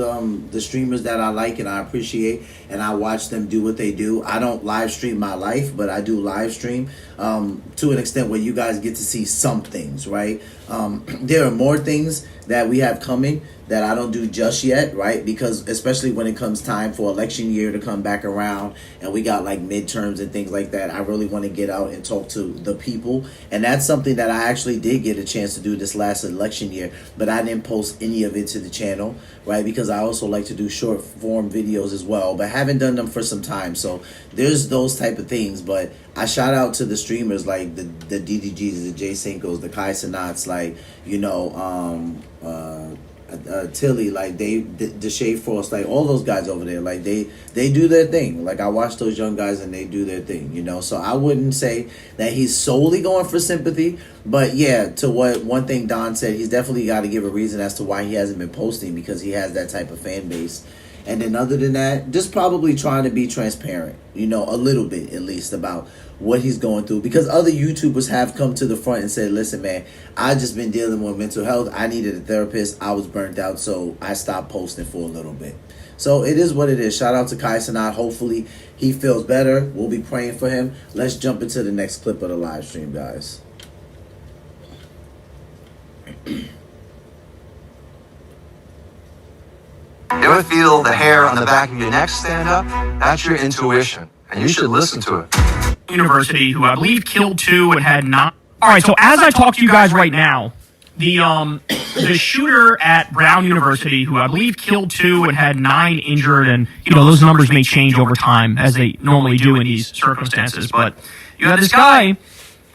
the streamers that I like and I appreciate, and I watch them do what they do. I don't live stream my life, but I do live stream to an extent where you guys get to see some things, right? There are more things that we have coming that I don't do just yet, right? Because especially when it comes time for election year to come back around and we got like midterms and things like that, I really want to get out and talk to the people. And that's something that I actually did get a chance to do this last election year, but I didn't post any of it to the channel, right? Because I also like to do short form videos as well, but haven't done them for some time. So there's those type of things, but I shout out to the streamers like the DDGs, the J Cincos, the Cenats, like, you know, Tilly, like the Shade Frost, like all those guys over there, like they do their thing. Like I watch those young guys and they do their thing, you know. So I wouldn't say that he's solely going for sympathy, but yeah, to what one thing Don said, he's definitely got to give a reason as to why he hasn't been posting, because he has that type of fan base. And then other than that, just probably trying to be transparent, you know, a little bit at least about what he's going through. Because other YouTubers have come to the front and said, listen, man, I just been dealing with mental health. I needed a therapist. I was burnt out, so I stopped posting for a little bit. So it is what it is. Shout out to Cenat. Hopefully he feels better. We'll be praying for him. Let's jump into the next clip of the live stream, guys. You ever feel the hair on the back of your neck stand up? That's your intuition, and you should listen to it. University, who I believe killed 2 and had 9. All right, so as I talk to you guys right now, the shooter at Brown University, who I believe killed 2 and had 9 injured, and you know those numbers may change over time as they normally do in these circumstances. But you had this guy,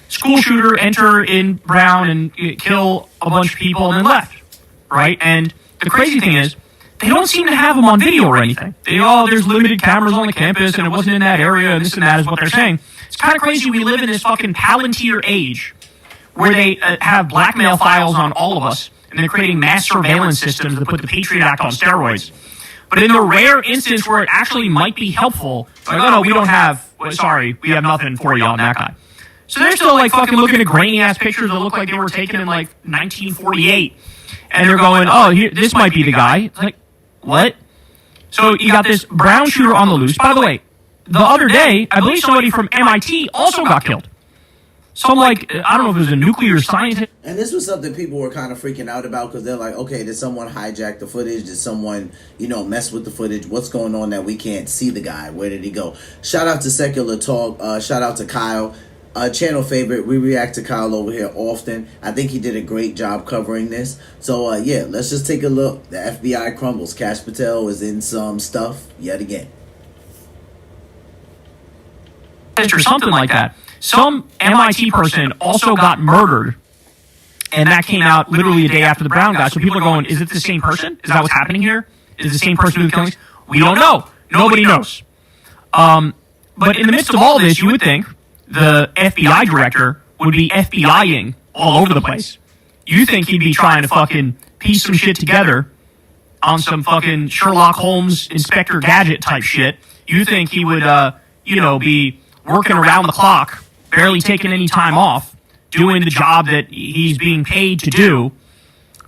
school shooter, enter in Brown and kill a bunch of people and then left, right? And the crazy thing is, they don't seem to have them on video or anything. There's limited cameras on the campus, and it wasn't in that area, and this and that is what they're saying. It's kind of crazy. We live in this fucking Palantir age where they have blackmail files on all of us, and they're creating mass surveillance systems that put the Patriot Act on steroids. But in the rare instance where it actually might be helpful, like, oh no, we have nothing for you on that guy. So they're still like fucking looking at grainy-ass pictures that look like they were taken in like 1948, and they're going, oh, this might be the guy. It's like, what? So you got this Brown shooter on the loose. By the way, the other day, I believe somebody from MIT also got killed. Some, like, I don't know if it was a nuclear scientist. And this was something people were kind of freaking out about, because they're like, okay, did someone hijack the footage? Did someone, you know, mess with the footage? What's going on that we can't see the guy? Where did he go? Shout out to Secular Talk. Shout out to Kyle. Channel favorite. We react to Kyle over here often. I think he did a great job covering this. So yeah, let's just take a look. The FBI crumbles. Cash Patel is in some stuff yet again. Or something like that. Some MIT person also got murdered, and that came out literally a day after the Brown guy. So people are going, is it the same person? Is that what's happening here? Is it the same person who's killing? We don't know. Nobody knows. But in the midst of all this, you would think the FBI director would be FBIing all over the place. You think he'd be trying to fucking piece some shit together on some fucking Sherlock Holmes, Inspector Gadget type shit. You think he would, be working around the clock, barely taking any time off, doing the job that he's being paid to do.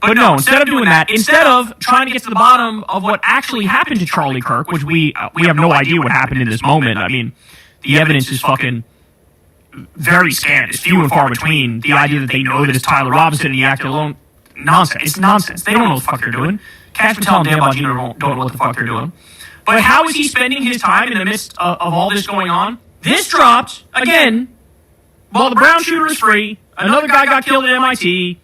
But no, instead of doing that, instead of trying to get to the bottom of what actually happened to Charlie Kirk, which we have no idea what happened in this moment. I mean, the evidence is fucking very scant. It's few and far between. The idea that they know that it's Tyler Robinson and he acted alone, nonsense. It's nonsense. They don't know what the fuck they're doing. Cash Patel and Dan Bongino don't know what the fuck they're doing. But how is he spending his time in the midst of all this going on? This dropped, again, while the Brown shooter is free, another guy got killed at MIT,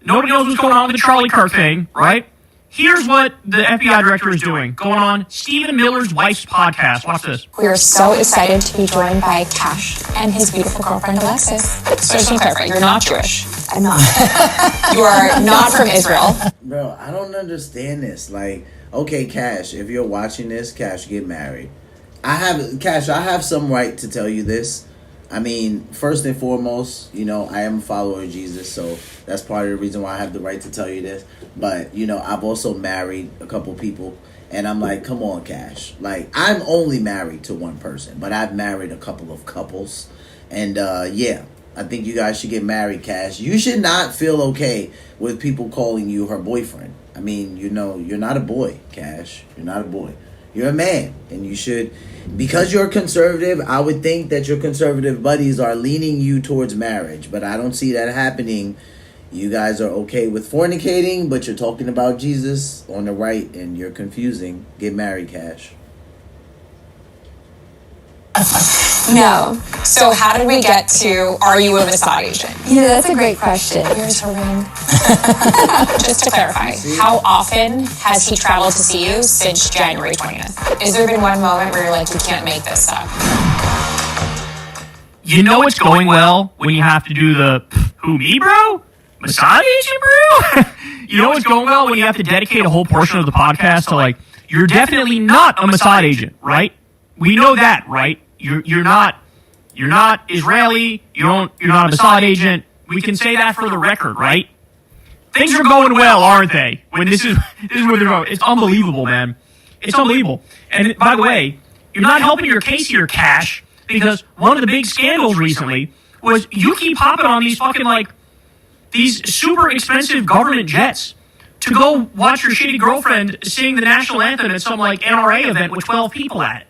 nobody knows what's going on with the Charlie Kirk thing, right? Here's what the FBI director is doing, going on Stephen Miller's wife's podcast. Watch this. We are so excited to be joined by Cash and his beautiful girlfriend, Alexis. So just to clarify, you're not Jewish. I'm not. You are not from Israel. Bro, I don't understand this. Like, okay, Cash, if you're watching this, Cash, get married. I have some right to tell you this. I mean, first and foremost, you know, I am a follower of Jesus, so that's part of the reason why I have the right to tell you this. But, you know, I've also married a couple people, and I'm like, come on, Cash. Like, I'm only married to one person, but I've married a couple of couples. And, yeah, I think you guys should get married, Cash. You should not feel okay with people calling you her boyfriend. I mean, you know, you're not a boy, Cash. You're not a boy. You're a man, and you should, because you're conservative, I would think that your conservative buddies are leaning you towards marriage, but I don't see that happening. You guys are okay with fornicating, but you're talking about Jesus on the right, and you're confusing. Get married, Cash. No. So how did we get to, are you a Mossad agent? Yeah, that's a great question. Here's her ring. Just to clarify, how often has he traveled to see you since January 20th? Has there been one moment where you're like, you can't make this up? You know it's going well when you have to do the, who, me, bro? Mossad agent, bro? You know it's going well when you have to dedicate a whole portion of the podcast to, like, you're definitely not a Mossad agent, right? We know that, right? You're not Israeli. You're not a Mossad agent. We can say that for the record, right? Things are going well, aren't they? When this is where they're going. It's unbelievable, man. It's unbelievable. And by the way, you're not helping your case here, Cash, because one of the big scandals recently was you keep hopping on these fucking, like, these super expensive government jets to go watch your shitty girlfriend sing the national anthem at some, like, NRA event with 12 people at it.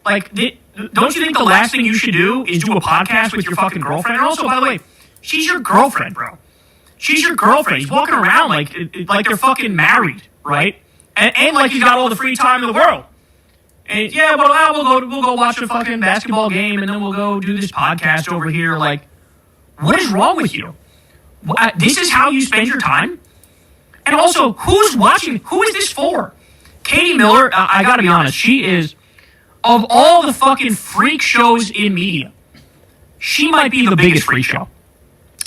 Like, don't you think the last thing you should do is do a podcast with your fucking girlfriend? And also, by the way, she's your girlfriend, bro. She's your girlfriend. He's walking around like they're fucking married, right? And like he's got all the free time in the world. And yeah, well, we'll go watch a fucking basketball game, and then we'll go do this podcast over here. Like, what is wrong with you? This is how you spend your time? And also, who's watching? Who is this for? Katie Miller, I gotta be honest, she is, of all the fucking freak shows in media, she might be the biggest freak show.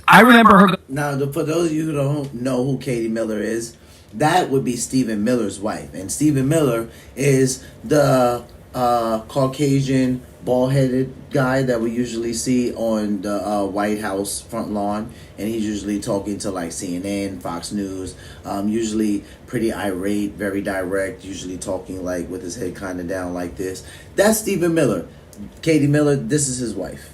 I remember her. Now, for those of you who don't know who Katie Miller is, that would be Stephen Miller's wife. And Stephen Miller is the Caucasian, bald-headed guy that we usually see on the White House front lawn. And he's usually talking to, like, CNN, Fox News, usually pretty irate, very direct, usually talking, like, with his head kind of down like this. That's Stephen Miller. Katie Miller, this is his wife.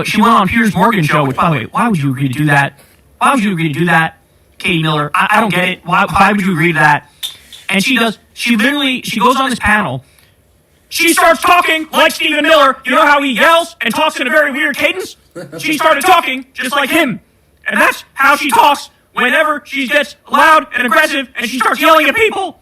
She went on Piers Morgan's show, which, by the way, why would you agree to do that? Why would you agree to do that, Katie Miller? I don't get it. Why would you agree to that? And she goes on this panel. She starts talking like Stephen Miller. You know how he yells and talks in a very weird cadence? She started talking just like him. And that's how she talks whenever she gets loud and aggressive and she starts yelling at people.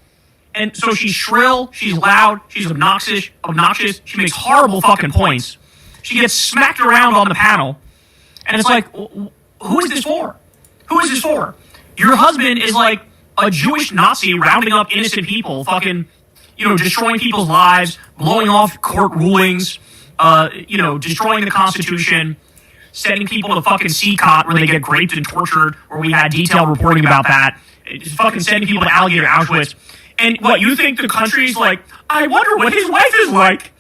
And so she's shrill, she's loud, she's obnoxious. She makes horrible fucking points. She gets smacked around on the panel. And it's like, who is this for? Who is this for? Your husband is like a Jewish Nazi rounding up innocent people, fucking, destroying people's lives, blowing off court rulings, destroying the Constitution, sending people to fucking Cenat where they get raped and tortured, where we had detailed reporting about that, just fucking sending people to alligator Auschwitz. And what, you think the country's like, I wonder what his wife is like.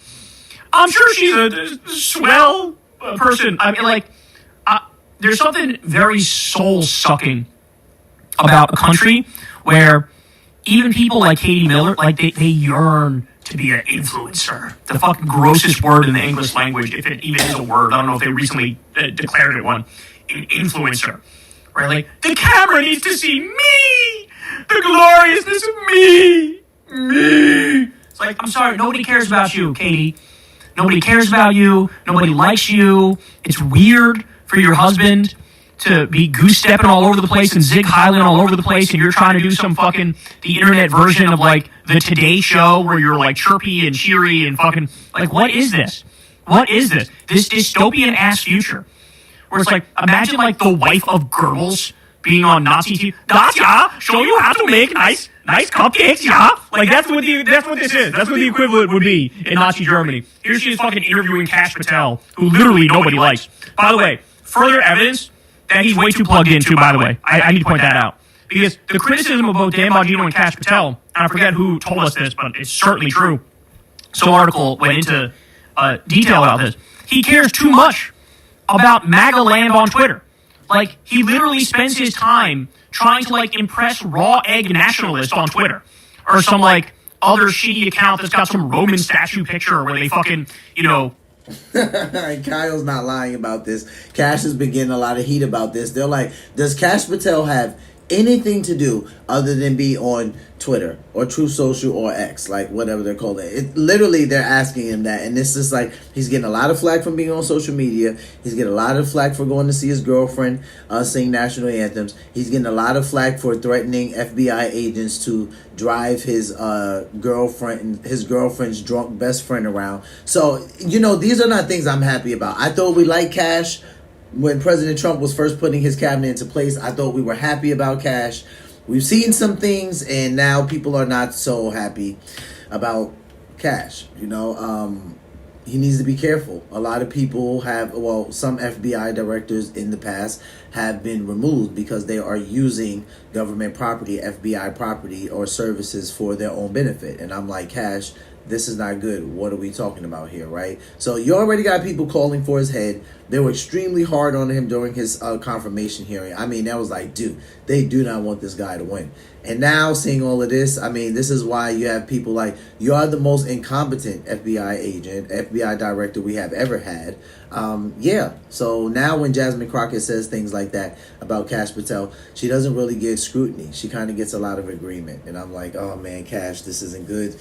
I'm sure she's a swell person. I mean, like, there's something very soul-sucking about a country where even people like Katie Miller, like, they yearn to be an influencer. The fucking grossest word in the English language, if it even is a word. I don't know if they recently declared it one. An influencer. Right? Like, the camera needs to see me! The gloriousness of me! Me! It's like, I'm sorry, nobody cares about you, Katie. Nobody cares about you. Nobody likes you. It's weird for your husband to be goose-stepping all over the place and zig-heiling all over the place, and you're trying to do some fucking, the internet version of, like, the Today Show where you're, like, chirpy and cheery and fucking, like, what is this? What is this? This dystopian-ass future where it's like, imagine, like, the wife of Goebbels being on Nazi TV. Das ja, show you how to make nice cupcakes, yeah. Like that's what this is. That's what the equivalent would be in Nazi Germany. Here she is fucking interviewing Kash Patel, who literally nobody likes. By the way, further evidence that he's way too plugged in too, by the way. I need to point that out. Because the criticism of both Dan Bongino and Kash Patel, and I forget who told us this, but it's certainly true. Some article went into detail about this. He cares too much about MAGA land on Twitter. Like, he literally spends his time trying to, like, impress raw egg nationalists on Twitter. Or some, like, other shitty account that's got some Roman statue picture where they fucking, you know... Kyle's not lying about this. Kash has been getting a lot of heat about this. They're like, does Kash Patel have anything to do other than be on Twitter or True Social or X, like whatever they're calling it? Literally, they're asking him that, and this is like, he's getting a lot of flack from being on social media. He's getting a lot of flack for going to see his girlfriend sing national anthems. He's getting a lot of flack for threatening FBI agents to drive his girlfriend's drunk best friend around. So, you know, these are not things I'm happy about. I thought we liked Kash. When President Trump was first putting his cabinet into place, I thought we were happy about Kash. We've seen some things, and now people are not so happy about Kash. You know, he needs to be careful. A lot of people some FBI directors in the past have been removed because they are using government property, FBI property, or services for their own benefit. And I'm like, Kash, this is not good. What are we talking about here, right? So you already got people calling for his head. They were extremely hard on him during his confirmation hearing. I mean, that was like, dude, they do not want this guy to win. And now seeing all of this, I mean, this is why you have people like, you are the most incompetent FBI agent, FBI director we have ever had. So now when Jasmine Crockett says things like that about Kash Patel, she doesn't really get scrutiny. She kind of gets a lot of agreement. And I'm like, oh man, Kash, this isn't good.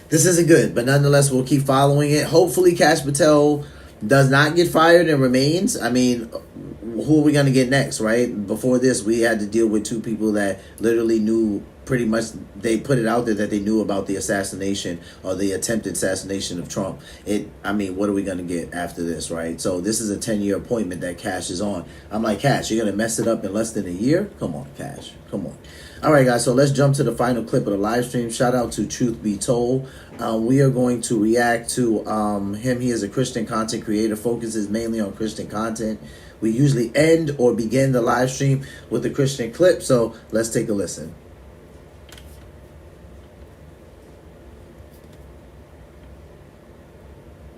This isn't good, but nonetheless, we'll keep following it. Hopefully, Kash Patel does not get fired and remains. I mean, who are we going to get next, right? Before this, we had to deal with two people that literally knew pretty much, they put it out there that they knew about the assassination or the attempted assassination of Trump. I mean, what are we going to get after this, right? So this is a 10-year appointment that Kash is on. I'm like, Kash, you're going to mess it up in less than a year? Come on, Kash. Come on. All right, guys, so let's jump to the final clip of the live stream. Shout out to Truth Be Told. We are going to react to him. He is a Christian content creator, focuses mainly on Christian content. We usually end or begin the live stream with a Christian clip, so let's take a listen.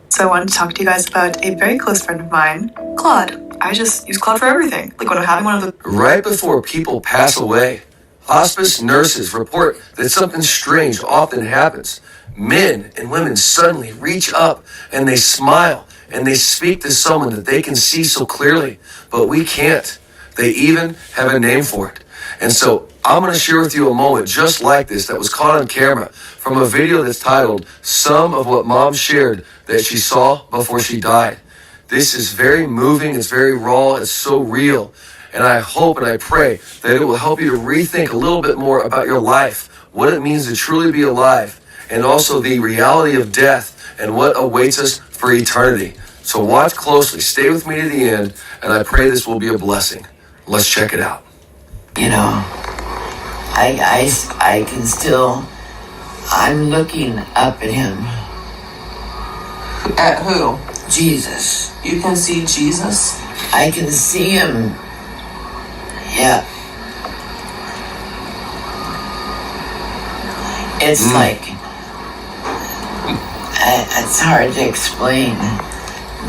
So I wanted to talk to you guys about a very close friend of mine, Claude. I just use Claude for everything. Like when I'm having one of the... Right before people pass away, hospice nurses report that something strange often happens. Men and women suddenly reach up and they smile and they speak to someone that they can see so clearly, but we can't. They even have a name for it. And so I'm going to share with you a moment just like this that was caught on camera from a video that's titled Some of What Mom Shared That She Saw Before She Died. This is very moving, it's very raw, it's so real. And I hope and I pray that it will help you to rethink a little bit more about your life, what it means to truly be alive, and also the reality of death and what awaits us for eternity. So watch closely, stay with me to the end, and I pray this will be a blessing. Let's check it out. You know, I can still, I'm looking up at him. At who? Jesus. You can see Jesus? I can see him. Yeah. It's like, it's hard to explain,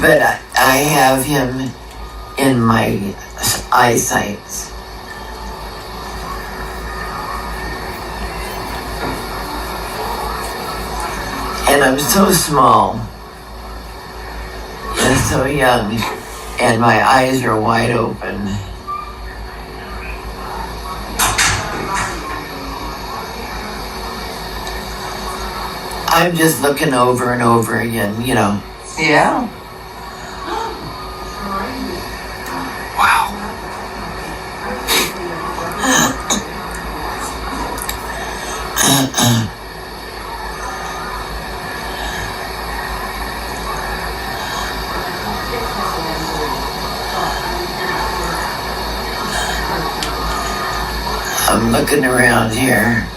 but I have him in my eyesight. And I'm so small and so young, and my eyes are wide open. I'm just looking over and over again, you know. Yeah. looking around here,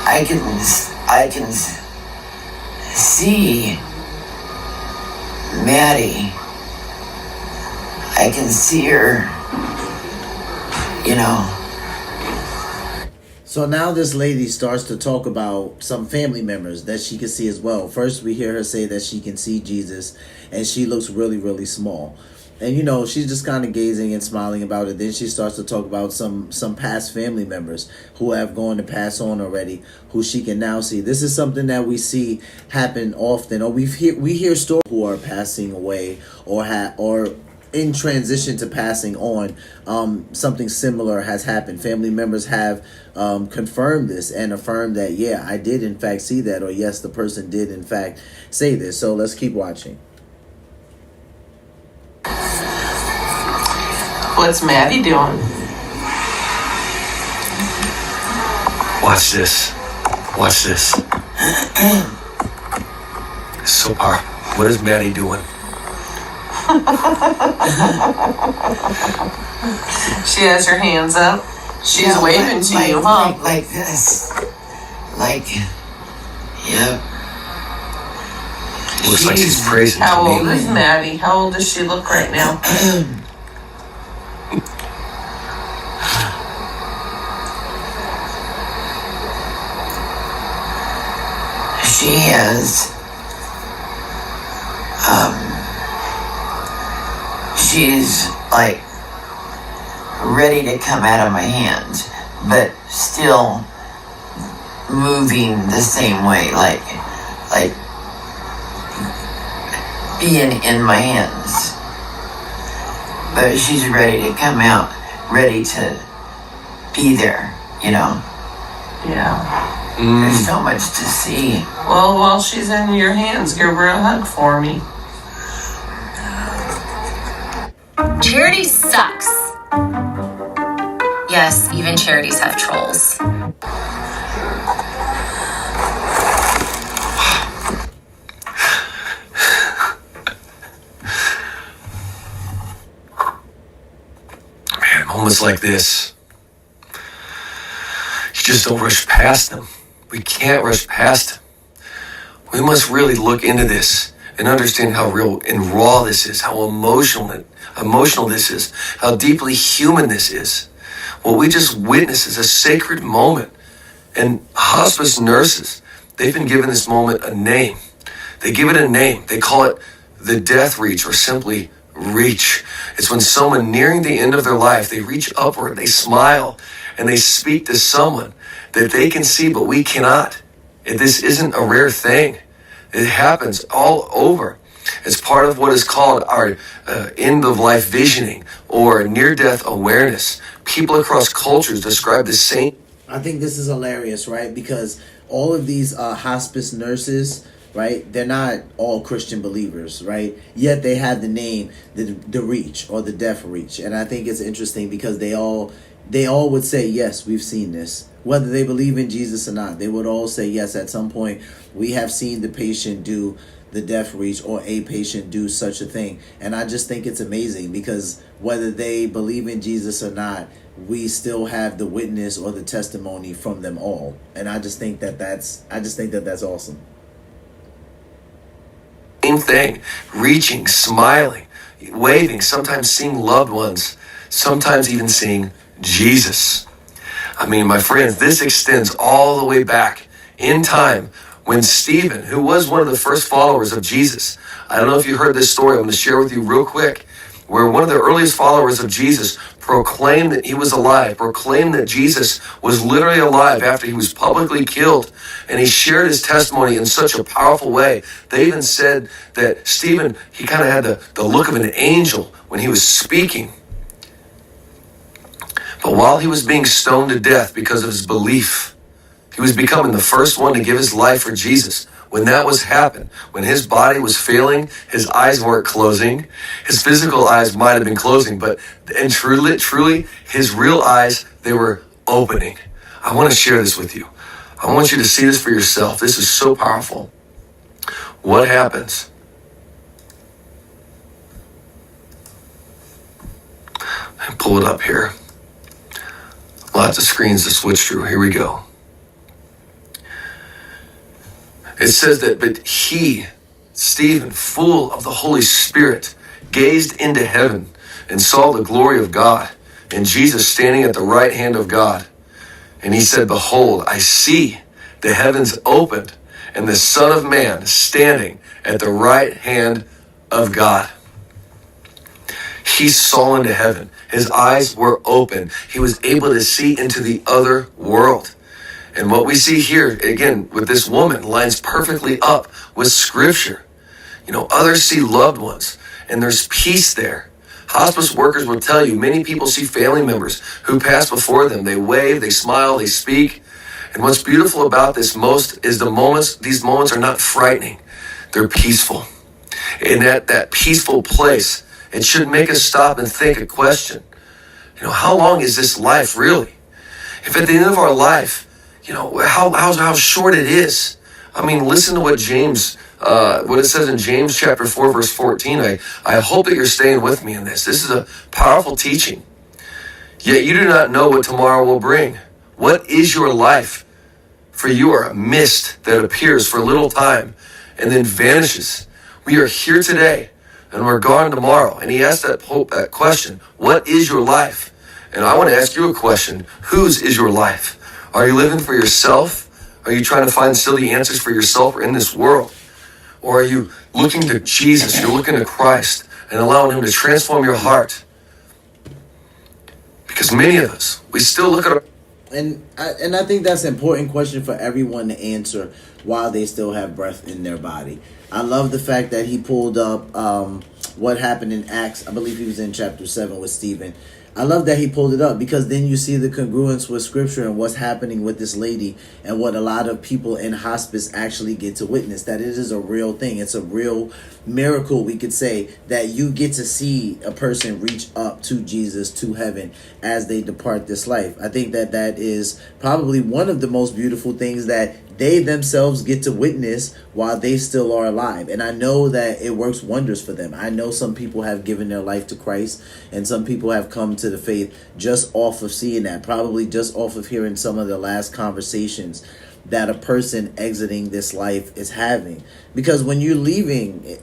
I can see Maddie. I can see her, you know. So now this lady starts to talk about some family members that she can see as well. First, we hear her say that she can see Jesus, and she looks really, really small. And, you know, she's just kind of gazing and smiling about it. Then she starts to talk about some past family members who have gone to pass on already, who she can now see. This is something that we see happen often, or we hear stories who are passing away or in transition to passing on. Something similar has happened. Family members have confirmed this and affirmed that, yeah, I did in fact see that, or yes, the person did in fact say this. So let's keep watching. What's Maddie doing? Watch this. Watch this. It's so powerful. What is Maddie doing? She has her hands up. She's waving to you, huh? Like this. Like, yep. Looks like she's praising. How old is Maddie? How old does she look right now? She has, she's like ready to come out of my hands, but still moving the same way, like being in my hands. But she's ready to come out, ready to be there, you know? Yeah. There's so much to see. Well, while she's in your hands, give her a hug for me. Charity sucks. Yes, even charities have trolls. Man, moments like this, you just don't rush past them. We can't rush past them. We must really look into this and understand how real and raw this is, how emotional this is, how deeply human this is. What we just witnessed is a sacred moment. And hospice nurses, they've been given this moment a name. They give it a name. They call it the death reach, or simply reach. It's when someone nearing the end of their life, they reach upward, they smile, and they speak to someone that they can see, but we cannot. This isn't a rare thing. It happens all over. It's part of what is called our end-of-life visioning or near-death awareness. People across cultures describe the same. I think this is hilarious, right? Because all of these hospice nurses, right, they're not all Christian believers, right? Yet they have the name, the reach, or the death reach. And I think it's interesting because they all would say, yes, we've seen this. Whether they believe in Jesus or not, they would all say, yes, at some point we have seen the patient do the death reach, or a patient do such a thing. And I just think it's amazing because whether they believe in Jesus or not, we still have the witness or the testimony from them all. And I just think that that's awesome. Same thing, reaching, smiling, waving, sometimes seeing loved ones, sometimes even seeing Jesus. I mean, my friends, this extends all the way back in time when Stephen, who was one of the first followers of Jesus, I don't know if you heard this story, I'm going to share with you real quick, where one of the earliest followers of Jesus proclaimed that he was alive, proclaimed that Jesus was literally alive after he was publicly killed, and he shared his testimony in such a powerful way. They even said that Stephen, he kind of had the look of an angel when he was speaking. But while he was being stoned to death because of his belief, he was becoming the first one to give his life for Jesus. When that was happening, when his body was failing, his eyes weren't closing. His physical eyes might have been closing, and truly, his real eyes, they were opening. I want to share this with you. I want you to see this for yourself. This is so powerful. What happens? Pull it up here. lots of screens to switch through. Here we go. It says that, but he, Stephen, full of the Holy Spirit, gazed into heaven and saw the glory of God and Jesus standing at the right hand of God. And he said, behold, I see the heavens opened and the Son of Man standing at the right hand of God. He saw into heaven. His eyes were open. He was able to see into the other world. And what we see here, again, with this woman, lines perfectly up with Scripture. You know, others see loved ones, and there's peace there. Hospice workers will tell you, many people see family members who pass before them. They wave, they smile, they speak. And what's beautiful about this most is these moments are not frightening. They're peaceful. And at that peaceful place, it should make us stop and think a question. You know, how long is this life really? If at the end of our life, you know, how short it is. I mean, listen to what it says in James chapter 4, verse 14. I hope that you're staying with me in this. This is a powerful teaching. Yet you do not know what tomorrow will bring. What is your life? For you are a mist that appears for a little time and then vanishes. We are here today and we're gone tomorrow. And he asked that question, what is your life? And I want to ask you a question. Whose is your life? Are you living for yourself? Are you trying to find still the answers for yourself or in this world? Or are you looking to Jesus? You're looking to Christ and allowing him to transform your heart? Because many of us, we still look at our... And I think that's an important question for everyone to answer while they still have breath in their body. I love the fact that he pulled up what happened in Acts. I believe he was in chapter 7 with Stephen. I love that he pulled it up because then you see the congruence with Scripture and what's happening with this lady and what a lot of people in hospice actually get to witness, that it is a real thing. It's a real miracle, we could say, that you get to see a person reach up to Jesus, to heaven, as they depart this life. I think that that is probably one of the most beautiful things that they themselves get to witness while they still are alive. And I know that it works wonders for them. I know some people have given their life to Christ and some people have come to the faith just off of seeing that, probably just off of hearing some of the last conversations that a person exiting this life is having. Because when you're leaving,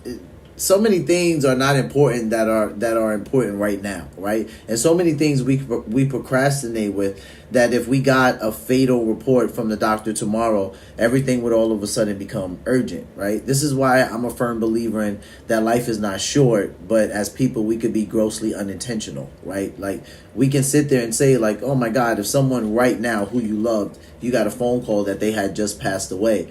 so many things are not important that are important right now, right? And so many things we procrastinate with, that if we got a fatal report from the doctor tomorrow, everything would all of a sudden become urgent, right? This is why I'm a firm believer in that life is not short, but as people, we could be grossly unintentional, right? Like, we can sit there and say, like, oh my God, if someone right now who you loved, you got a phone call that they had just passed away,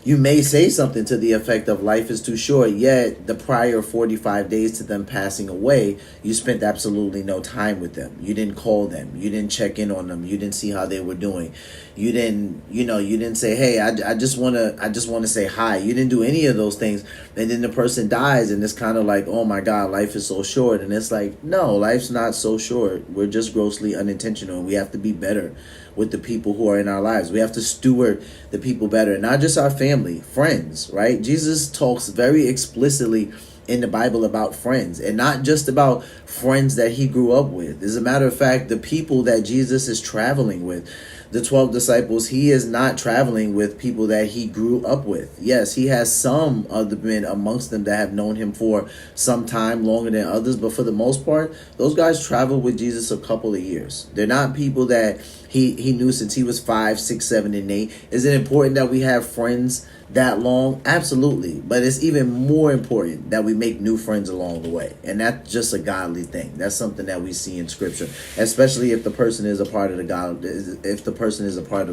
you may say something to the effect of life is too short, yet the prior 45 days to them passing away, you spent absolutely no time with them. You didn't call them. You didn't check in on them. You didn't see how they were doing. You didn't say, hey, I just want to say hi. You didn't do any of those things. And then the person dies and it's kind of like, oh my God, life is so short. And it's like, no, life's not so short. We're just grossly unintentional. We have to be better with the people who are in our lives. We have to steward the people better, not just our family, friends, right? Jesus talks very explicitly in the Bible about friends, and not just about friends that he grew up with. As a matter of fact, the people that Jesus is traveling with, the 12 disciples, he is not traveling with people that he grew up with. Yes, he has some of the men amongst them that have known him for some time, longer than others, but for the most part, those guys traveled with Jesus a couple of years. They're not people that he knew since he was 5, 6, 7, and 8. Is it important that we have friends that long? Absolutely. But it's even more important that we make new friends along the way. And that's just a godly thing. That's something that we see in Scripture, especially if the person is a part of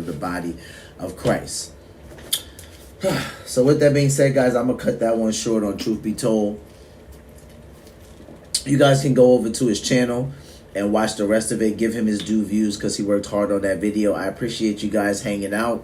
the body of Christ. So with that being said, guys, I'm going to cut that one short on Truth Be Told. You guys can go over to his channel and watch the rest of it. Give him his due views because he worked hard on that video. I appreciate you guys hanging out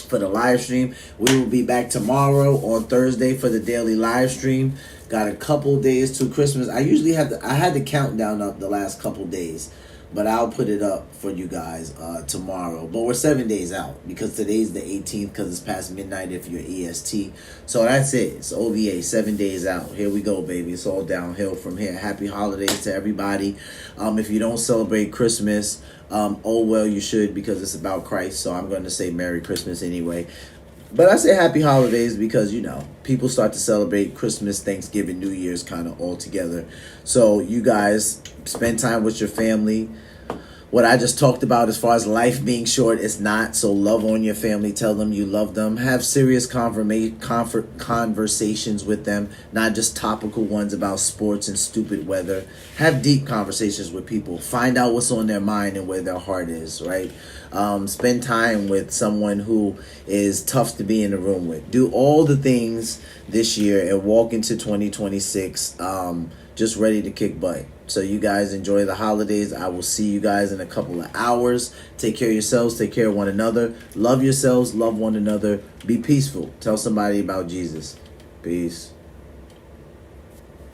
for the live stream. We will be back tomorrow on Thursday for the daily live stream. Got a couple days to Christmas. I had the countdown up the last couple days, but I'll put it up for you guys tomorrow. But we're 7 days out because today's the 18th because it's past midnight if you're EST. So that's it. It's OVA, 7 days out. Here we go, baby. It's all downhill from here. Happy holidays to everybody. If you don't celebrate Christmas, oh well, you should because it's about Christ. So I'm going to say Merry Christmas anyway. But I say happy holidays because, you know, people start to celebrate Christmas, Thanksgiving, New Year's kind of all together. So you guys spend time with your family. What I just talked about as far as life being short is not. So love on your family. Tell them you love them. Have serious conversations with them, not just topical ones about sports and stupid weather. Have deep conversations with people. Find out what's on their mind and where their heart is, right? Spend time with someone who is tough to be in the room with. Do all the things this year and walk into 2026 just ready to kick butt. So you guys enjoy the holidays. I will see you guys in a couple of hours. Take care of yourselves. Take care of one another. Love yourselves. Love one another. Be peaceful. Tell somebody about Jesus. Peace.